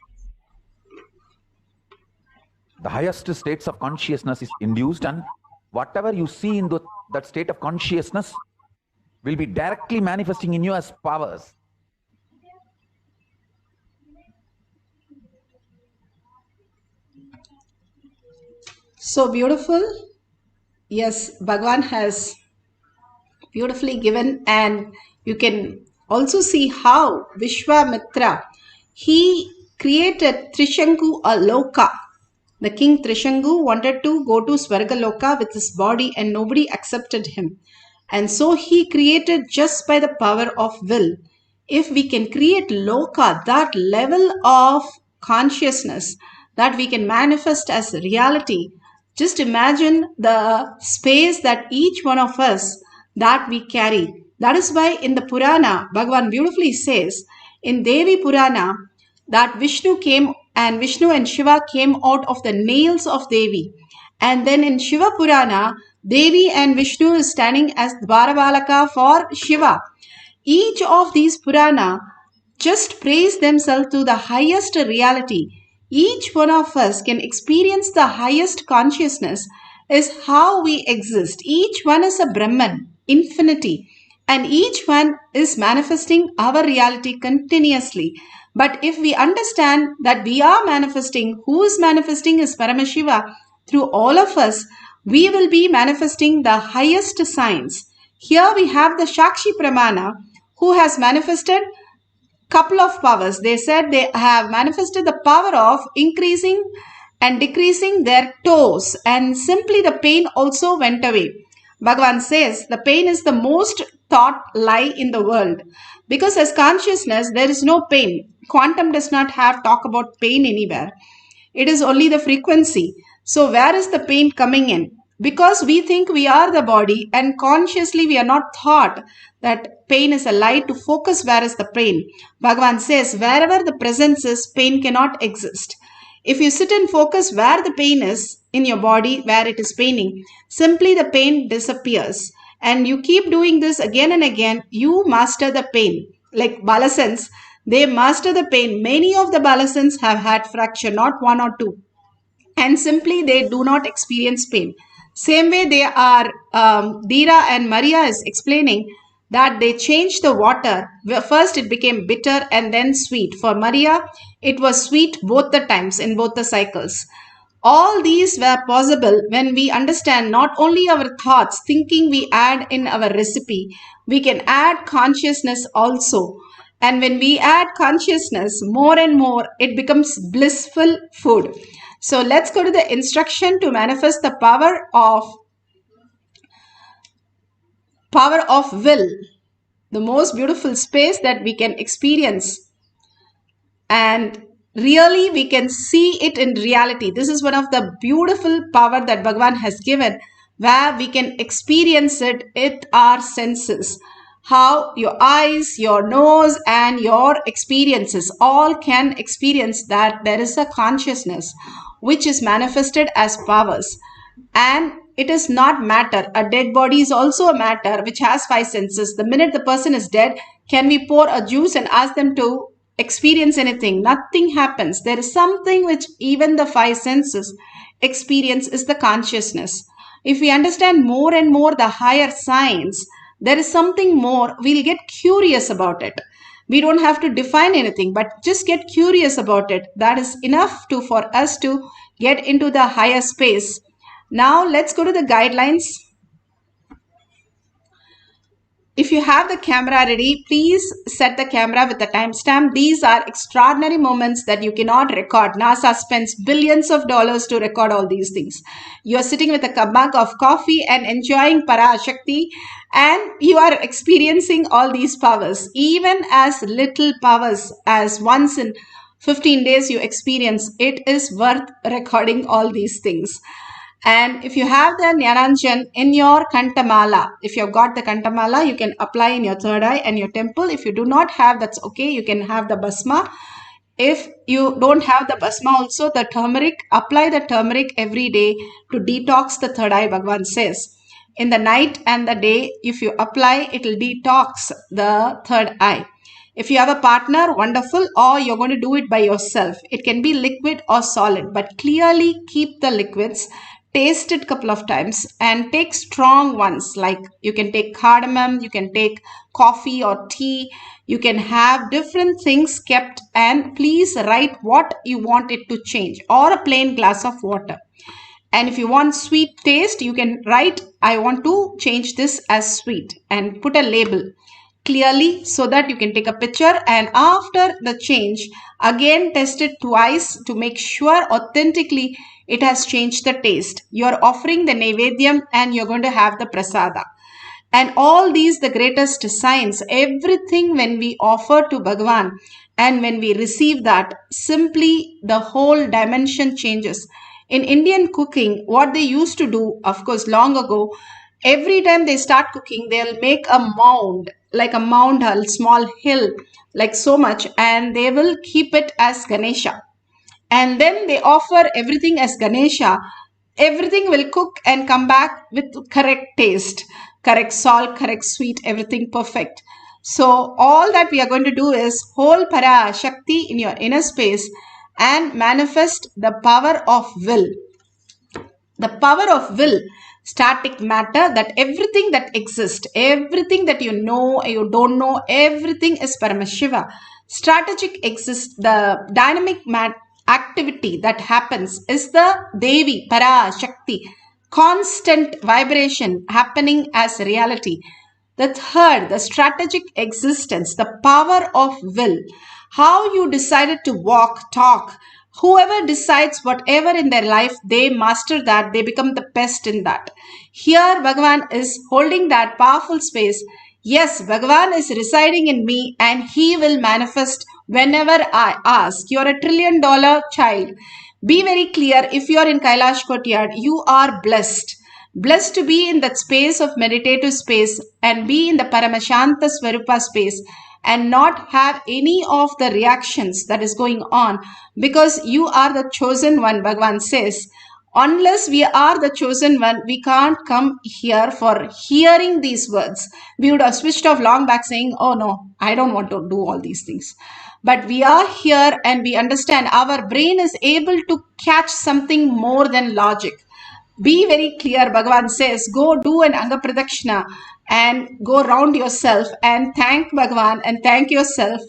Speaker 3: The highest states of consciousness is induced, and whatever you see in that state of consciousness will be directly manifesting in you as powers.
Speaker 10: So beautiful. Yes, Bhagwan has beautifully given, and you can also see how Vishwamitra, he created Trishanku a Loka. The king Trishanku wanted to go to Svargaloka with his body and nobody accepted him. And so he created just by the power of will. If we can create Loka, that level of consciousness that we can manifest as reality, just imagine the space that each one of us that we carry. That is why in the Purana, Bhagavan beautifully says, in Devi Purana, that Vishnu and Shiva came out of the nails of Devi. And then in Shiva Purana, Devi and Vishnu is standing as Dwarabalaka for Shiva. Each of these Purana just praise themselves to the highest reality. Each one of us can experience the highest consciousness is how we exist. Each one is a Brahman, infinity, and each one is manifesting our reality continuously. But if we understand that we are manifesting, who is manifesting is Paramashiva through all of us, we will be manifesting the highest signs. Here we have the Shakshi Pramana who has manifested couple of powers. They said they have manifested the power of increasing and decreasing their toes, and simply the pain also went away. Bhagavan says the pain is the most thought lie in the world, because as consciousness there is no pain. Quantum does not have talk about pain anywhere. It is only the frequency. So where is the pain coming in? Because we think we are the body and consciously we are not thought that pain is a lie to focus where is the pain. Bhagavan says wherever the presence is, pain cannot exist. If you sit and focus where the pain is in your body, where it is paining, simply the pain disappears. And you keep doing this again and again, you master the pain. Like Balasans, they master the pain. Many of the Balasans have had fracture, not one or two. And simply they do not experience pain. Same way they are, Dira and Maria is explaining that they changed the water. First it became bitter and then sweet. For Maria, it was sweet both the times in both the cycles. All these were possible when we understand not only our thoughts, thinking we add in our recipe, we can add consciousness also. And when we add consciousness more and more, it becomes blissful food. So let's go to the instruction to manifest the power of will, the most beautiful space that we can experience. And really we can see it in reality. This is one of the beautiful power that Bhagavan has given, where we can experience it with our senses. How your eyes, your nose and your experiences all can experience that there is a consciousness which is manifested as powers. And it is not matter. A dead body is also a matter which has five senses. The minute the person is dead, can we pour a juice and ask them to experience anything? Nothing happens. There is something which even the five senses experience is the consciousness. If we understand more and more the higher science, there is something more, we'll get curious about it. We don't have to define anything, but just get curious about it. That is enough for us to get into the higher space. Now let's go to the guidelines. if you have the camera ready, please set the camera with the timestamp. These are extraordinary moments that you cannot record. NASA spends billions of dollars to record all these things. You are sitting with a mug of coffee and enjoying Parashakti, and you are experiencing all these powers. Even as little powers as once in 15 days you experience, it is worth recording all these things. And if you have the Jnananjan in your Kantamala, if you've got the Kantamala, you can apply in your third eye and your temple. If you do not have, that's okay. You can have the Basma. If you don't have the Basma also, the turmeric, apply the turmeric every day to detox the third eye, Bhagavan says. In the night and the day, if you apply, it will detox the third eye. If you have a partner, wonderful, or you're going to do it by yourself. It can be liquid or solid, but clearly keep the liquids. Taste it a couple of times and take strong ones, like you can take cardamom, you can take coffee or tea, you can have different things kept, and please write what you want it to change, or a plain glass of water. And if you want sweet taste, you can write, I want to change this as sweet, and put a label clearly so that you can take a picture, and after the change again test it twice to make sure authentically it has changed the taste. You are offering the Naivedyam and you're going to have the Prasada. And all these, the greatest signs, everything when we offer to Bhagavan and when we receive that, simply the whole dimension changes. In Indian cooking, what they used to do, of course, long ago, every time they start cooking, they'll make a mound, like a mound, a small hill, like so much, and they will keep it as Ganesha. And then they offer everything as Ganesha. Everything will cook and come back with correct taste, correct salt, correct sweet, everything perfect. So all that we are going to do is hold Parashakti in your inner space and manifest the power of will. The power of will, static matter, that everything that exists, everything that you know, you don't know, everything is Paramashiva. Strategic exists, the dynamic activity that happens is the Devi, Parashakti, constant vibration happening as reality. The third, the strategic existence, the power of will, how you decided to walk, talk. Whoever decides whatever in their life, they master that, they become the best in that. Here, Bhagavan is holding that powerful space. Yes, Bhagavan is residing in me and he will manifest whenever I ask. You are $1 trillion child. Be very clear, if you are in Kailash Courtyard, you are blessed. Blessed to be in that space of meditative space and be in the Paramashanta Swarupa space and not have any of the reactions that is going on, because you are the chosen one, Bhagavan says. Unless we are the chosen one, we can't come here for hearing these words. We would have switched off long back saying, oh no, I don't want to do all these things. But we are here and we understand our brain is able to catch something more than logic. Be very clear, Bhagavan says, go do an Anga Pradakshina and go round yourself and thank Bhagavan and thank yourself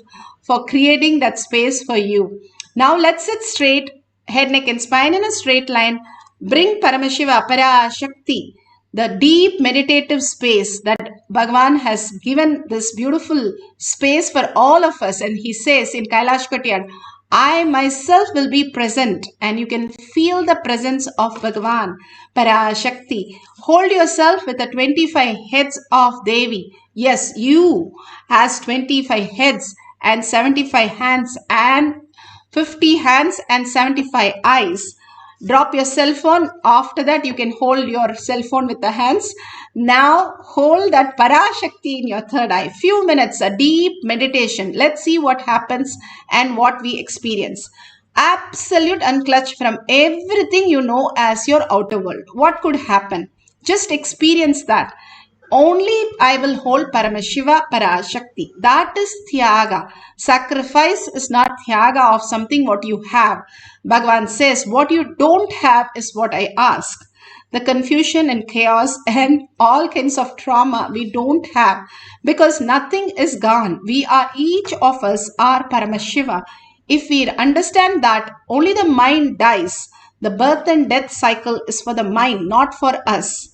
Speaker 10: for creating that space for you. Now let's sit straight, head, neck and spine in a straight line. Bring Paramashiva, Parashakti, the deep meditative space that Bhagavan has given this beautiful space for all of us. And he says in Kailash Courtyard, I myself will be present, and you can feel the presence of Bhagavan, Parashakti. Hold yourself with the 25 heads of Devi. Yes, you has 25 heads and 75 hands and 50 hands and 75 eyes. Drop your cell phone. After that, you can hold your cell phone with the hands. Now, hold that Parashakti in your third eye. Few minutes, a deep meditation. Let's see what happens and what we experience. Absolute unclutch from everything you know as your outer world. What could happen? Just experience that. Only I will hold Paramashiva, Parashakti. That is Thyaga. Sacrifice is not Thyaga of something what you have. Bhagavan says, what you don't have is what I ask. The confusion and chaos and all kinds of trauma we don't have, because nothing is gone. We are, each of us are Paramashiva. If we understand that only the mind dies, the birth and death cycle is for the mind, not for us.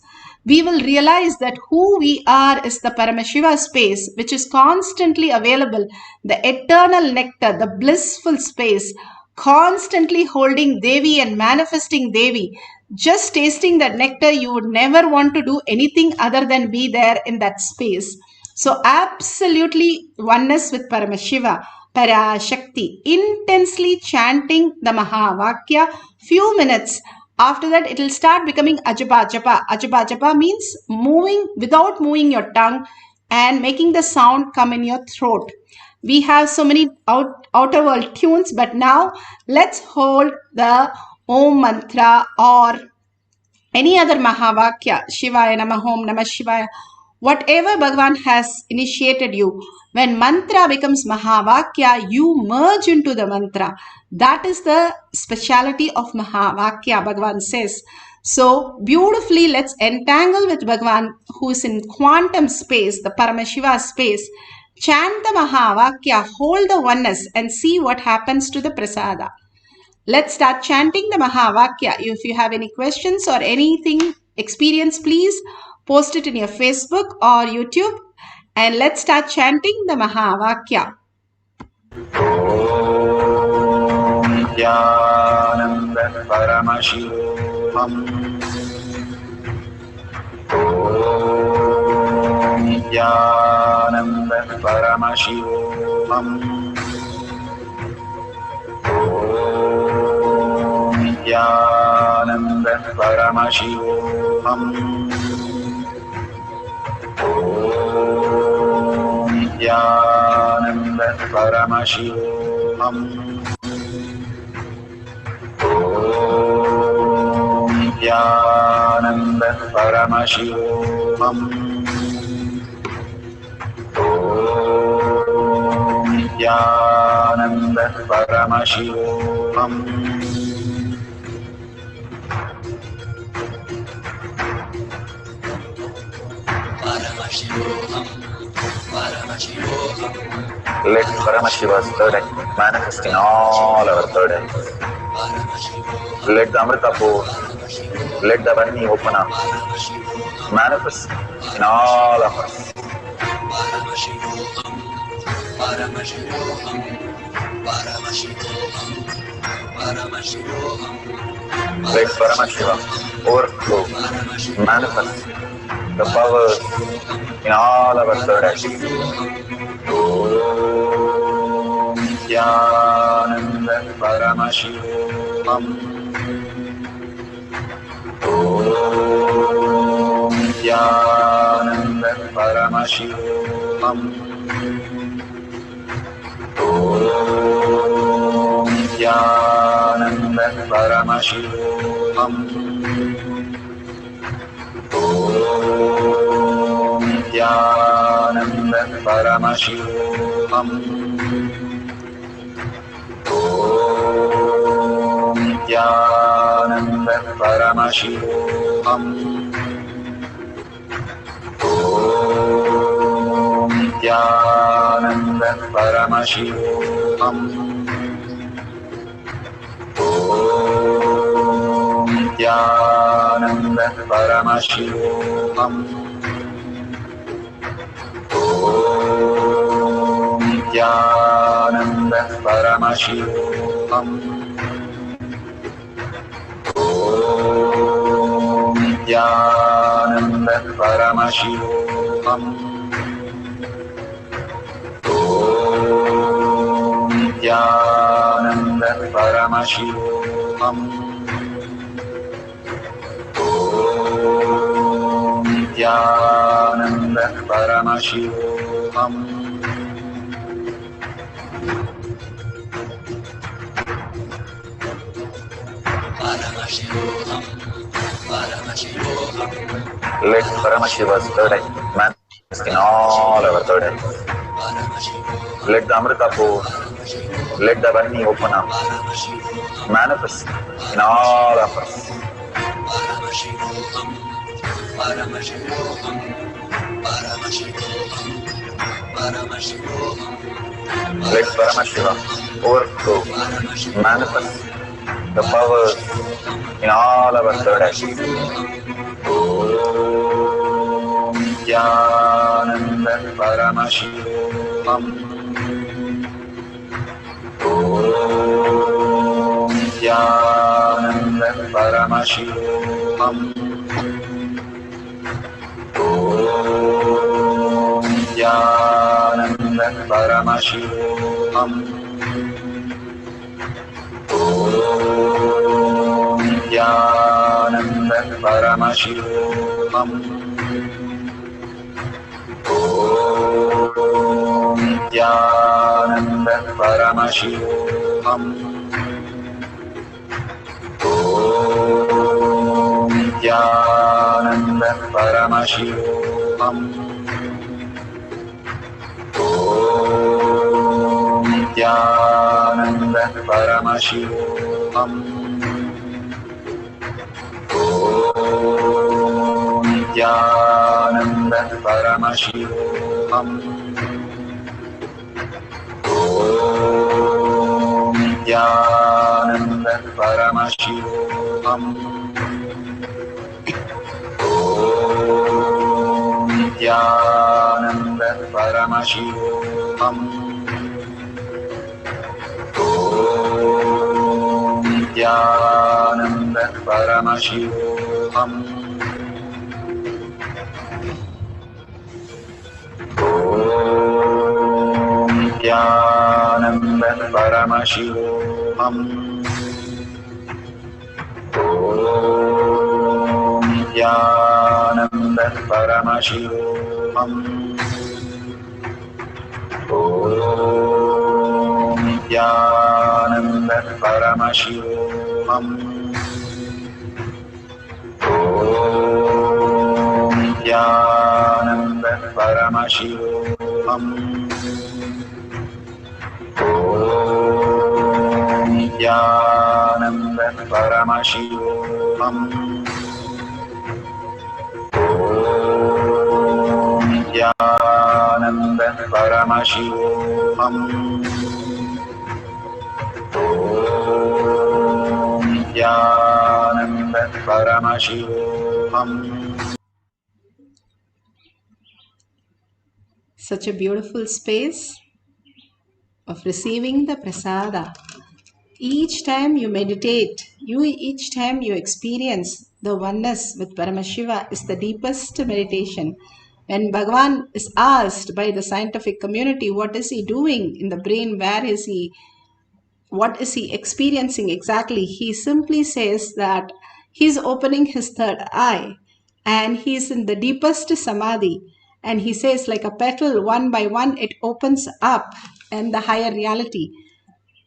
Speaker 10: we will realize that who we are is the Paramashiva space, which is constantly available, the eternal nectar, the blissful space, constantly holding Devi and manifesting Devi. Just tasting that nectar, you would never want to do anything other than be there in that space. So absolutely oneness with Paramashiva, Parashakti, intensely chanting the Mahavakya, few minutes. After that, it will start becoming Ajapa Japa. Ajapa Japa means moving without moving your tongue and making the sound come in your throat. We have so many outer world tunes, but now let's hold the Om mantra or any other Mahavakya, Shivaya Namah, Om Namah Shivaya, whatever Bhagavan has initiated you. When mantra becomes Mahavakya, you merge into the mantra. That is the speciality of Mahavakya, Bhagavan says. So beautifully, let's entangle with Bhagavan, who is in quantum space, the Paramashiva space. Chant the Mahavakya, hold the oneness and see what happens to the prasada. Let's start chanting the Mahavakya. If you have any questions or anything experience, please post it in your Facebook or YouTube. And let's start chanting the Mahavakya.
Speaker 3: Om Nityananda Paramashivam. Om Nityananda Paramashivam. Om Nityananda Paramashivam. Om Nityananda Paramashivam. Om Nityananda Paramashivam. Om Nityananda Paramashivam. Let Paramashiva's third eye manifest in all our third eyes. Let the Amrita pour, let the Varni open up, manifest in all of us. Let Paramashiva overflow, manifest the powers in all our third eyes. Om Nityananda Paramashivam. Om Nityananda Paramashivam. Om Nityananda Paramashivam. Om Nityananda Paramashivam. Om Nityananda Paramashivam. Om Nityananda Paramashivam. Om Nityananda Paramashivam. Om Nityananda Paramashivam. Om Nityananda Paramashivam. Om Nityananda Paramashivam. Om Nityananda Paramashivam. Let Paramashiva's third eye manifest in all our third eyes. Let the Amrita pour, let the Varni open up, manifest in all of us. Let Paramashiva overflow, manifest the powers in all our third eyes. Nityananda Paramashivam. Om Nityananda Paramashivam. Om Nityananda Paramashivam. Om Nityananda Paramashivam. Om Nityananda Paramashivam. Om Nityananda Paramashivam. Om Nityananda Paramashivam. Om Nityananda Paramashivam. Om Nityananda Paramashivam. Om Nityananda Paramashivam. Om Nityananda Paramashivam. Om Nityananda Paramashivam. Om Nityananda Paramashivam. Om Nityananda Paramashivam. Om Nityananda Paramashivam. Om Nityananda Paramashivam. Om Nityananda Paramashivam. Om Nityananda Paramashivam.
Speaker 10: Such a beautiful space of receiving the prasada. Each time you meditate, each time you experience the oneness with Paramashiva is the deepest meditation. When Bhagavan is asked by the scientific community, what is he doing in the brain? What is he experiencing exactly? He simply says that he's opening his third eye and he's in the deepest samadhi. And he says, like a petal, one by one, it opens up and the higher reality.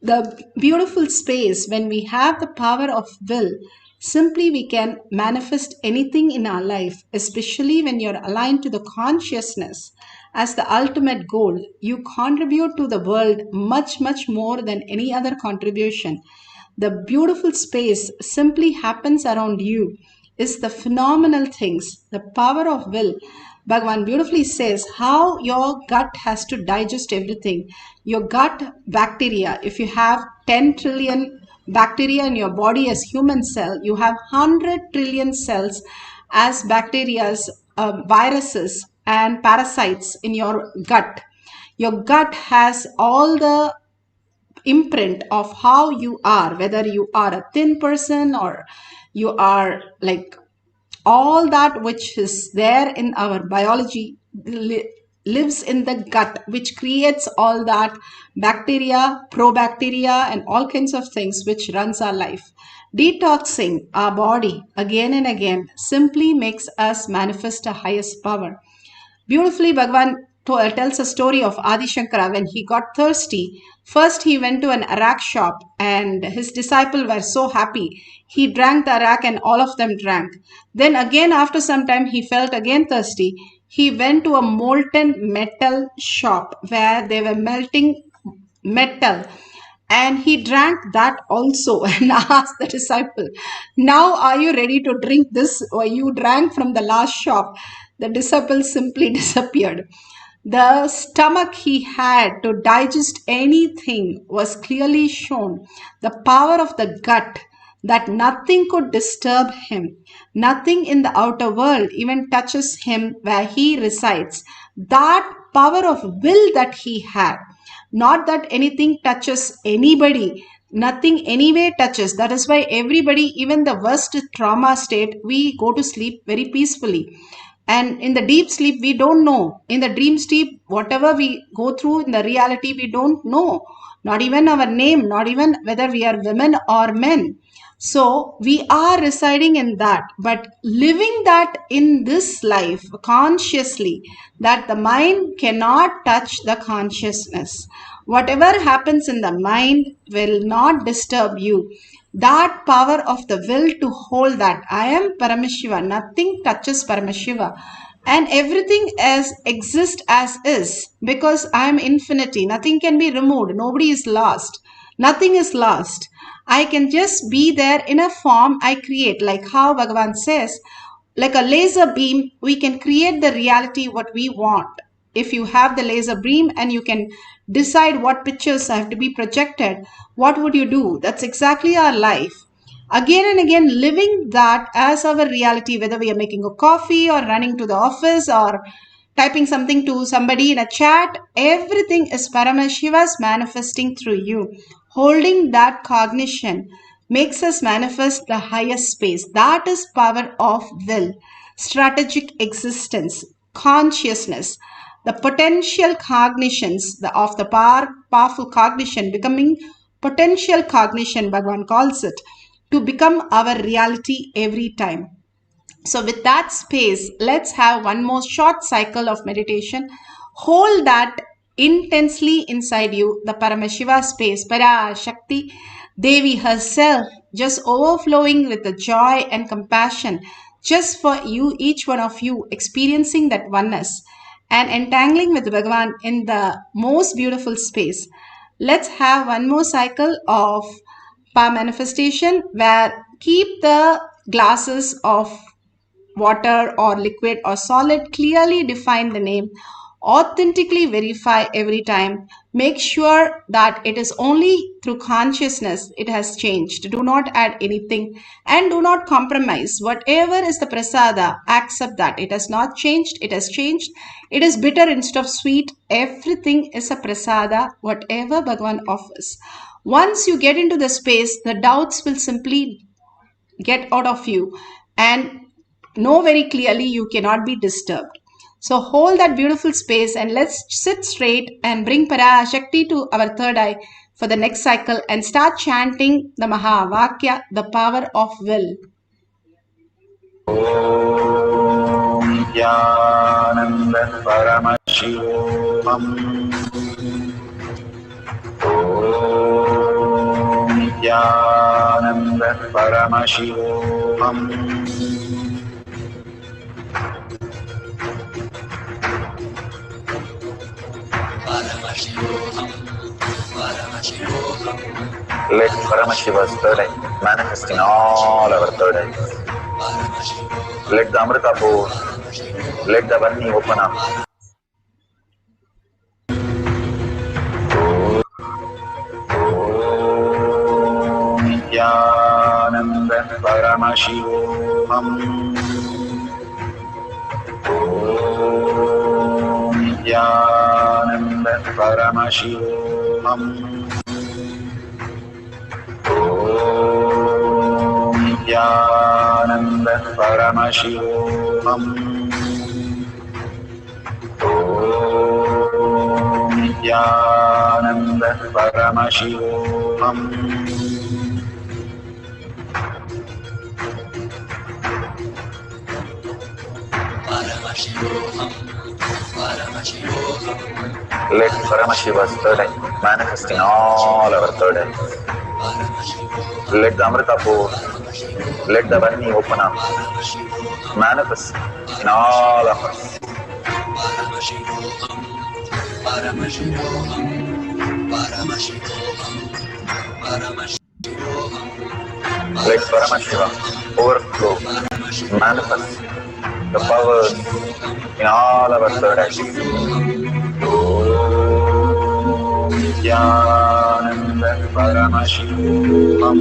Speaker 10: The beautiful space when we have the power of will, simply we can manifest anything in our life, especially when you're aligned to the consciousness as the ultimate goal. You contribute to the world much, much more than any other contribution. The beautiful space simply happens around you is the phenomenal things, the power of will. Bhagavan beautifully says how your gut has to digest everything. Your gut bacteria, if you have 10 trillion bacteria in your body as human cell, you have 100 trillion cells as bacterias, viruses and parasites in your gut. Your gut has all the imprint of how you are, whether you are a thin person or you are like all that which is there in our biology lives in the gut, which creates all that bacteria, probacteria, and all kinds of things which runs our life. Detoxing our body again and again simply makes us manifest a highest power. Beautifully, Bhagavan tells a story of Adi Shankara when he got thirsty. First, he went to an arak shop and his disciples were so happy. He drank the arak and all of them drank. Then again, after some time, he felt again thirsty. He went to a molten metal shop where they were melting metal. And he drank that also and asked the disciple, now are you ready to drink this? Or you drank from the last shop? The disciple simply disappeared. The stomach he had to digest anything was clearly shown. The power of the gut, that nothing could disturb him. Nothing in the outer world even touches him where he resides. That power of will that he had. Not that anything touches anybody. Nothing anyway touches. That is why everybody, even the worst trauma state, we go to sleep very peacefully. And in the deep sleep, we don't know. In the dream sleep, whatever we go through in the reality, we don't know. Not even our name, not even whether we are women or men. So we are residing in that, but living that in this life consciously, that the mind cannot touch the consciousness. Whatever happens in the mind will not disturb you. That power of the will to hold that. I am Paramashiva. Nothing touches Paramashiva. And everything as exists as is, because I am infinity. Nothing can be removed. Nobody is lost. Nothing is lost. I can just be there in a form I create, like how Bhagavan says, like a laser beam, we can create the reality what we want. If you have the laser beam and you can decide what pictures have to be projected, what would you do? That's exactly our life. Again and again, living that as our reality, whether we are making a coffee or running to the office or typing something to somebody in a chat, everything is Paramashiva's manifesting through you. Holding that cognition makes us manifest the highest space. That is power of will, strategic existence, consciousness, the potential cognitions of the powerful cognition becoming potential cognition, Bhagavan calls it, to become our reality every time. So with that space, let's have one more short cycle of meditation. Hold that intensely inside you, the Paramashiva space, Parashakti Devi herself, just overflowing with the joy and compassion just for you, each one of you, experiencing that oneness and entangling with Bhagavan in the most beautiful space. Let's have one more cycle of power manifestation where keep the glasses of water or liquid or solid, clearly define the name, authentically verify every time, make sure that it is only through consciousness it has changed. Do not add anything and do not compromise. Whatever is the prasada, accept that. It has not changed, it has changed. It is bitter instead of sweet. Everything is a prasada, whatever Bhagavan offers. Once you get into the space, the doubts will simply get out of you and know very clearly you cannot be disturbed. So hold that beautiful space and let's sit straight and bring Parashakti to our third eye for the next cycle and start chanting the Mahavakya, the power of will.
Speaker 3: Om Jnananda Paramashivoham. Om Jnananda Paramashivoham. Let Paramashiva's third eye manifest in all our third eyes. Let the Amrita pour, let the Varni open up. Om Jnananda Paramashivoham. Om Jnananda Paramashivoham. Om Jnananda Paramashivoham. Om Jnananda Paramashivoham. Let Paramashiva's third eye manifest in all our third eyes. Let the Amrita pour, let the Varni open up, manifest in all of us. Let Paramashiva overflow, manifest the powers in all our third eyes. Om Jnananda Paramashivoham.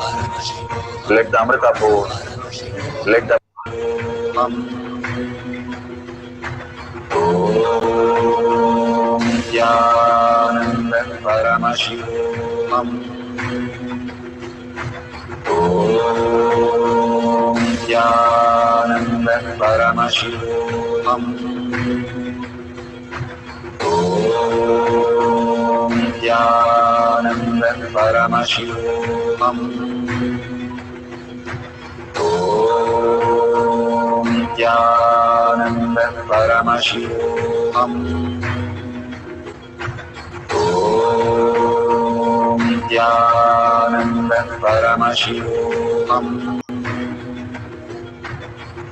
Speaker 11: Let the Amrita pour. Let the Om Jnananda Paramashivam. Om Jnananda Paramashivam. Om Jnananda Paramashivam. Om Jnananda Paramashivam. Om Jnananda Paramashivam.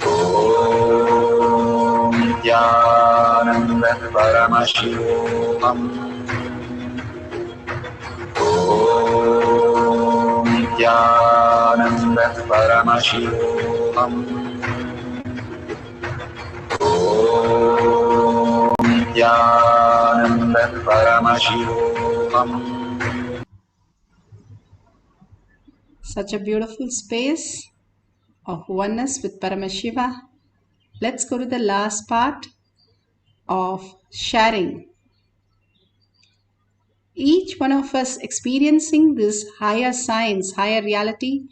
Speaker 11: Om Jnananda Paramashivam. Om Jnananda Paramashivam. Om Jnananda Paramashivam.
Speaker 10: Such a beautiful space of oneness with Paramashiva. Let's go to the last part of sharing. Each one of us experiencing this higher science, higher reality.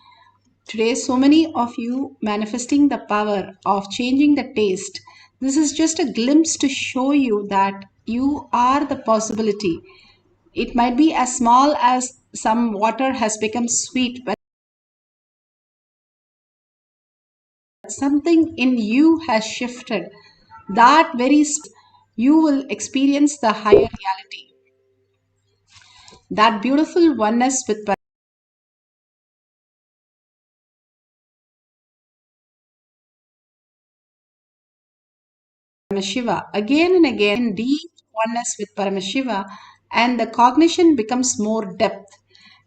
Speaker 10: Today, so many of you manifesting the power of changing the taste. This is just a glimpse to show you that you are the possibility. It might be as small as some water has become sweet, but something in you has shifted. That very you will experience the higher reality. That beautiful oneness with Paramashiva, again and again, deep oneness with Paramashiva, and the cognition becomes more depth.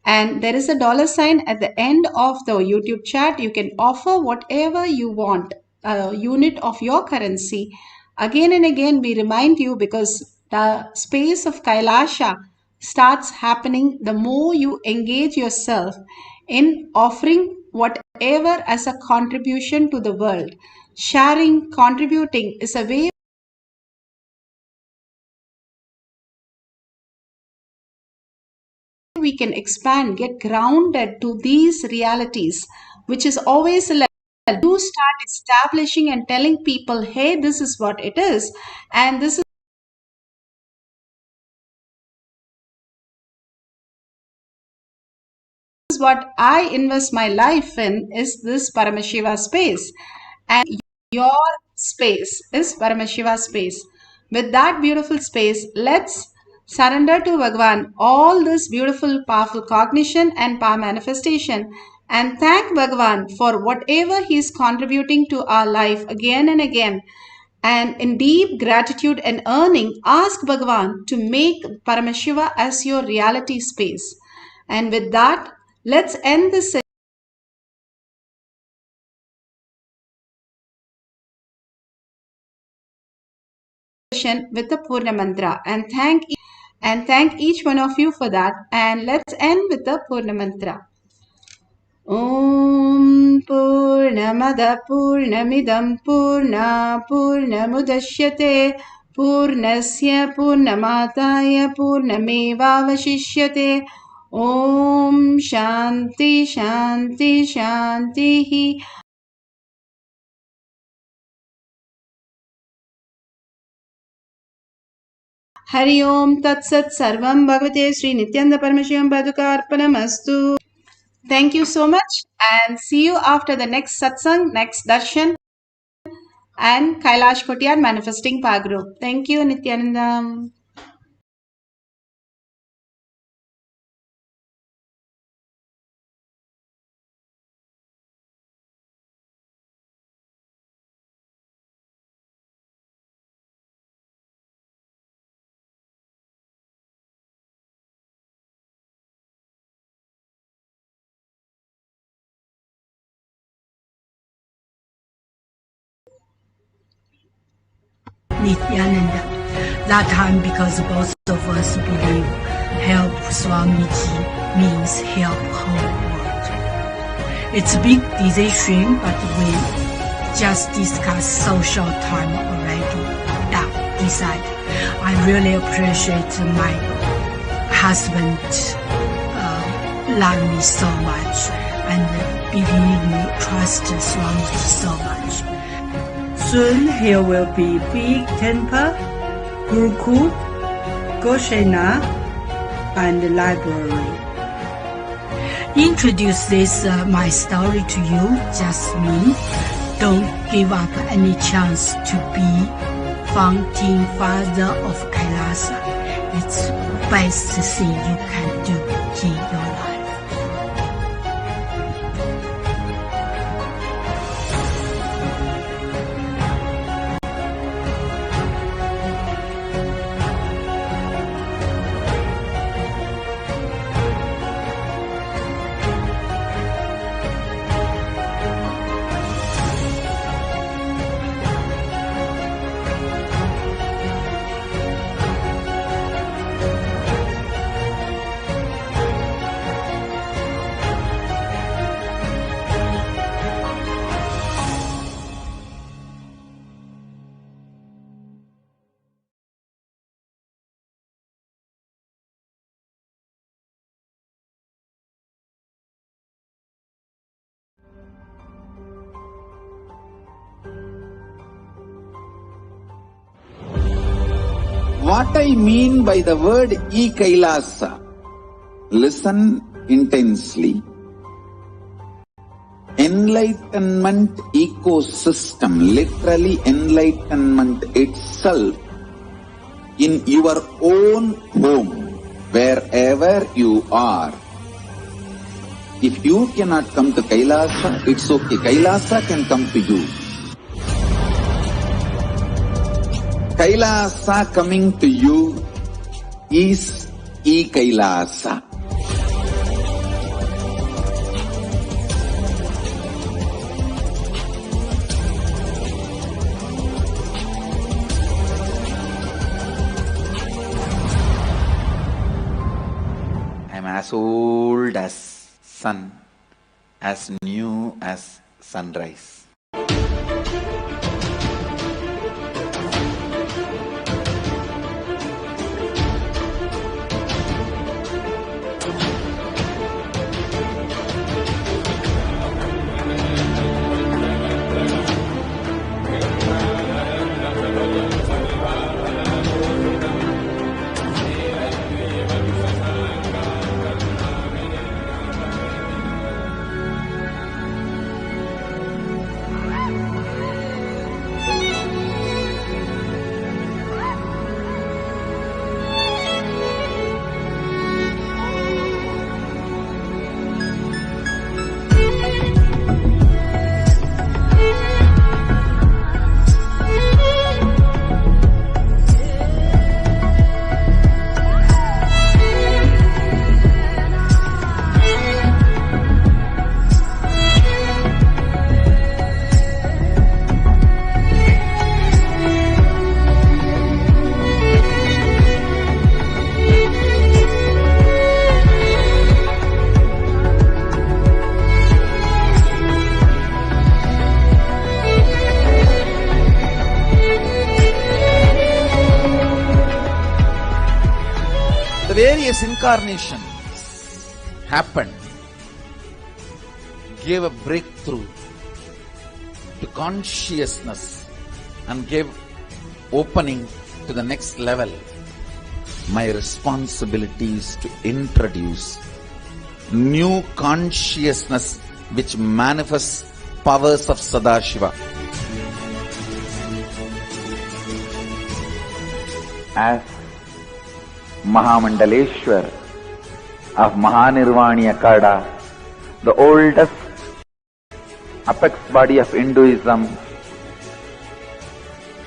Speaker 10: And there is a $ at the end of the YouTube chat. You can offer whatever you want, a unit of your currency. Again and again, we remind you, because the space of Kailasa starts happening the more you engage yourself in offering whatever as a contribution to the world. Sharing, contributing is a way we can expand, get grounded to these realities, which is always a level. You start establishing and telling people, hey, this is what it is, and this is what I invest my life in, is this Paramashiva space. And your space is Paramashiva space. With that beautiful space, let's surrender to Bhagwan all this beautiful, powerful cognition and power manifestation, and thank Bhagwan for whatever he is contributing to our life again and again. And in deep gratitude and earning, ask Bhagwan to make Paramashiva as your reality space. And with that, let's end this session with the Purna Mantra, and thank each one of you for that. And let's end with the Purna Mantra. Om Purnamada Purnamidam Purna Purnamudashyate Purnasya Purnamataya Purnamevavashishyate. Om Shanti Shanti Shanti. Hari Om Tat Sat Sarvam Bhagavate Sri Nityananda Paramashivam Padukarpanamastu. Thank you so much, and see you after the next satsang, next darshan, and Kailash Kotiyar Manifesting Power Group. Thank you, Nityananda.
Speaker 12: Nityananda. That time, because both of us believe help Swamiji means help whole world. It's a big decision, but we just discussed so short time already. Yeah, decide. I really appreciate my husband love me so much and believe me, trust Swami so much. Soon here will be big temple, Gurukul, Goshena, and library. Introduce this my story to you, Jasmine. Don't give up any chance to be founding father of Kailasa. It's the best thing you can do in your life.
Speaker 3: What I mean by the word Kailasa, listen intensely. Enlightenment ecosystem, literally enlightenment itself, in your own home, wherever you are. If you cannot come to Kailasa, it's okay. Kailasa can come to you. Kailasa coming to you is Kailasa. I'm as old as sun, as new as sunrise. Various incarnations happened, gave a breakthrough to consciousness and gave opening to the next level. My responsibility is to introduce new consciousness which manifests powers of Sadashiva. As Mahamandaleshwar of Mahanirvani Akada, the oldest apex body of Hinduism,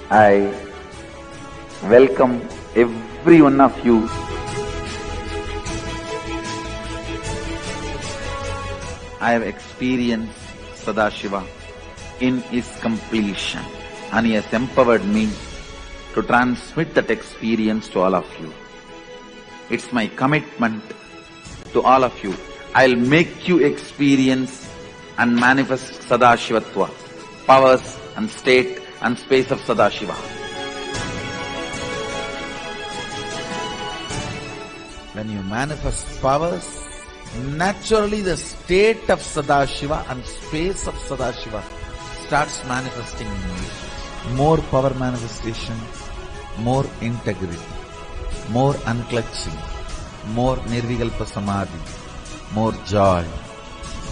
Speaker 3: I welcome every one of you. I have experienced Sadashiva in his completion, and he has empowered me to transmit that experience to all of you. It's my commitment to all of you. I'll make you experience and manifest Sadashivatva, powers and state and space of Sadashiva. When you manifest powers, naturally the state of Sadashiva and space of Sadashiva starts manifesting in you. More power manifestation, more integrity, more unclutching, more nirvikalpa samadhi, more joy,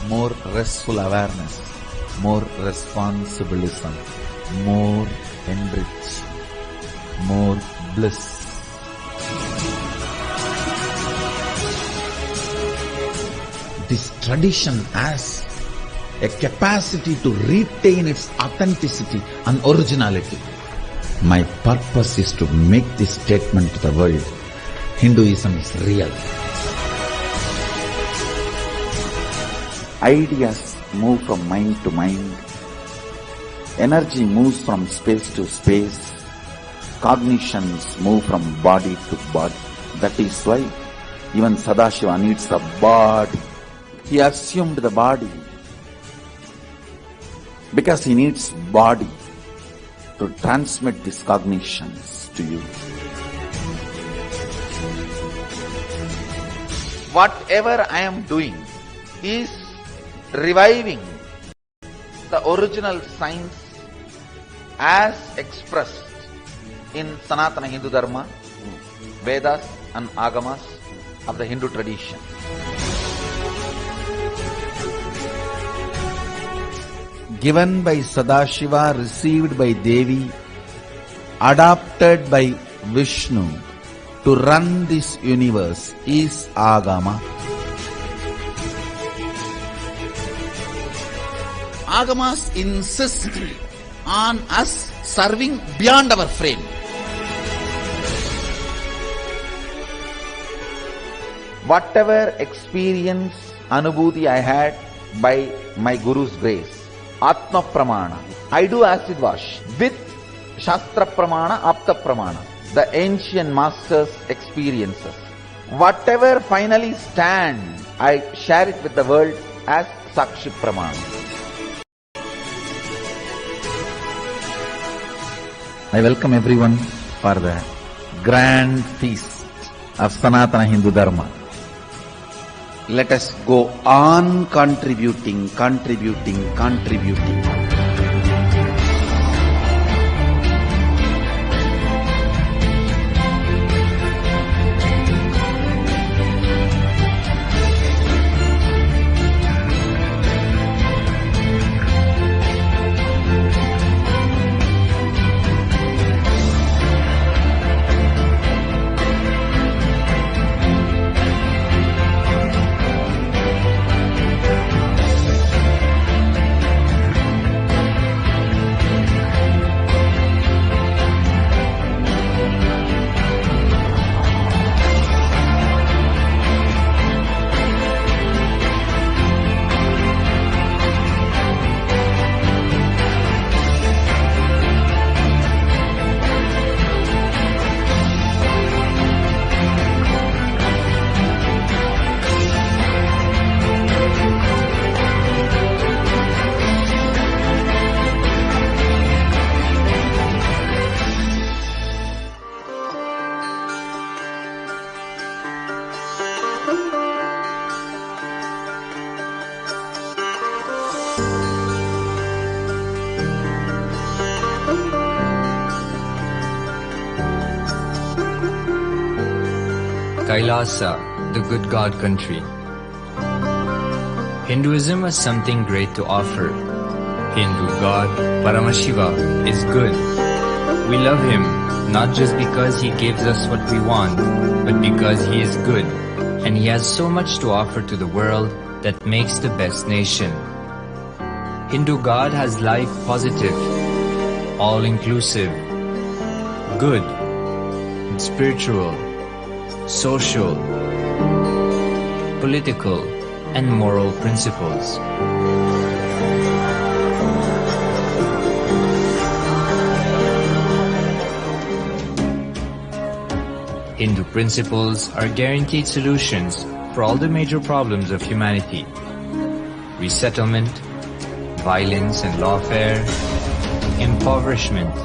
Speaker 3: more restful awareness, more responsibilism, more enrich, more bliss. This tradition has a capacity to retain its authenticity and originality. My purpose is to make this statement to the world. Hinduism is real. Ideas move from mind to mind. Energy moves from space to space. Cognitions move from body to body. That is why even Sadashiva needs a body. He assumed the body because he needs body to transmit these cognitions to you. Whatever I am doing is reviving the original science as expressed in Sanatana Hindu Dharma, Vedas and Agamas of the Hindu tradition. Given by Sadashiva, received by Devi, adopted by Vishnu to run this universe is Agama. Agamas insist on us serving beyond our frame. Whatever experience, anubhuti I had by my Guru's grace, Atma Pramana, I do acid wash with Shastra Pramana, Apta Pramana, the ancient masters' experiences. Whatever finally stand, I share it with the world as Sakshi Pramana. I welcome everyone for the grand feast of Sanatana Hindu Dharma. Let us go on contributing.
Speaker 13: Kailasa, the good God country. Hinduism has something great to offer. Hindu God, Paramashiva, is good. We love him not just because he gives us what we want, but because he is good, and he has so much to offer to the world that makes the best nation. Hindu God has life positive, all-inclusive, good, spiritual, social, political, and moral principles. Hindu principles are guaranteed solutions for all the major problems of humanity: resettlement, violence and lawfare, impoverishment,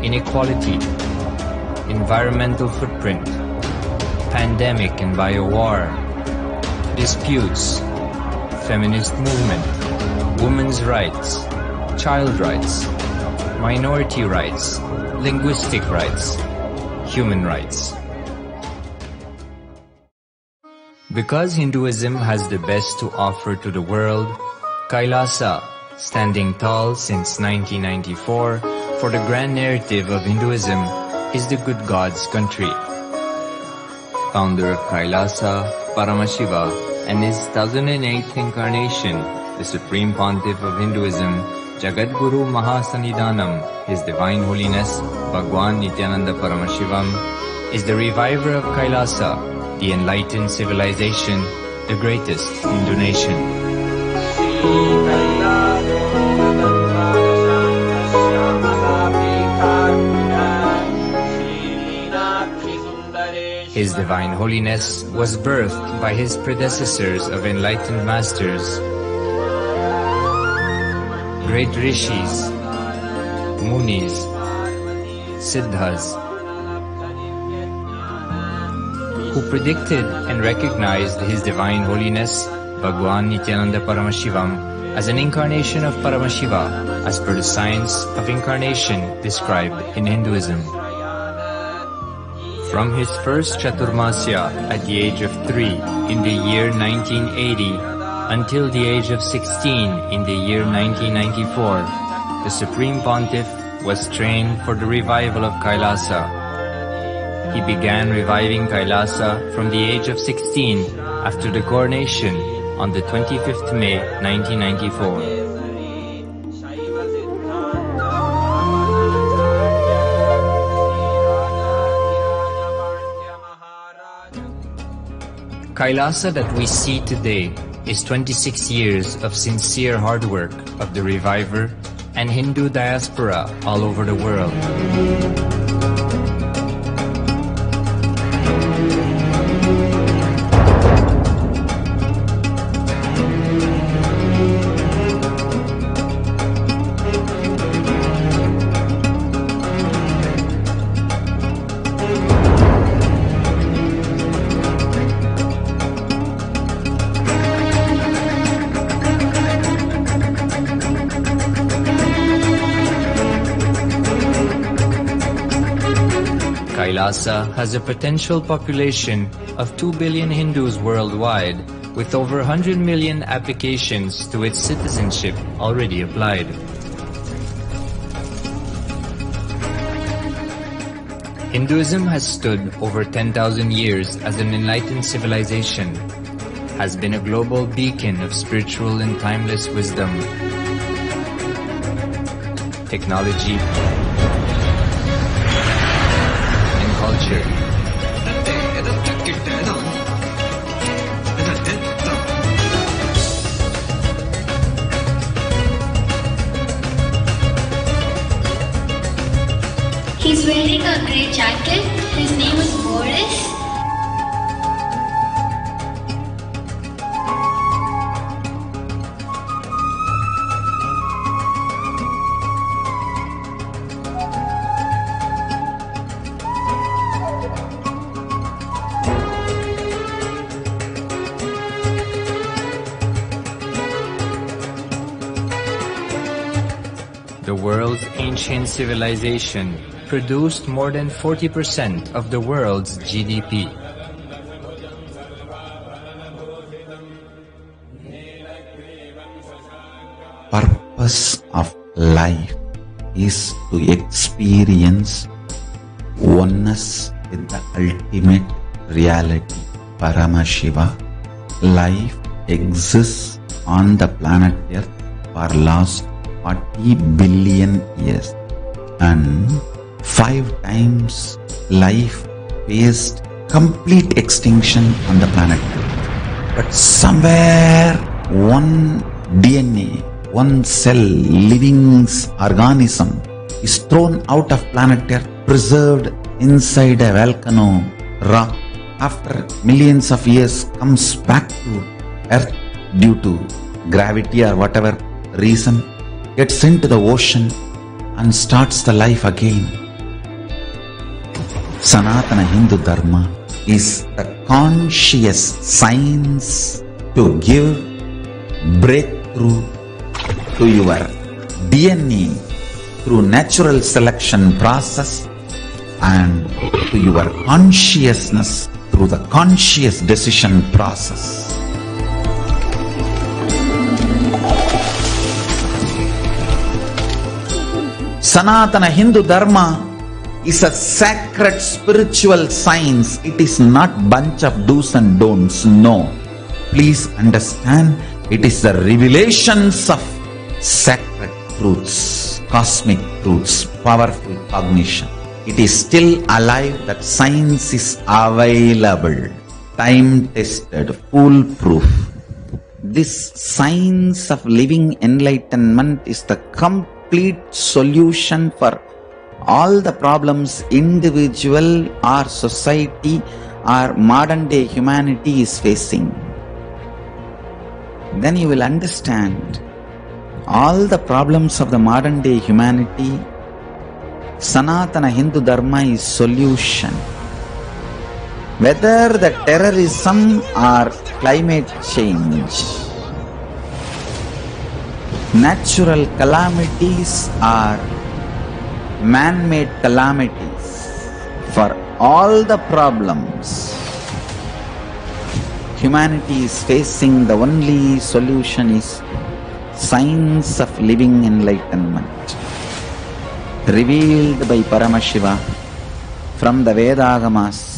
Speaker 13: inequality, environmental footprint, pandemic and biowar, disputes, feminist movement, women's rights, child rights, minority rights, linguistic rights, human rights. Because Hinduism has the best to offer to the world, Kailasa, standing tall since 1994 for the grand narrative of Hinduism, is the good God's country. Founder of Kailasa, Paramashiva, and his 1008th incarnation, the Supreme Pontiff of Hinduism, Jagadguru Mahasannidhanam, His Divine Holiness, Bhagwan Nityananda Paramashivam, is the reviver of Kailasa, the enlightened civilization, the greatest Hindu nation. His Divine Holiness was birthed by his predecessors of enlightened masters, great rishis, munis, siddhas, who predicted and recognized His Divine Holiness, Bhagwan Nityananda Paramashivam, as an incarnation of Paramashiva, as per the science of incarnation described in Hinduism. From his first Chaturmasya at the age of 3 in the year 1980 until the age of 16 in the year 1994, the Supreme Pontiff was trained for the revival of Kailasa. He began reviving Kailasa from the age of 16 after the coronation on the 25th May 1994. Kailasa that we see today is 26 years of sincere hard work of the reviver and Hindu diaspora all over the world. Kailasa has a potential population of 2 billion Hindus worldwide, with over 100 million applications to its citizenship already applied. Hinduism has stood over 10,000 years as an enlightened civilization, has been a global beacon of spiritual and timeless wisdom, technology, and culture.
Speaker 14: He's wearing a grey jacket. His name is Boris.
Speaker 13: The world's ancient civilization produced more than 40% of the world's GDP.
Speaker 3: Purpose of life is to experience oneness with the ultimate reality, Paramashiva. Life exists on the planet Earth for last 40 billion years, and 5 times life faced complete extinction on the planet Earth. But somewhere one DNA, one cell, living organism is thrown out of planet Earth, preserved inside a volcano rock. After millions of years comes back to Earth due to gravity or whatever reason, gets into the ocean and starts the life again. Sanatana Hindu Dharma is the conscious science to give breakthrough to your DNA through natural selection process and to your consciousness through the conscious decision process. Sanatana Hindu Dharma is a sacred spiritual science. It is not bunch of do's and don'ts. No. Please understand, it is the revelations of sacred truths, cosmic truths, powerful cognition. It is still alive, that science is available, time-tested, foolproof. This science of living enlightenment is the complete solution for all the problems individual or society or modern day humanity is facing. Then you will understand all the problems of the modern day humanity. Sanatana Hindu Dharma is solution. Whether the terrorism or climate change, natural calamities or man-made calamities, for all the problems humanity is facing, the only solution is science of living enlightenment, revealed by Paramashiva from the Vedagamas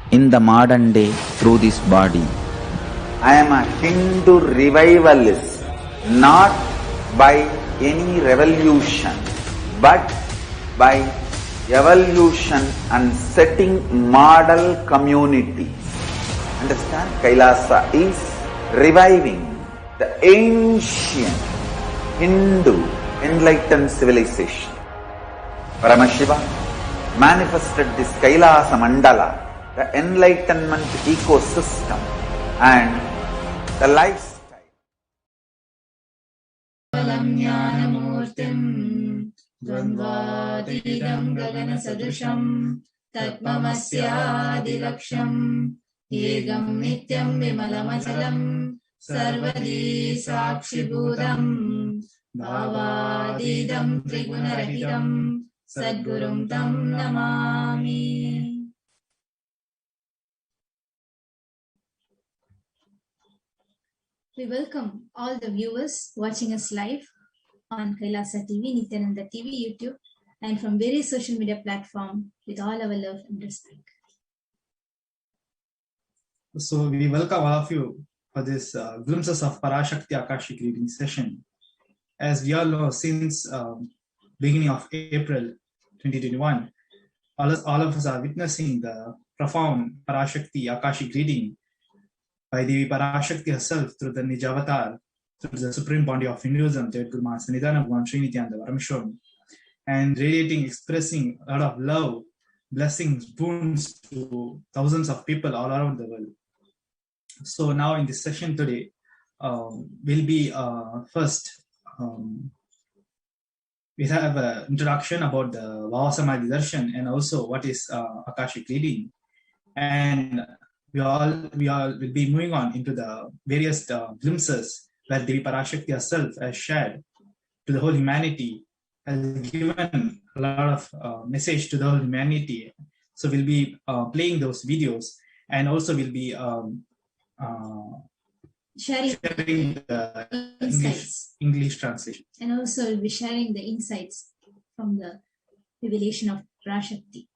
Speaker 3: in the modern day through this body. I am a Hindu revivalist, not by any revolution, but by evolution and setting model communities. Understand? Kailasa is reviving the ancient Hindu enlightened civilization. Paramashiva manifested this Kailasa Mandala, the enlightenment ecosystem and the lifestyle.
Speaker 15: Dvandvatidam gagana sadusham tatmamasyadilaksham yegam nityam vimalamachalam sarvadi sakshibhutam bhavadidam trigunarahitam sadgurum tam namami.
Speaker 5: We welcome all the viewers watching us live on Kailasa TV, Nityananda TV, YouTube, and from various social media platforms with all our love and respect.
Speaker 16: So we welcome all of you for this glimpses of Parashakti Akashic reading session. As we all know, since beginning of April 2021, all of us are witnessing the profound Parashakti Akashic reading by Devi Parashakti herself through the Nijavatar, through the supreme body of Hinduism, Jagat Guru Maha Sannidhana Bhagavan Sri Nityananda Parameshwaram, and radiating, expressing a lot of love, blessings, boons to thousands of people all around the world. So now in this session today, we'll be first, we have an introduction about the Bhava Samadhi Darshan and also what is Akashic reading. And we will be moving on into the various glimpses where Devi Parashakti herself has shared to the whole humanity, has given a lot of message to the whole humanity. So we'll be playing those videos, and also we'll be sharing the English translation.
Speaker 5: And also we'll be sharing the insights from the revelation of Parashakti.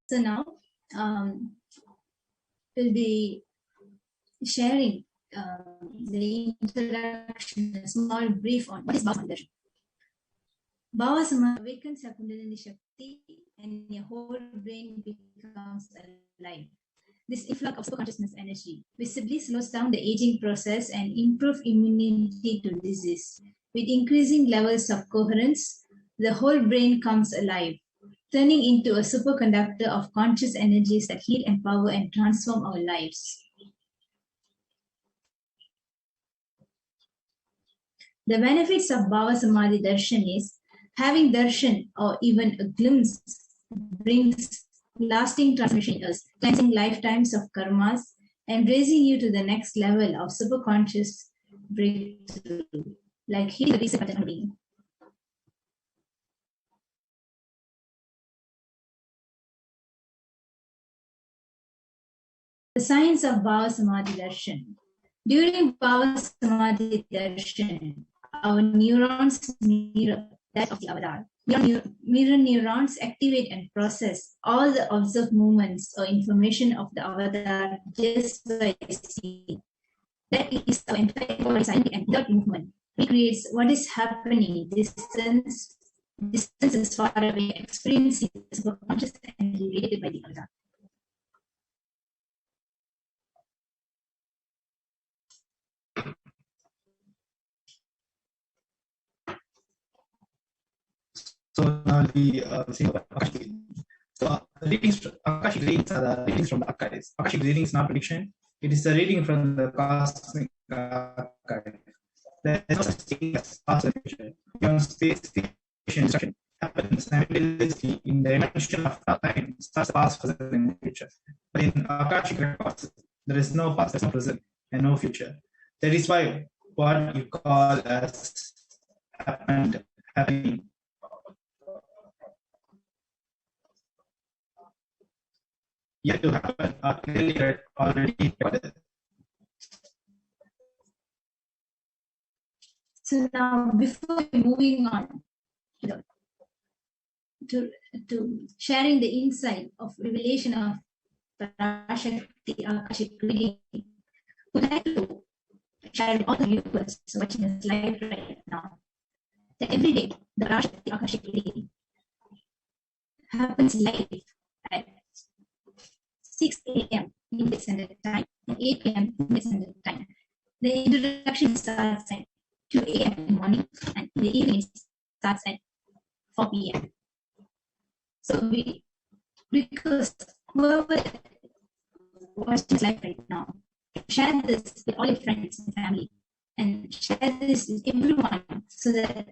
Speaker 5: So now we'll be sharing the introduction, a small brief on what is Bhava Samadhi. Bhava Samadhi awakens your Kundalini Shakti and your whole brain becomes alive. This influx of consciousness energy visibly slows down the aging process and improves immunity to disease. With increasing levels of coherence, the whole brain comes alive, turning into a superconductor of conscious energies that heal, empower, and transform our lives. The benefits of Bhava Samadhi Darshan is having darshan or even a glimpse brings lasting transformation in us, cleansing lifetimes of karmas and raising you to the next level of superconscious breakthrough. Like he the recent pattern. The science of Bhava Samadhi Darshan. During Bhava Samadhi Darshan, our neurons mirror that of the avatar. Mirror neurons activate and process all the observed movements or information of the avatar just by seeing. That is our entire body silent and without movement. Recreates what is happening, distance is far away, experiencing is conscious and related by the avatar.
Speaker 16: So now the thing about Akashic readings. So Akashic readings are the readings from the archives. Akashic reading is not prediction; it is a reading from the cosmic archive. There is no such thing as past or future. Beyond space, creation, destruction happens simultaneously in the dimension of time. Starts past, present, and future. But in Akashic records, there is no past, there is no present, and no future. That is why what you call as happening. Yet to happen are clearly already recorded.
Speaker 5: So now, before moving on to sharing the insight of revelation of Parashakti Akashic reading, would like to share with all the viewers watching this live right now that every day the Parashakti Akashic reading happens live at 6 a.m. Indian Standard Time and 8 p.m. Indian Standard Time. The introduction starts at 2 a.m. in the morning and in the evening starts at 4 p.m. So we request whoever watching live right now, share this with all your friends and family and share this with everyone so that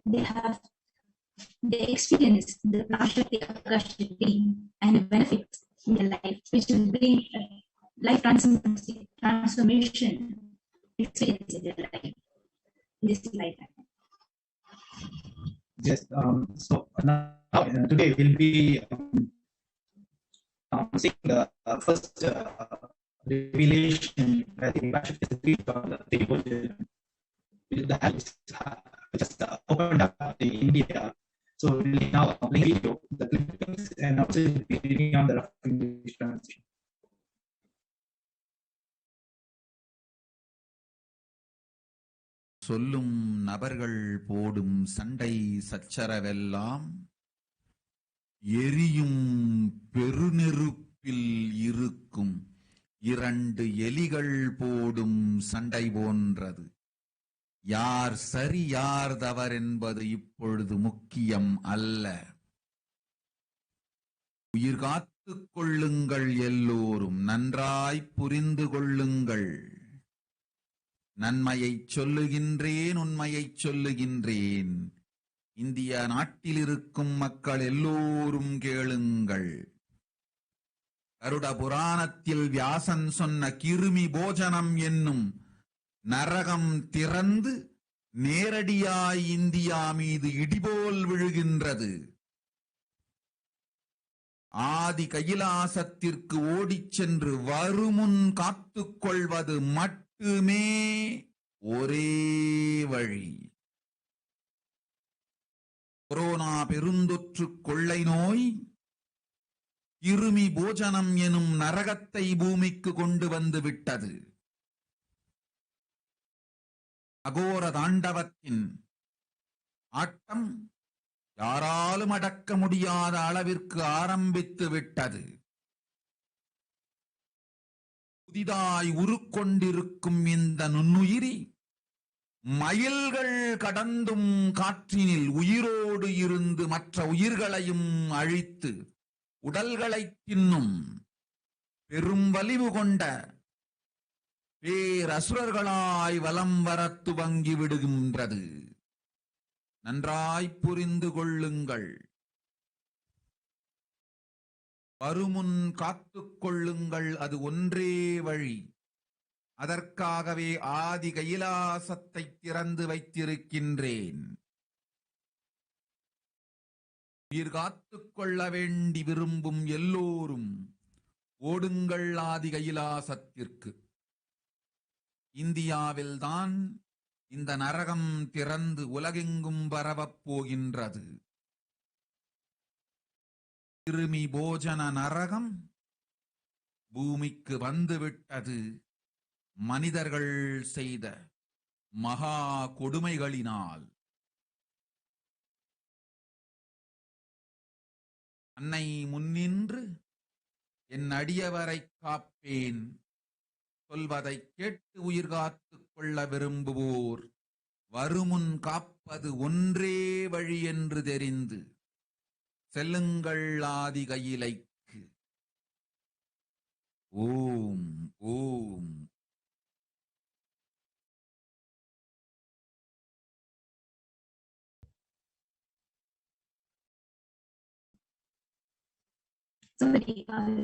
Speaker 5: they experience the Parashakti Akashic reading and benefits in their life, which will bring life transformation experience in their life, in this lifetime.
Speaker 16: Yes, so now today we'll be seeing the first revelation where the Parashakti is read from the devotion with the habits just opened up in India. So we'll now play video, the clippings, and also be reading on the rough English translation.
Speaker 3: சொல்லும் நபர்கள் போடும் சண்டை சச்சரவெல்லாம் எரியும் பெருநெருப்பில் இருக்கும் இரண்டு எலிகள் போடும் சண்டை போன்றது. யார் சரி யார் தவறு என்பது இப்பொழுது முக்கியம் அல்ல. உயிர் காத்துக் கொள்ளுங்கள், எல்லோரும் நன்றாய் புரிந்து கொள்ளுங்கள். நன்மையைச் சொல்லுகின்றேன், உண்மையைச் சொல்லுகின்றேன். இந்திய நாட்டில் இருக்கும் மக்கள் எல்லோரும் கேளுங்கள். கருட புராணத்தில் வியாசன் சொன்ன கிருமி போஜனம் என்னும் நரகம் திறந்து நேரடியாய் இந்தியா மீது இடிபோல் விழுகின்றது. ஆதி கைலாசத்திற்கு ஓடிச் சென்று வருமுன் காத்துக்கொள்வது மட்டுமே ஒரே வழி. கொரோனா பெருந்தொற்று கொள்ளை நோய் கிருமி போஜனம் எனும் நரகத்தை பூமிக்கு கொண்டு வந்து விட்டது. அகோர தாண்டவத்தின் ஆட்டம் யாராலும் அடக்க முடியாத அளவிற்கு ஆரம்பித்து விட்டது. புதிதாய் உருக்கொண்டிருக்கும் இந்த நுண்ணுயிரி மைல்கள் கடந்தும் காற்றினில் உயிரோடு இருந்து மற்ற உயிர்களையும் அழித்து உடல்களை தின்னும் பெரும் வலிவு கொண்ட பேரசுரர்களாய் வலம் வர துவங்கி விடுகின்றது. நன்றாய் புரிந்து கொள்ளுங்கள். வருமுன் காத்துக் கொள்ளுங்கள், அது ஒன்றே வழி. அதற்காகவே ஆதி கைலாசத்தை திறந்து வைத்திருக்கின்றேன். உயிர் காத்துக் கொள்ள வேண்டி விரும்பும் எல்லோரும் ஓடுங்கள் ஆதி கைலாசத்திற்கு. இந்தியாவில்தான் இந்த நரகம் திறந்து உலகெங்கும் பரவப் போகின்றது. கிருமி போஜன நரகம் பூமிக்கு வந்துவிட்டது. மனிதர்கள் செய்த மகா கொடுமைகளினால். அன்னை முன்னின்று என் அடியவரை காப்பேன் சொல்வதை கேட்டு உயிர் காத்துக் கொள்ள விரும்புவோர் வருமுன் காப்பது ஒன்றே வழி என்று தெரிந்து செல்லுங்கள் ஆதி கையிலைக்கு. ஓம் ஓம்.
Speaker 5: Somebody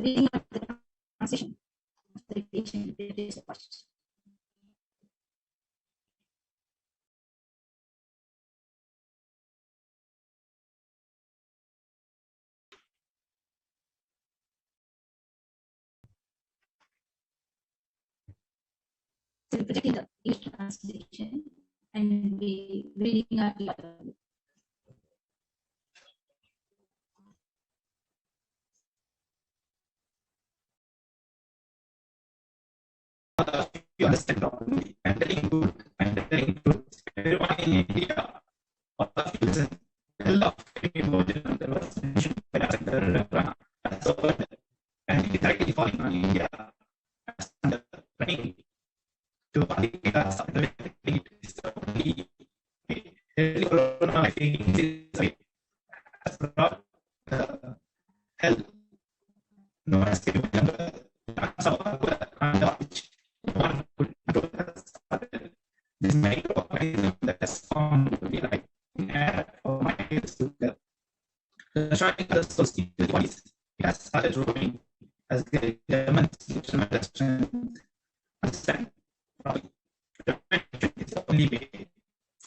Speaker 5: reading out the translation of the dictation, there is a question. So projecting the English translation and we reading out the other.
Speaker 11: You understand properly and telling good and telling truth. Everyone in India, all of you listen. Well of there was mentioned by the and so on. And it is directly falling on India as under running to Adhika is only my feelings has brought hell. No one is able to one could do this microorganism that has formed to be like in air for my the shocking the society the bodies has started growing as the demonstration understand probably it's the only way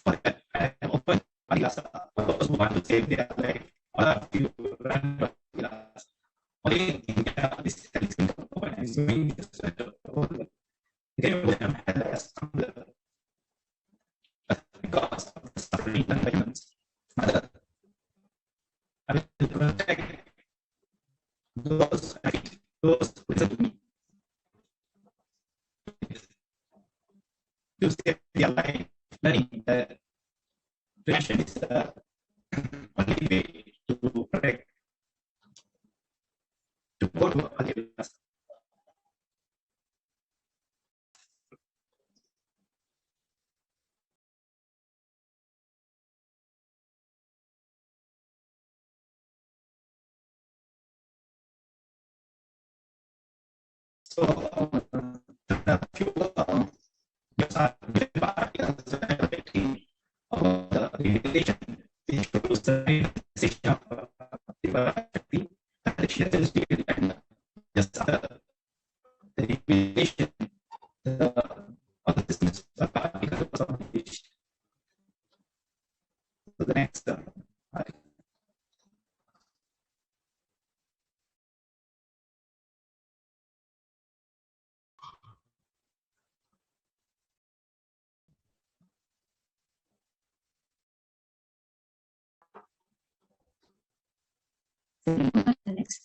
Speaker 11: for that I have opened Kailasa for those who want to save their life. All of you run Kailasa. Only in India this is open and is going to the world. Because of the suffering and violence, Mother, I will protect those who listen to me. To save their life, learning that prevention is the only way to protect, to go to others. So, a few years are of the revelation which proves the realization of the Parashakti Akashic and just the revelation of the systems of particles of which. So the next
Speaker 5: The next.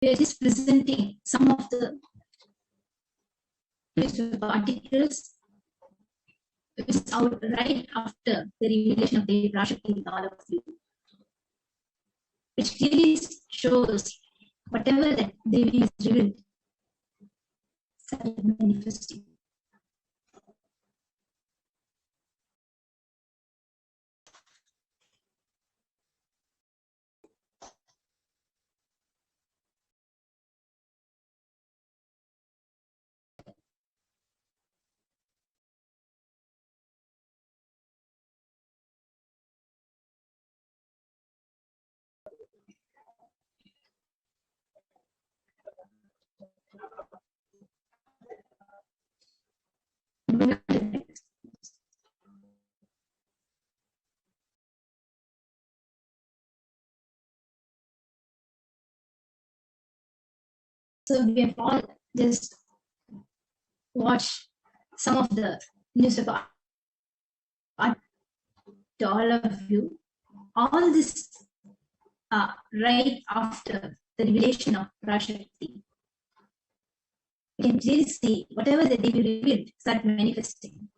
Speaker 5: We are just presenting some of the articles which is out right after the revelation of the Parashakti with all of you, which clearly shows whatever that Devi is revealed, started manifesting. So we have all just watched some of the newspaper art to all of you. All this right after the revelation of Parashakti. You can clearly see whatever the Devi revealed start manifesting.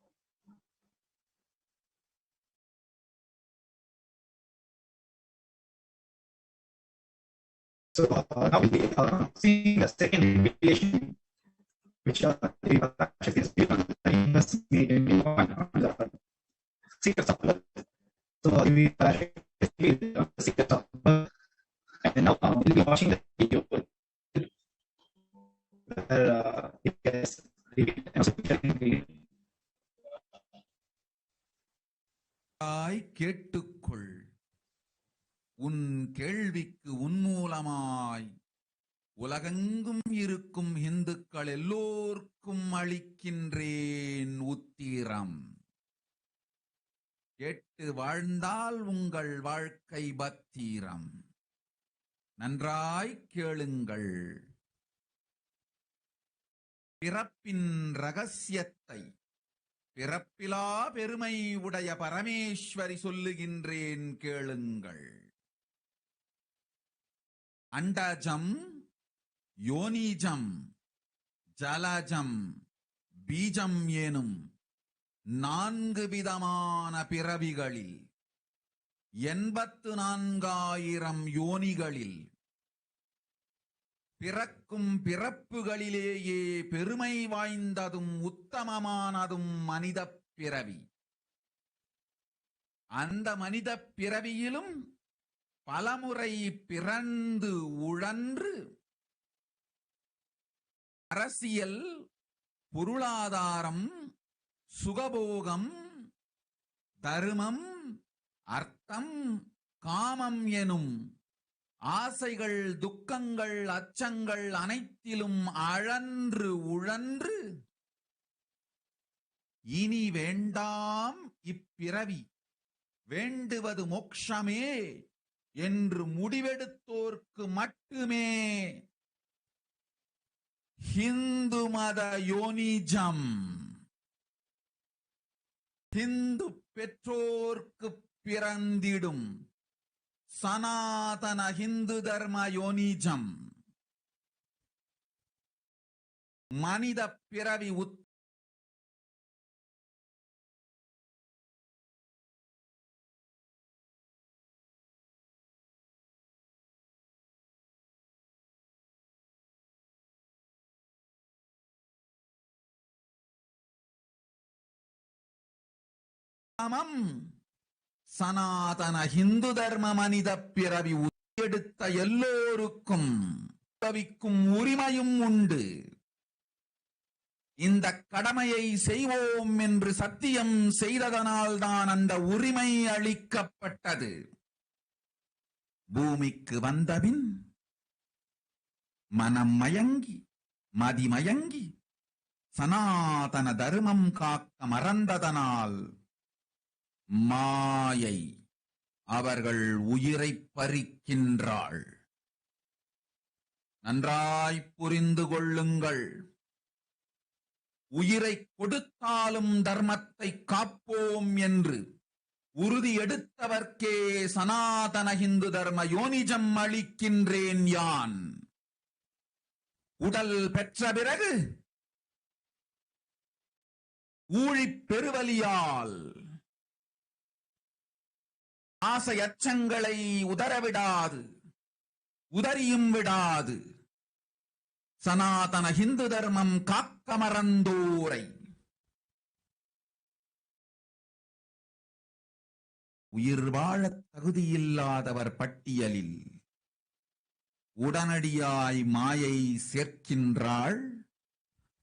Speaker 11: So now we'll be seeing the second revelation, which Devi Parashakti has given in the secrets of birth. So Devi Parashakti has given the secrets of birth, and now we'll be watching the video where it gets revealed.
Speaker 3: கேட்டுக்கொள் உன் கேள்விக்கு உன்மூலமாய் உலகெங்கும் இருக்கும் இந்துக்கள் எல்லோர்க்கும் அளிக்கின்றேன் உத்திரம். கேட்டு வாழ்ந்தால் உங்கள் வாழ்க்கை பத்திரம். நன்றாய் கேளுங்கள். பிறப்பின் ரகசியத்தை பிறப்பிலா பெருமை உடைய பரமேஸ்வரி சொல்லுகின்றேன் கேளுங்கள். அண்டஜம், யோனிஜம், ஜலஜம், பீஜம் எனும் 4 விதமான பிறவிகளில் 84,000 யோனிகளில் பிறக்கும் பிறப்புகளிலேயே பெருமை வாய்ந்ததும் உத்தமமானதும் மனித பிறவி. அந்த மனித பிறவியிலும் பலமுறை பிறந்து உழன்று அரசியல், பொருளாதாரம், சுகபோகம், தர்மம், அர்த்தம், காமம் எனும் ஆசைகள், துக்கங்கள், அச்சங்கள் அனைத்திலும் அழன்று உழன்று இனி வேண்டாம் இப்பிறவி, வேண்டுவது மோட்சமே என்று முடிவெடுத்தோர்க்கு மட்டுமே ஹிந்து மத யோனிஜம், ஹிந்து பெற்றோர்க்கு பிறந்திடும் சனாதன ஹிந்து தர்ம யோனிஜம், மனித பிறவி சனாதன ஹிந்து தர்ம மனித பிறவி எடுத்த எல்லோருக்கும் பவிக்கும் உரிமையும் உண்டு. இந்த கடமையை செய்வோம் என்று சத்தியம் செய்ததனால்தான் அந்த உரிமை அளிக்கப்பட்டது. பூமிக்கு வந்தபின் மனம் மயங்கி மதிமயங்கி சனாதன தர்மம் காக்க மறந்ததனால் மாயை அவர்கள் உயிரை பறிக்கின்றாள். நன்றாய் புரிந்து கொள்ளுங்கள். உயிரை கொடுத்தாலும் தர்மத்தை காப்போம் என்று உறுதி எடுத்தவர்க்கே சனாதன ஹிந்து தர்ம யோனிஜம் அளிக்கின்றேன் யான். உடல் பெற்ற பிறகு ஊழிப் பெருவலியால் ஆசை அச்சங்களை உதறவிடாது, உதறியும் விடாது சனாதன ஹிந்து தர்மம் காக்க மறந்தோரை உயிர் வாழ தகுதியில்லாதவர் பட்டியலில் உடனடியாய் மாயை சேர்க்கின்றாள்.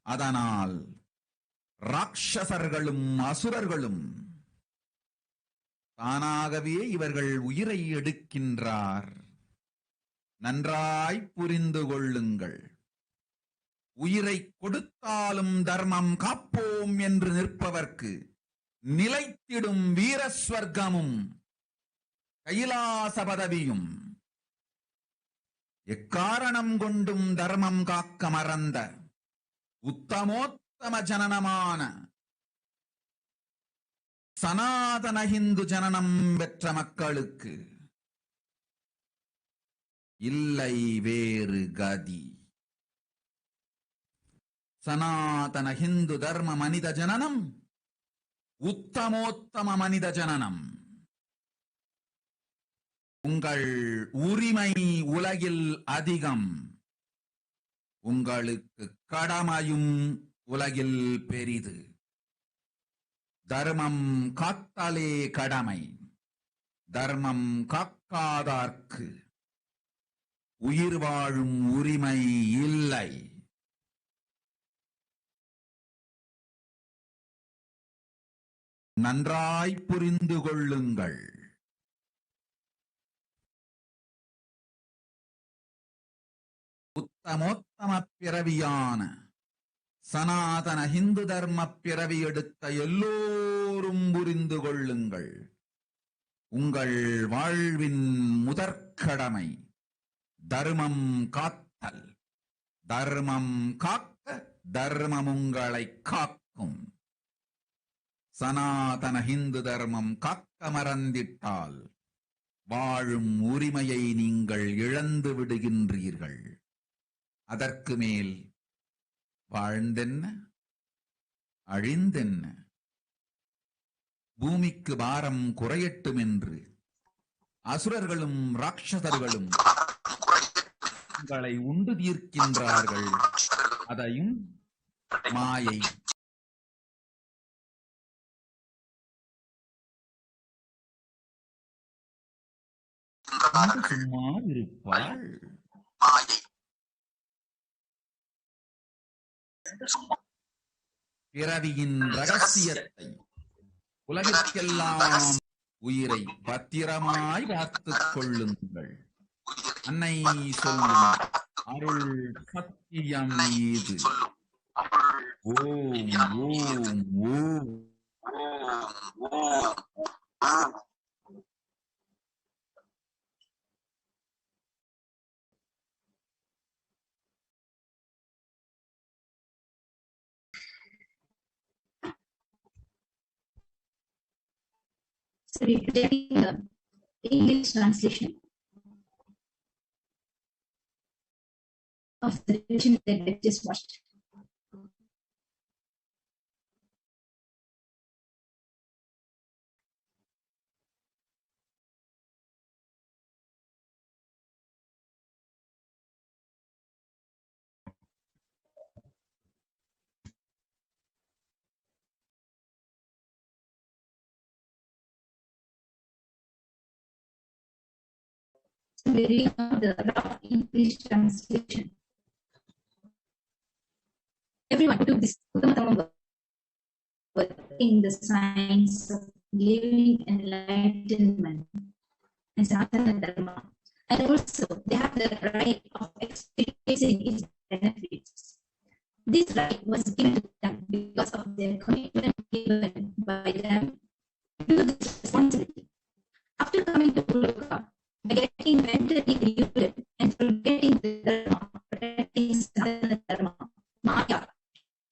Speaker 3: அதனால் ராட்சசர்களும் அசுரர்களும் தானாகவே இவர்கள் உயிரை எடுக்கின்றார். நன்றாய் புரிந்து கொள்ளுங்கள். உயிரை கொடுத்தாலும் தர்மம் காப்போம் என்று நிற்பவர்க்கு நிலைத்திடும் வீரஸ்வர்க்கமும் கைலாச பதவியும் எக்காரணம் கொண்டும் தர்மம் காக்க மறந்த உத்தமோத்தம ஜனனமான சனாதன ஹிந்து ஜனனம் பெற்ற மக்களுக்கு இல்லை வேறு கதி. சனாதன ஹிந்து தர்ம மனித ஜனனம் உத்தமோத்தம மனித ஜனனம். உங்கள் உரிமை உலகில் அதிகம், உங்களுக்கு கடமையும் உலகில் பெரிது. தர்மம் காத்தாலே கடமை, தர்மம் காக்காதார்க்கு உயிர் வாழும் உரிமை இல்லை. நன்றாய் புரிந்து கொள்ளுங்கள். உத்தமோத்தம பிறவியான சனாதன ஹிந்து தர்ம பிறவி எடுத்த எல்லோரும் புரிந்து கொள்ளுங்கள். உங்கள் வாழ்வின் முதற்கடமை தர்மம் காத்தல். தர்மம் காக்க தர்மம் உங்களை காக்கும். சனாதன ஹிந்து தர்மம் காக்க மறந்திட்டால் வாழும் உரிமையை நீங்கள் இழந்து விடுகின்றீர்கள். அதற்கு மேல் வாழ்ந்தென்ன அழிந்தென்ன? பூமிக்கு பாரம் குறையட்டும் என்று அசுரர்களும் ராட்சசர்களும் உங்களை உண்டு தீர்க்கின்றார்கள். அதையும் மாயை சும்மா இருப்பாள். பிறவியின் ரகசியத்தை உலகிற்கெல்லாம் உயிரை பத்திரமாய் பார்த்துக் கொள்ளுங்கள். அன்னை சொல்லும் அருள் சத்தியம் மீது. ஓம் ஓம் ஓம்.
Speaker 5: So we're taking the English translation of the revision that we just watched. We read the rough English translation. Everyone who took this in the science of living enlightenment and Sanatana Dharma, and also they have the right of experiencing its benefits. This right was given to them because of their commitment given by them to this responsibility. After coming to Goloka, by getting mentally deluded and forgetting the Dharma, protecting Sanatana Dharma, Maya,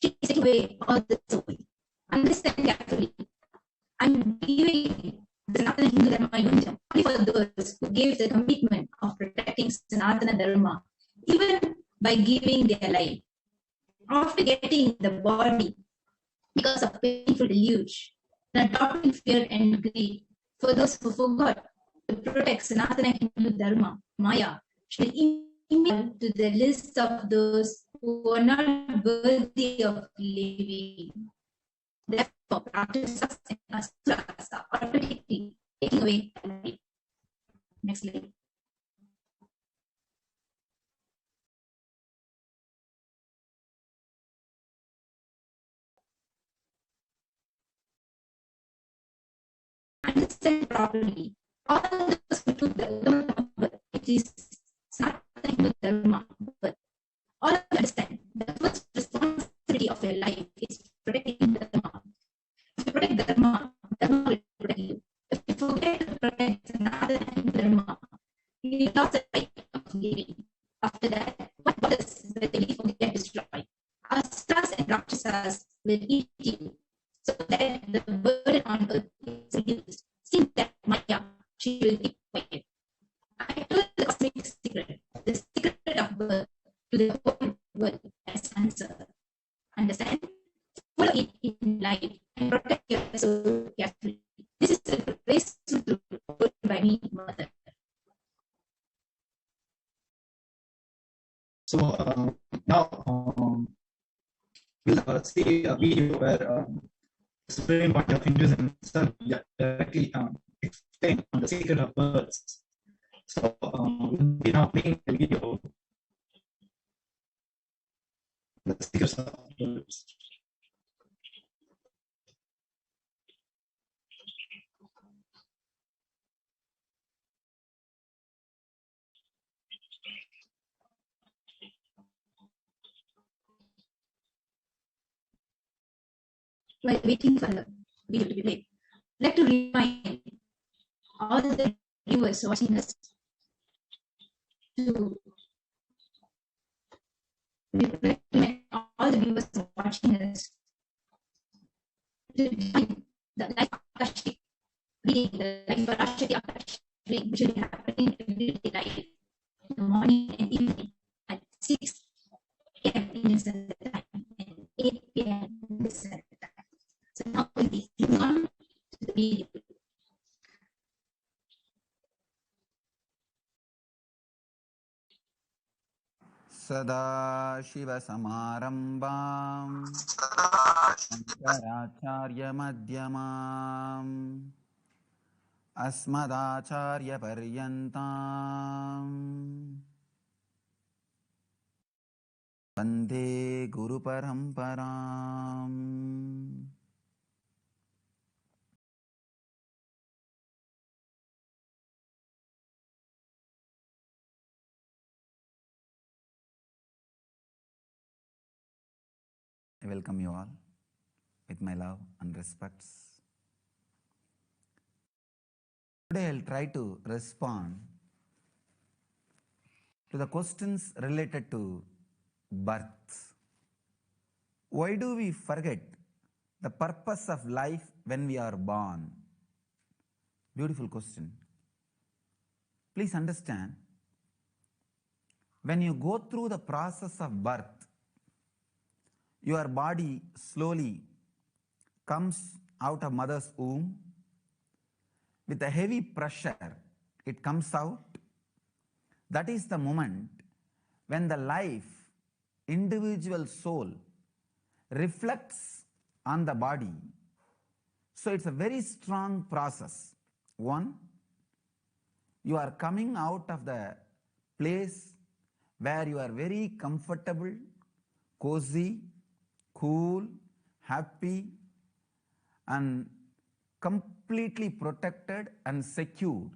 Speaker 5: she takes away all the soul. Understand carefully. I'm giving the Sanatana Hindu Dharma Yunjam only for those who gave the commitment of protecting Sanatana Dharma, even by giving their life. After getting the body because of painful deluge, and adopting fear and greed, for those who forgot to protect Sanatana Hindu Dharma, Maya should email to the list of those who are not worthy of living. Therefore, practices and asuras are automatically taking away life. Next slide. Understand properly. All those who took the Dharma, it is not the Hindu Dharma, but all of you understand the first responsibility of your life is protecting the Dharma. If you protect the Dharma, Dharma will protect you. If you forget to protect another Hindu Dharma, you lost the right of living. After that, what borders will they leave for get destroyed? Astras and Rakshasas will eat you, so that the burden on earth is reduced. Since that Maya, she will be quiet. I told the cosmic secret, the secret of birth, to the whole world as answer. Understand? Follow it in life and protect your soul carefully. This is the grace to by me, Mother.
Speaker 16: So now we'll see a video where the Supreme Point of Hinduism directly explain on the secret of birds. So we'll be now playing the video. The secret of birds.
Speaker 5: While waiting for the video to be played, I'd like to remind all the viewers watching us to all the viewers watching us to join the live Akashic reading, the live Parashakti Akashic reading, which will be happening every day live in the morning and evening at 6 a.m. Indian Standard Time and 8 p.m. Indian Standard Time. So now we'll be moving on to the video.
Speaker 3: सदाशिवसमारम्भाम् शङ्कराचार्यमध्यमाम् अस्मदाचार्यपर्यन्ताम् वन्दे गुरुपरम्पराम्. I welcome you all with my love and respects. Today I'll try to respond to the questions related to birth. Why do we forget the purpose of life when we are born? Beautiful question. Please understand, when you go through the process of birth, your body slowly comes out of mother's womb. With a heavy pressure, it comes out. That is the moment when the life, individual soul, reflects on the body. So it's a very strong process. One, you are coming out of the place where you are very comfortable, cozy, cool, happy, and completely protected and secure.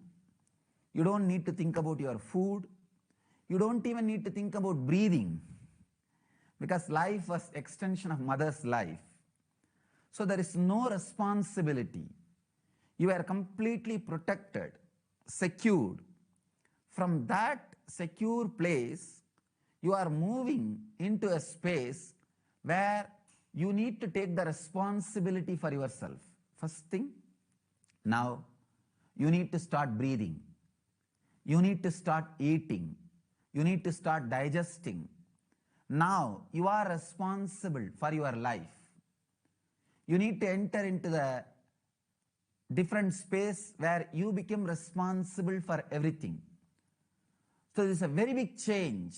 Speaker 3: You don't need to think about your food. You don't even need to think about breathing, because life was extension of mother's life. So there is no responsibility. You are completely protected, secured. From that secure place, you are moving into a space where you need to take the responsibility for yourself. First thing, now you need to start breathing. You need to start eating. You need to start digesting. Now you are responsible for your life. You need to enter into the different space where you become responsible for everything. So this is a very big change.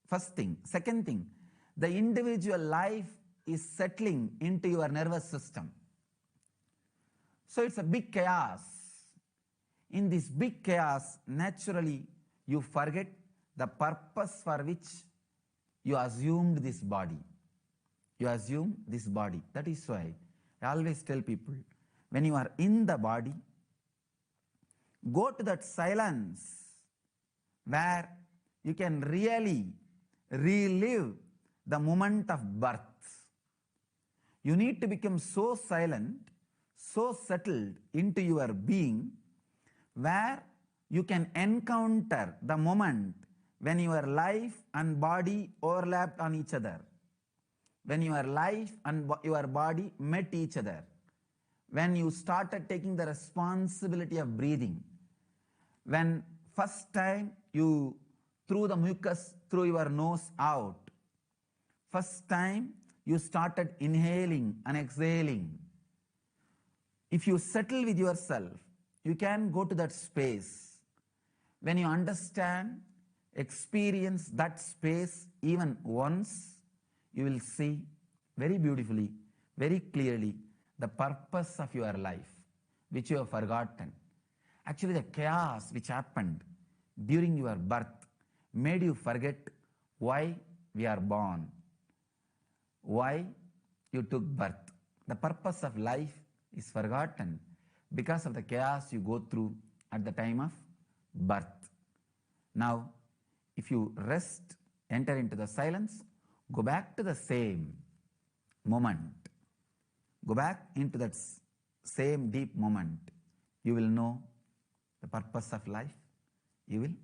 Speaker 3: First thing. Second thing, the individual life is settling into your nervous system. So it's a big chaos. In this big chaos, naturally, you forget the purpose for which you assumed this body. You assume this body. That is why I always tell people, when you are in the body, go to that silence where you can really relive the moment of birth. You need to become so silent, so settled into your being, where you can encounter the moment when your life and body overlapped on each other, when your life and your body met each other, when you started taking the responsibility of breathing, when first time you threw the mucus through your nose out, first time you started inhaling and exhaling, if you settle with yourself, you can go to that space. When you understand, experience that space even once, you will see very beautifully, very clearly the purpose of your life, which you have forgotten. Actually, the chaos which happened during your birth made you forget why we are born, why you took birth. The purpose of life is forgotten because of the chaos you go through at the time of birth. Now, if you rest, enter into the silence, go back to the same moment. Go back into that same deep moment. You will know the purpose of life. You will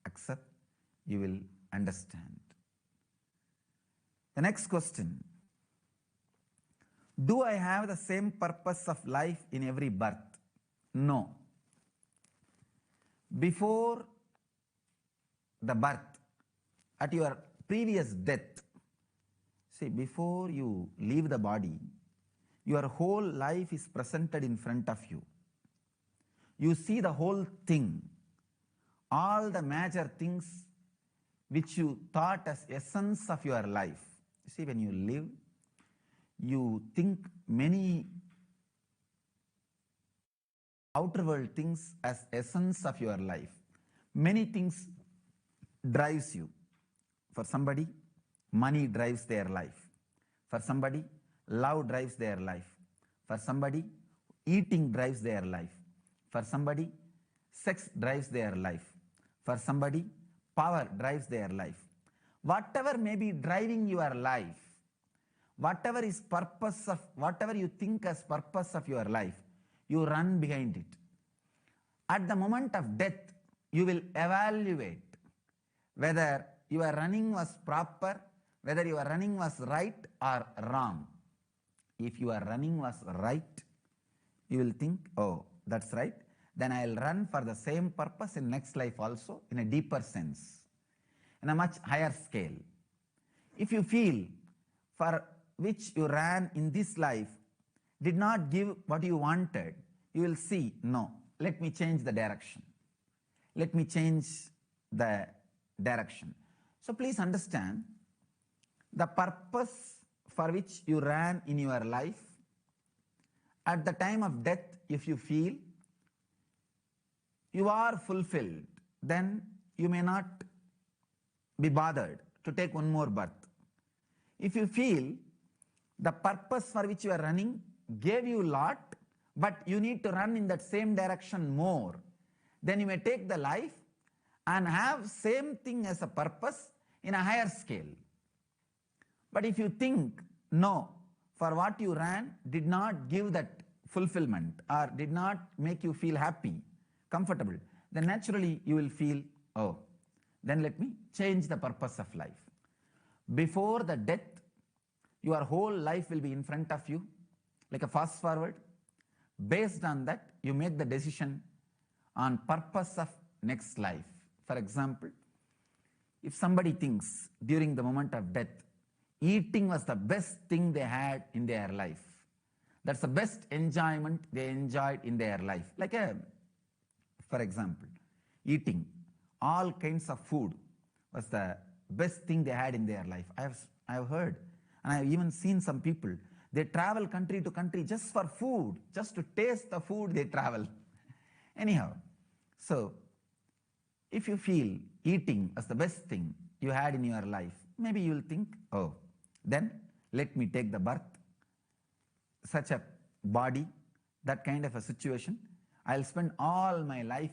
Speaker 3: accept. You will understand. The next question. Do I have the same purpose of life in every birth? No. Before the birth, at your previous death, see, before you leave the body, your whole life is presented in front of you. You see the whole thing, all the major things which you thought as essence of your life. You see, when you live, you think many outer world things as essence of your life. Many things drives you. For somebody, money drives their life. For somebody, love drives their life. For somebody, eating drives their life. For somebody, sex drives their life. For somebody, power drives their life. Whatever may be driving your life, whatever is purpose of, whatever you think as purpose of your life, you run behind it. At the moment of death, you will evaluate whether your running was proper, whether your running was right or wrong. If your running was right, you will think, oh, that's right, then I'll run for the same purpose in next life also, in a deeper sense, in a much higher scale. If you feel for which you ran in this life did not give what you wanted, you will see, no, let me change the direction. Let me change the direction. So please understand, the purpose for which you ran in your life, at the time of death, if you feel you are fulfilled, then you may not be bothered to take one more birth. If you feel the purpose for which you are running gave you a lot, but you need to run in that same direction more, then you may take the life and have same thing as a purpose in a higher scale. But if you think, no, for what you ran did not give that fulfillment or did not make you feel happy, comfortable, then naturally you will feel, oh, then let me change the purpose of life. Before the death, your whole life will be in front of you, like a fast forward. Based on that, you make the decision on purpose of next life. For example, if somebody thinks during the moment of death, eating was the best thing they had in their life, that's the best enjoyment they enjoyed in their life. For example, eating all kinds of food was the best thing they had in their life. I have heard, and I have even seen some people, they travel country to country just for food, just to taste the food they travel. Anyhow, so if you feel eating as the best thing you had in your life, maybe you will think, oh, then let me take the birth, such a body, that kind of a situation. I'll spend all my life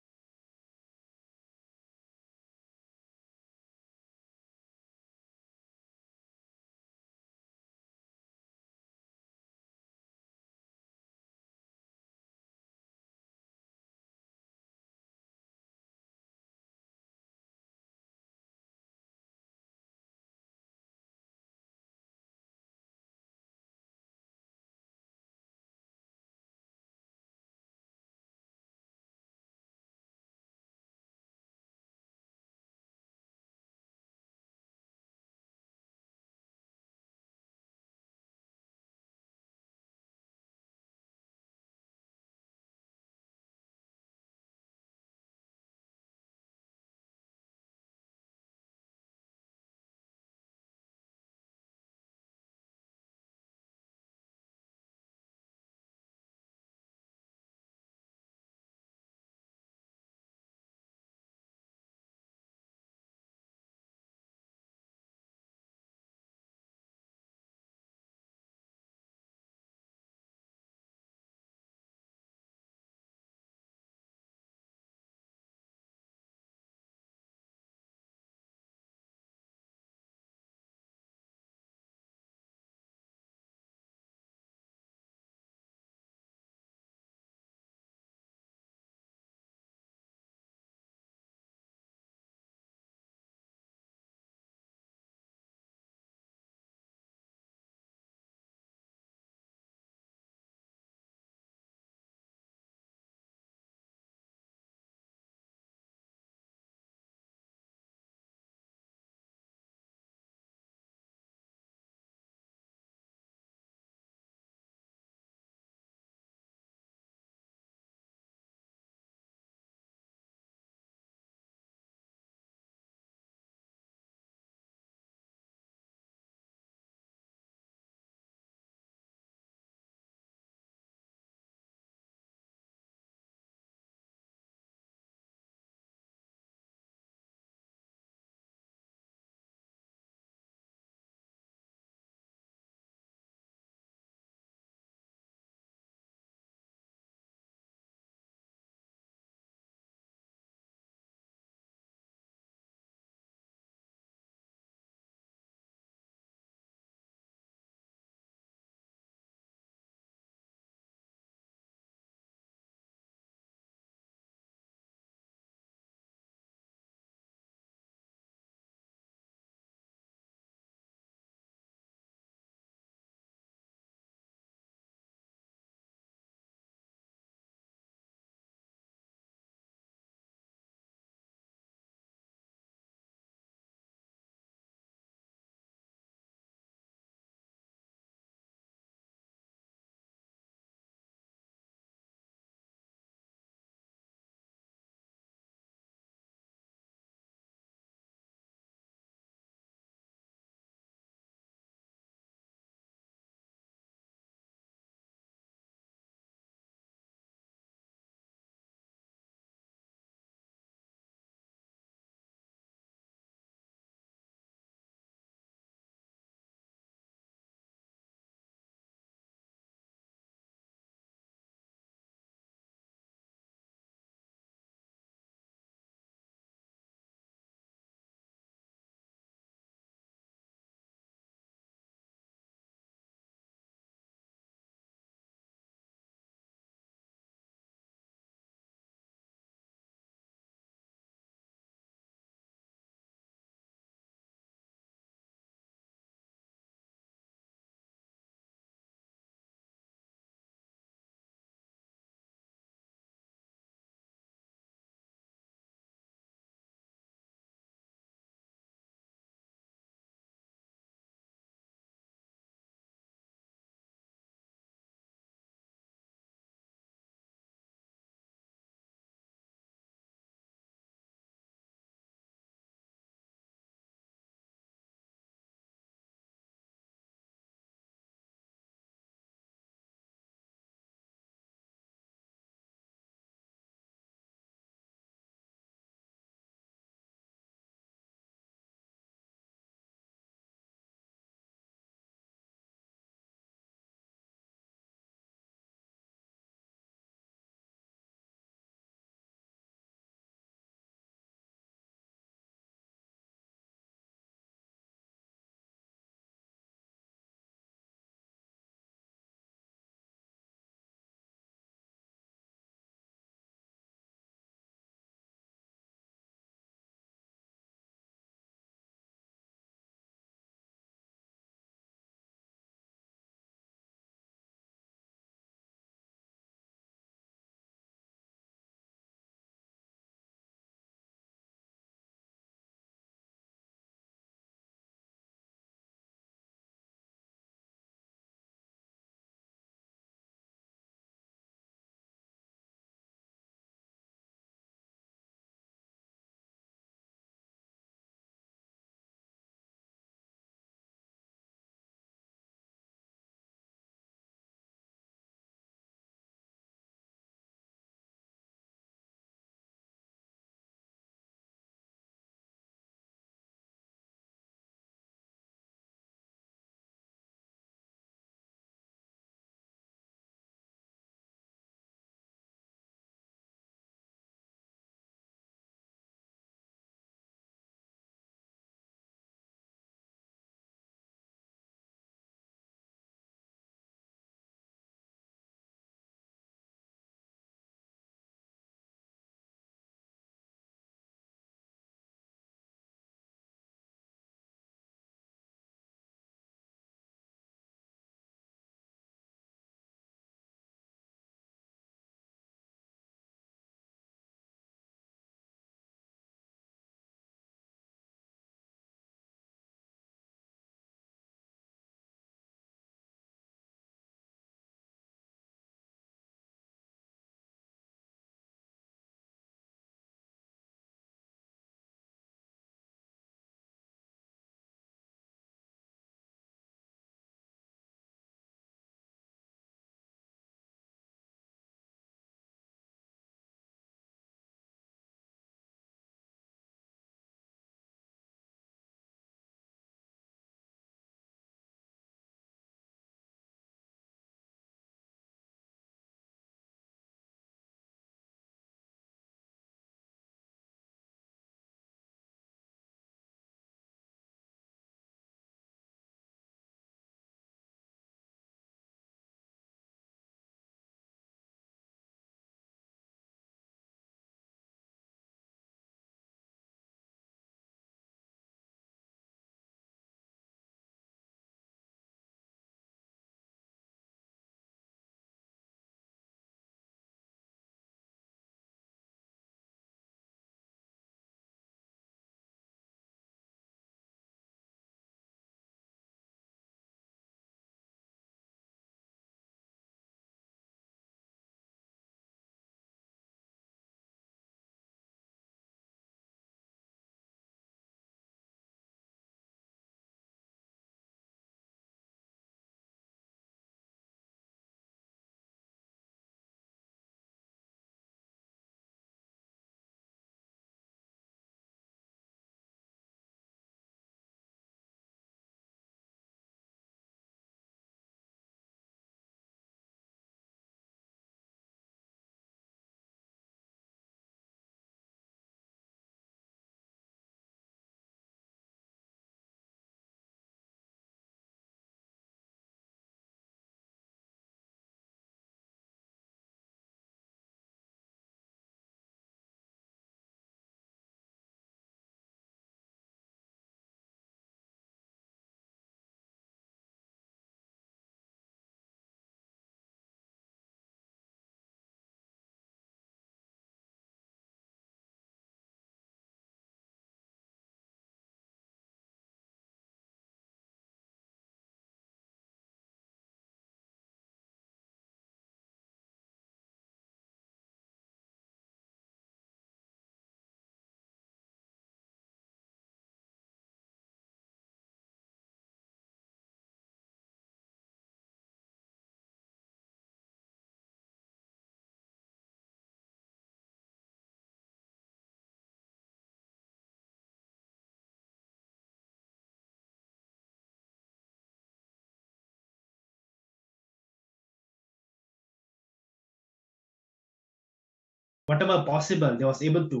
Speaker 16: whatever possible, they was able to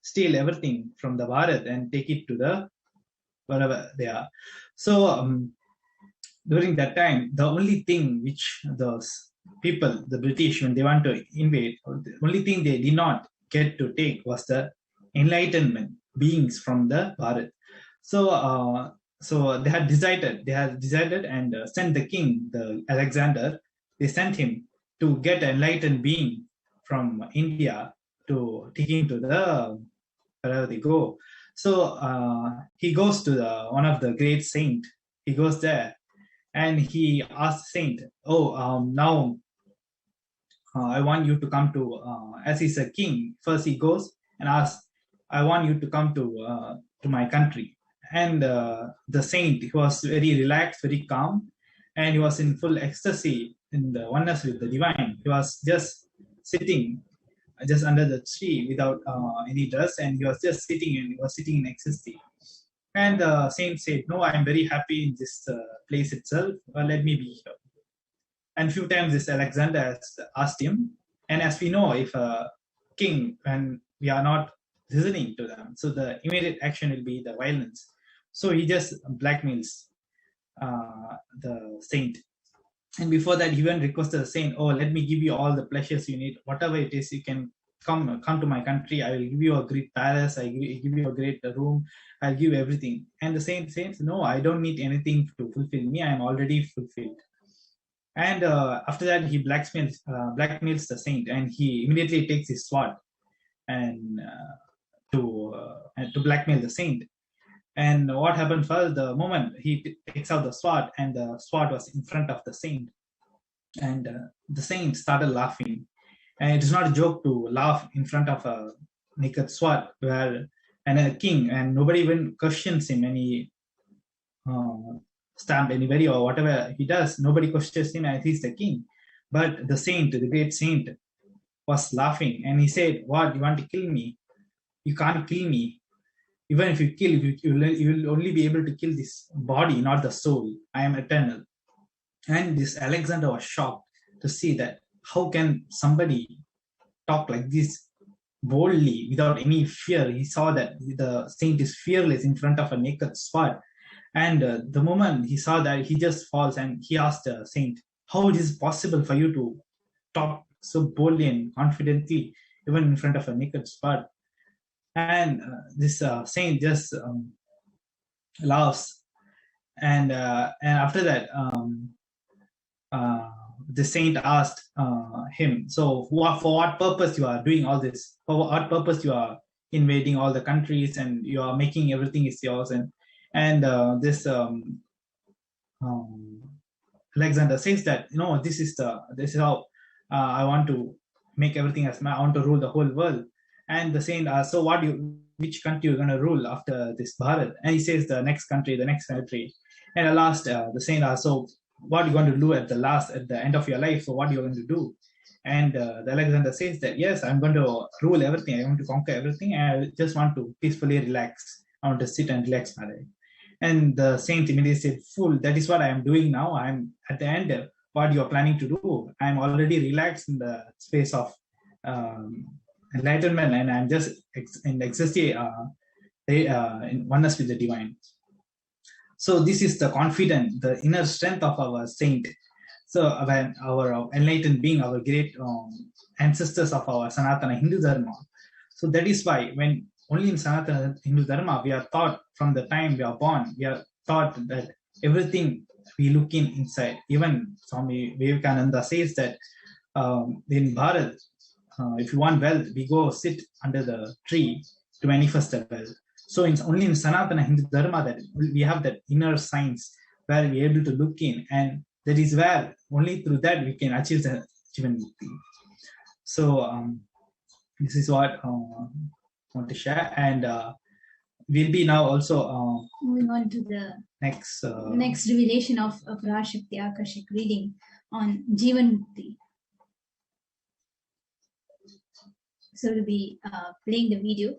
Speaker 16: steal everything from the Bharat and take it to the wherever they are. So during that time, the only thing which the people, the British, when they want to invade, the only thing they did not get to take was the enlightenment beings from the Bharat. So so they had decided and sent the king, the Alexander. They sent him to get an enlightened being from India to take him to the wherever they go. So he goes to the one of the great saint. He goes there and he asks saint, "Oh, now I want you to come to." As he's a king, first he goes and asks, "I want you to come to my country." And the saint, he was very relaxed, very calm, and he was in full ecstasy in the oneness with the divine. He was just sitting just under the tree without any dress, and he was just sitting, and he was sitting in ecstasy. And the saint said, "No, I'm very happy in this place itself. Let me be here." And few times this Alexander has asked him, and as we know, if a king, when we are not listening to them, so the immediate action will be the violence. So he just blackmails the saint. And before that, he even requested the saint, "Oh, let me give you all the pleasures you need, whatever it is, you can come to my country. I will give you a great palace. I give you a great room. I'll give you everything." And the saint says, "No, I don't need anything to fulfill me. I am already fulfilled." And after that, he blackmails the saint, and he immediately takes his sword and to blackmail the saint. And what happened first, the moment he takes out the sword, and the sword was in front of the saint, and the saint started laughing. And it is not a joke to laugh in front of a naked sword, where and a king, and nobody even questions him, and he stamp anybody or whatever he does, nobody questions him, and he's the king. But the saint, the great saint, was laughing, and he said, "What, you want to kill me? You can't kill me. Even if you kill, you will only be able to kill this body, not the soul. I am eternal." And this Alexander was shocked to see that how can somebody talk like this boldly without any fear. He saw that the saint is fearless in front of a naked sword. And the moment he saw that, he just falls, and he asked the saint, "How it is possible for you to talk so boldly and confidently even in front of a naked sword?" And this saint just laughs. And after that, the saint asked him, "So for what purpose you are doing all this? For what purpose you are invading all the countries, and you are making everything is yours?" And this Alexander says that, this is how I want to make everything as I want to rule the whole world. And the saint asks, "So which country you're going to rule after this Bharat?" And he says, the next country. And at last, the saint asks, "So what are you going to do at the end of your life? So what are you going to do?" And the Alexander says that, "Yes, I'm going to rule everything. I want to conquer everything. And I just want to peacefully relax. I want to sit and relax my life." And the saint immediately said, "Fool, that is what I am doing now. I'm at the end. What you are planning to do? I'm already relaxed in the space of enlightenment, and I'm just in ecstasy, in oneness with the divine." So this is the confidence, the inner strength of our saint. So when our enlightened being, our great ancestors of our Sanatana Hindu Dharma. So that is why when only in Sanatana Hindu Dharma, we are taught from the time we are born, we are taught that everything we look inside. Even Swami Vivekananda says that in Bharat, if you want wealth, we go sit under the tree to manifest the wealth. So it's only in Sanatana Hindu Dharma that we have that inner science where we are able to look in, and that is where only through that we can achieve the Jivan Mukti. So this is what I want to share, and we'll be now also
Speaker 17: moving on to the
Speaker 16: next
Speaker 17: revelation of Parashakti Akashic reading on Jivan Mukti. So we'll be playing the video.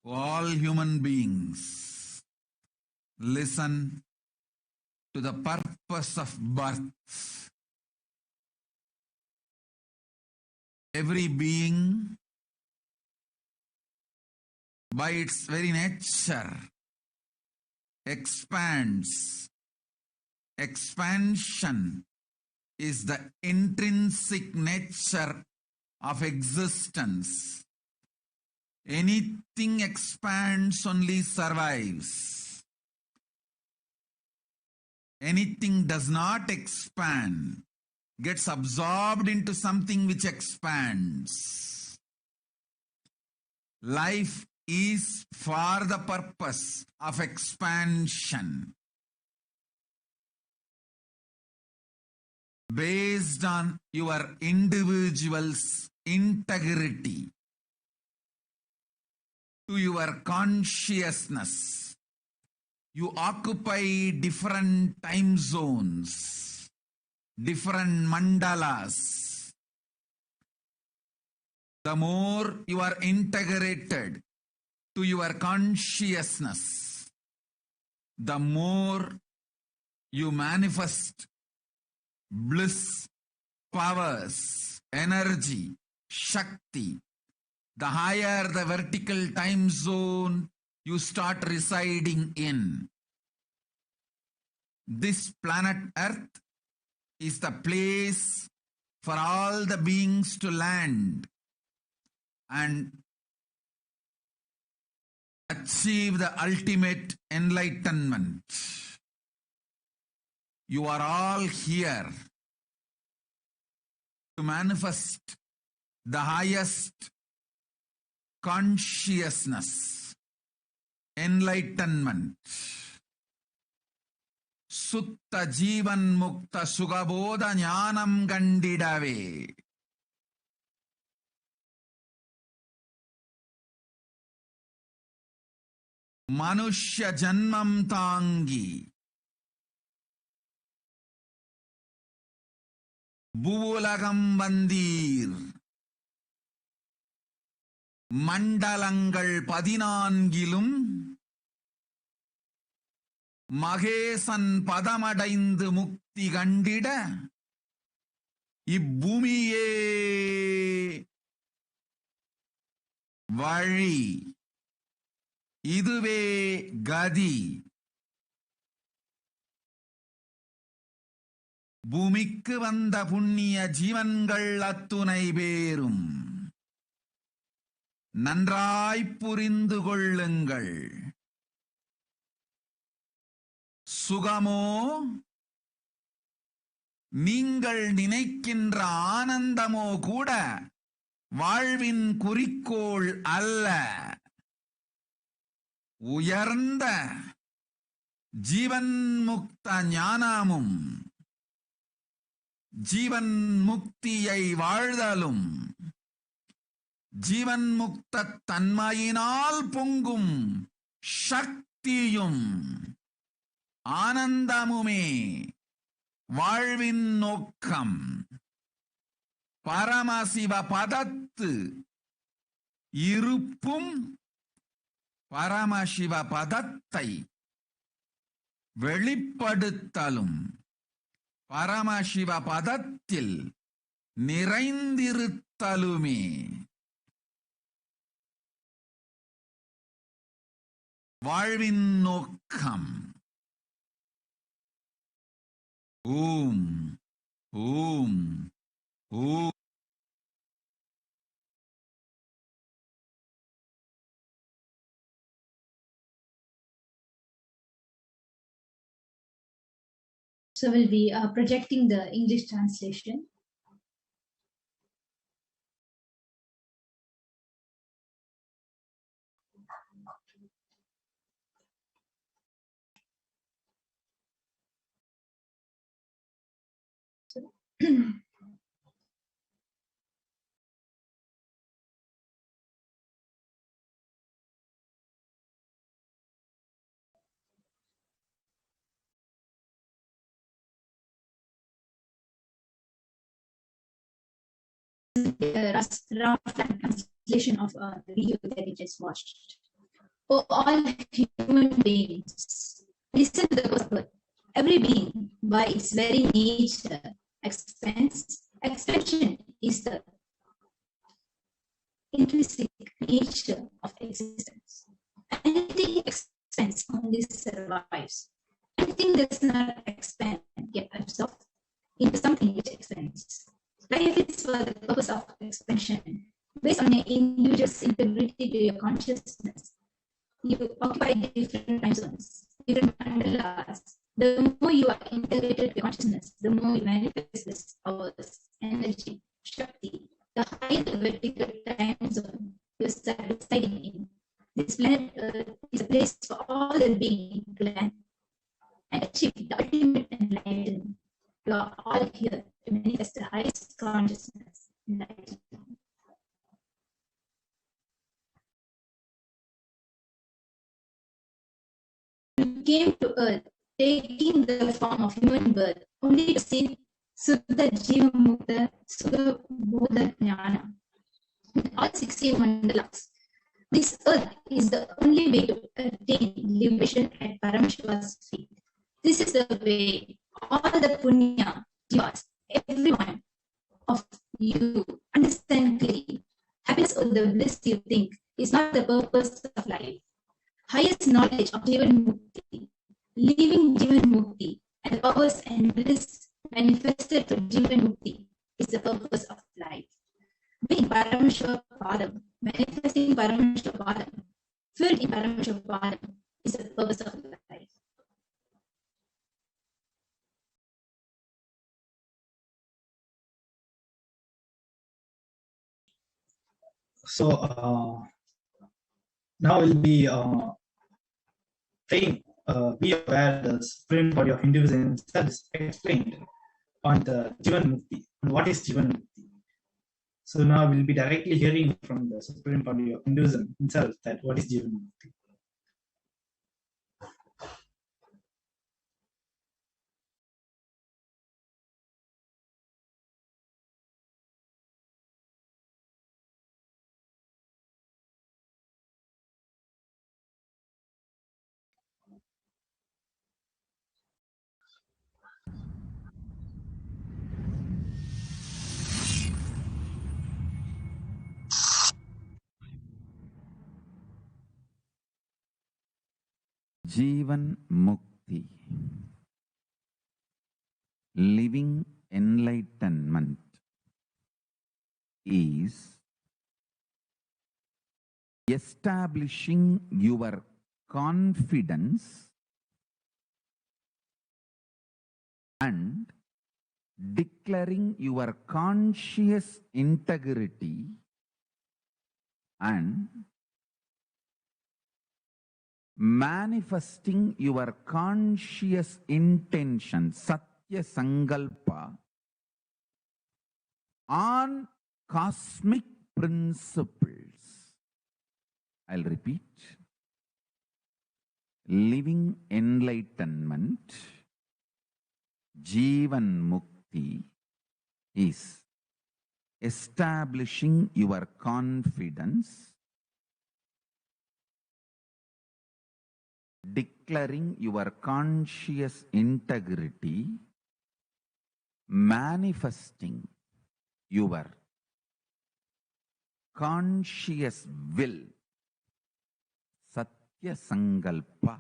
Speaker 3: all human beings, listen to the purpose of birth. Every being, by its very nature, expands. Expansion is the intrinsic nature of existence. Anything expands only survives. Anything does not expand, gets absorbed into something which expands. Life is for the purpose of expansion. Based on your individual's integrity to your consciousness, you occupy different time zones, different mandalas. The more you are integrated to your consciousness, the more you manifest bliss, powers, energy, Shakti. The higher the vertical time zone you start residing in. This planet Earth is the place for all the beings to land and achieve the ultimate enlightenment. You are all here to manifest the highest consciousness, enlightenment. Sutta Jivan Mukta Sugabodha Jnanam Gandidave. Manushya Janmam Tangi. Buvulagam Bandir. Mandalangal 14 Mahesan Padamadaindu Mukti Gandida Ibbumiye Vali Iduve Gadi Bumikku Vanda Punniya Jivangal Attunai Berum நன்றாய் புரிந்து கொள்ளுங்கள். சுகமோ நீங்கள் நினைக்கின்ற ஆனந்தமோ கூட வாழ்வின் குறிக்கோள் அல்ல. உயர்ந்த ஜீவன் முக்த ஞானமும் ஜீவன் முக்தியை வாழ்தலும் ஜீவன் முக்த தன்மையினால் பொங்கும் சக்தியும் ஆனந்தமுமே வாழ்வின் நோக்கம். பரமசிவ பதத்து இருப்பும் பரமசிவ பதத்தை வெளிப்படுத்தலும் பரமசிவ பதத்தில் நிறைந்திருத்தலுமே வாழ்வின் நோக்கம். ஓம் ஓம் ஓம்.
Speaker 17: So we'll be projecting the English translation. Rough translation of the video that we just watched. O all human beings, listen to the cause of birth. Every being, by its very nature, expansion is the intrinsic nature of existence. Anything expands only survives. Anything does not expand get absorbed into something which expands. Life is for the purpose of expansion. Based on your individual's integrity to your consciousness, you occupy different time zones, different mandalas. The more you are integrated to your consciousness, the more you manifest this powers, energy, Shakti, the higher the vertical time zone you start residing in. This planet Earth is a place for all the beings to land and achieve the ultimate enlightenment. You are all here to manifest the highest consciousness, enlightenment. You came to Earth taking the form of human birth only to see Suddha Jiva Mukta Sudha Bodha Jnana in all 60 mandalas. This earth is the only way to attain liberation at Paramashiva's feet. This is the way all the punya jivas, every one of you, understand clearly. Happiness or the bliss you think is not the purpose of life. Highest knowledge of Jivan Mukti, living Jivan Mukti, and the powers and bliss manifested through Jivan Mukti is the purpose of life. Being Paramashiva Padam, manifesting Paramashiva Padam, filled in Paramashiva Padam is the purpose of life.
Speaker 16: So now we'll be playing Be Aware the Supreme Body of Hinduism itself is explained on the Jivan Mukti. And what is Jivan Mukti? So now we'll be directly hearing from the Supreme Body of Hinduism himself that what is Jivan Mukti.
Speaker 3: Jivan Mukti, living enlightenment, is establishing your confidence and declaring your conscious integrity and manifesting your conscious intention, Satya Sankalpa, on cosmic principles. I'll repeat. Living enlightenment, Jivan Mukti, is establishing your confidence, declaring your conscious integrity, manifesting your conscious will, Satya Sankalpa,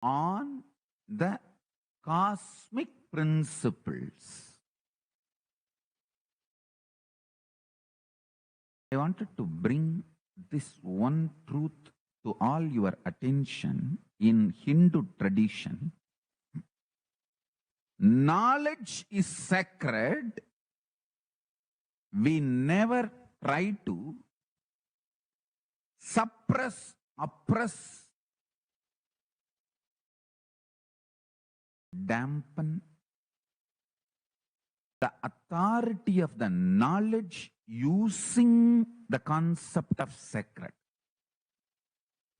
Speaker 3: on the cosmic principles. I wanted to bring this one truth to all your attention. In Hindu tradition, knowledge is sacred. We never try to suppress, oppress, dampen the authority of the knowledge using the concept of sacred.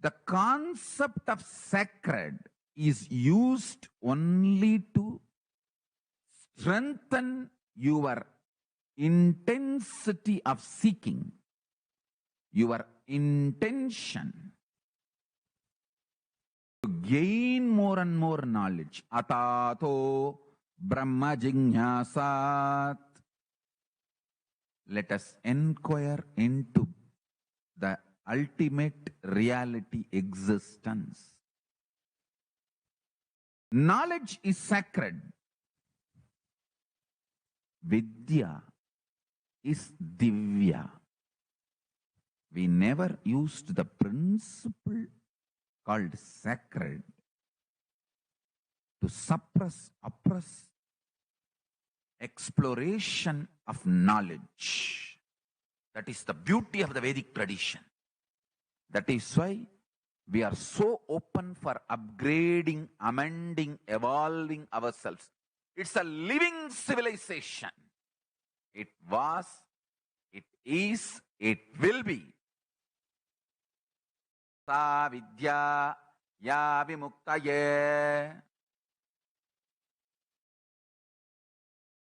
Speaker 3: The concept of sacred is used only to strengthen your intensity of seeking, your intention to gain more and more knowledge. Atato Brahma Jignasat. Let us inquire into the ultimate reality existence. Knowledge is sacred. Vidya is divya. We never used the principle called sacred to suppress, oppress exploration of knowledge. That is the beauty of the Vedic tradition. That is why we are so open for upgrading, amending, evolving ourselves. It's a living civilization. It was, it is, it will be. Sa vidya ya vimuktaye.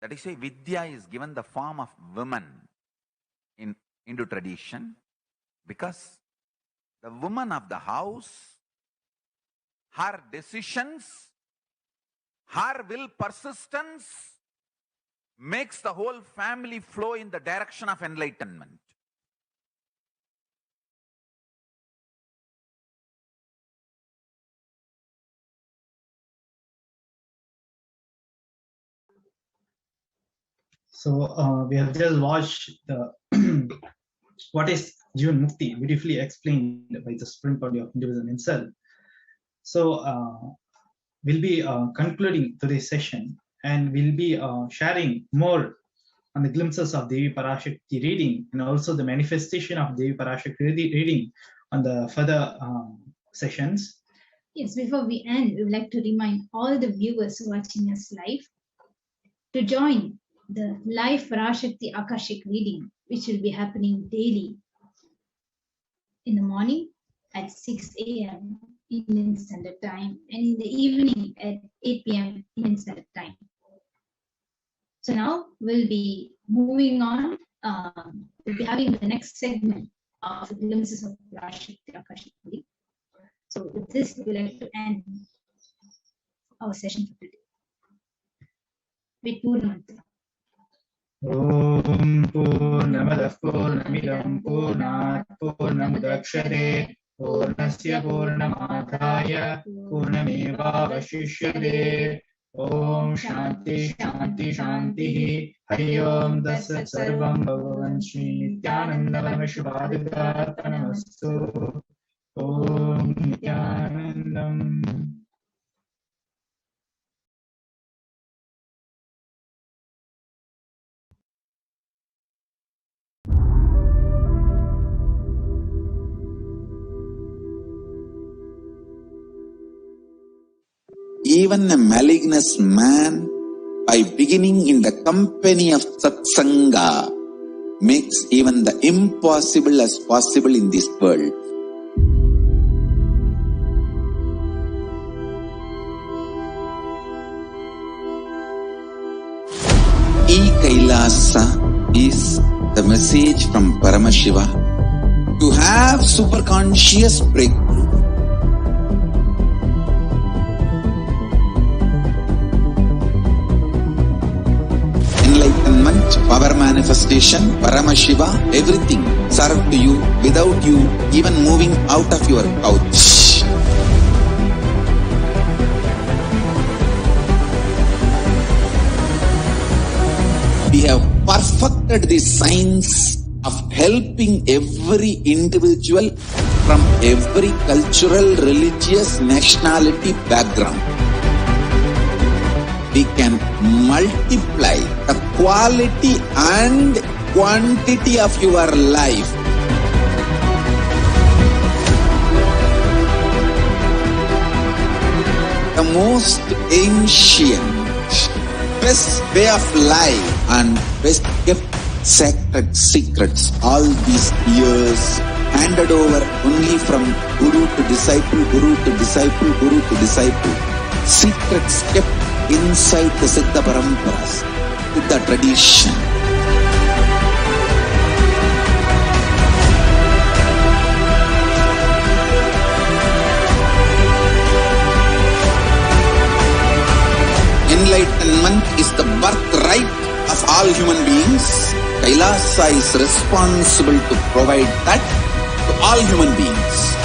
Speaker 3: That is why Vidya is given the form of woman in Hindu tradition, because the woman of the house, her decisions, her will persistence makes the whole family flow in the direction of enlightenment.
Speaker 16: So we have just watched the what is Jivan Mukti, beautifully explained by the supreme body of Hinduism himself. So we'll be concluding today's session, and we'll be sharing more on the glimpses of Devi Parashakti reading, and also the manifestation of Devi Parashakti reading on the further sessions.
Speaker 17: Yes, before we end, we would like to remind all the viewers watching us live to join the live Parashakti Akashic reading, which will be happening daily in the morning at 6 a.m. Indian Standard Time, and in the evening at 8 p.m. Indian Standard Time. So now we'll be moving on. We'll be having the next segment of glimpses of Parashakti Akashic reading. So with this, we would like to end our session for today. With Purna Mantra.
Speaker 16: Om Purnamadav Purnamidam Purnat Purnamudakshare Purnasya Purnamadhaya Purnamevavashishyate. Om Shanti Shanti Shanti Hari Om Dasat Sarvam Bhagavan Shri Nityananda Parameshwaradattanastu. Om Nityanandam.
Speaker 3: Even a malignous man, by beginning in the company of satsanga, makes even the impossible as possible in this world. Kailasa is the message from Paramashiva to have superconscious breakthrough. Enlightenment, power manifestation, Paramashiva, everything served to you without you even moving out of your couch. We have perfected the science of helping every individual from every cultural, religious, nationality background. We can multiply the quality and quantity of your life. The most ancient, best way of life and best kept sacred secrets all these years handed over only from guru to disciple, guru to disciple, guru to disciple. Secrets kept inside the Siddha Paramparas, Siddha tradition. Kailasa is responsible to provide that to all human beings.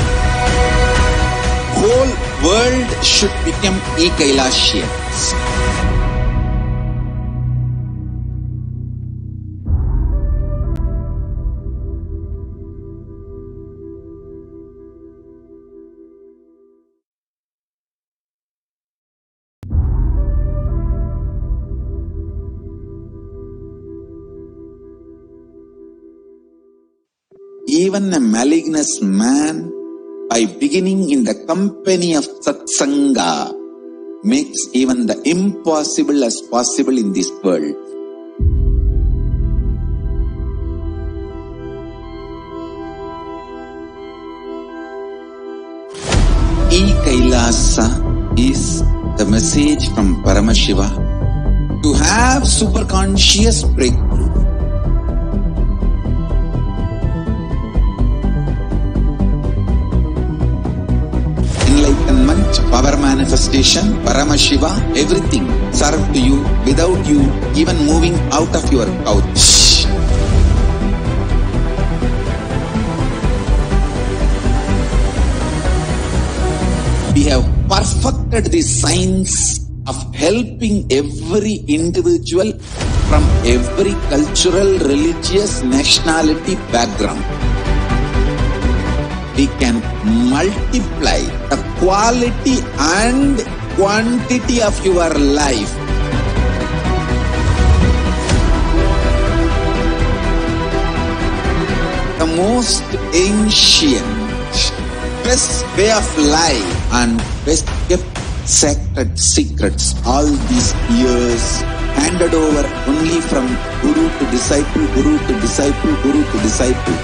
Speaker 3: Whole world should become e-Kailasians. Even a malignant man, by beginning in the company of satsanga, makes even the impossible as possible in this world. E-Kailasa is the message from Paramashiva to have superconscious breakthrough. Enlightenment, power manifestation, Paramashiva, everything serve to you without you even moving out of your couch. We have perfected the science of helping every individual from every cultural, religious, nationality background. We can multiply the quality and quantity of your life. The most ancient, best way of life and best kept sacred secrets all these years handed over only from guru to disciple, guru to disciple, guru to disciple.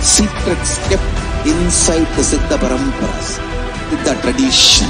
Speaker 3: Secrets kept inside the Siddha Paramparas, Siddha tradition.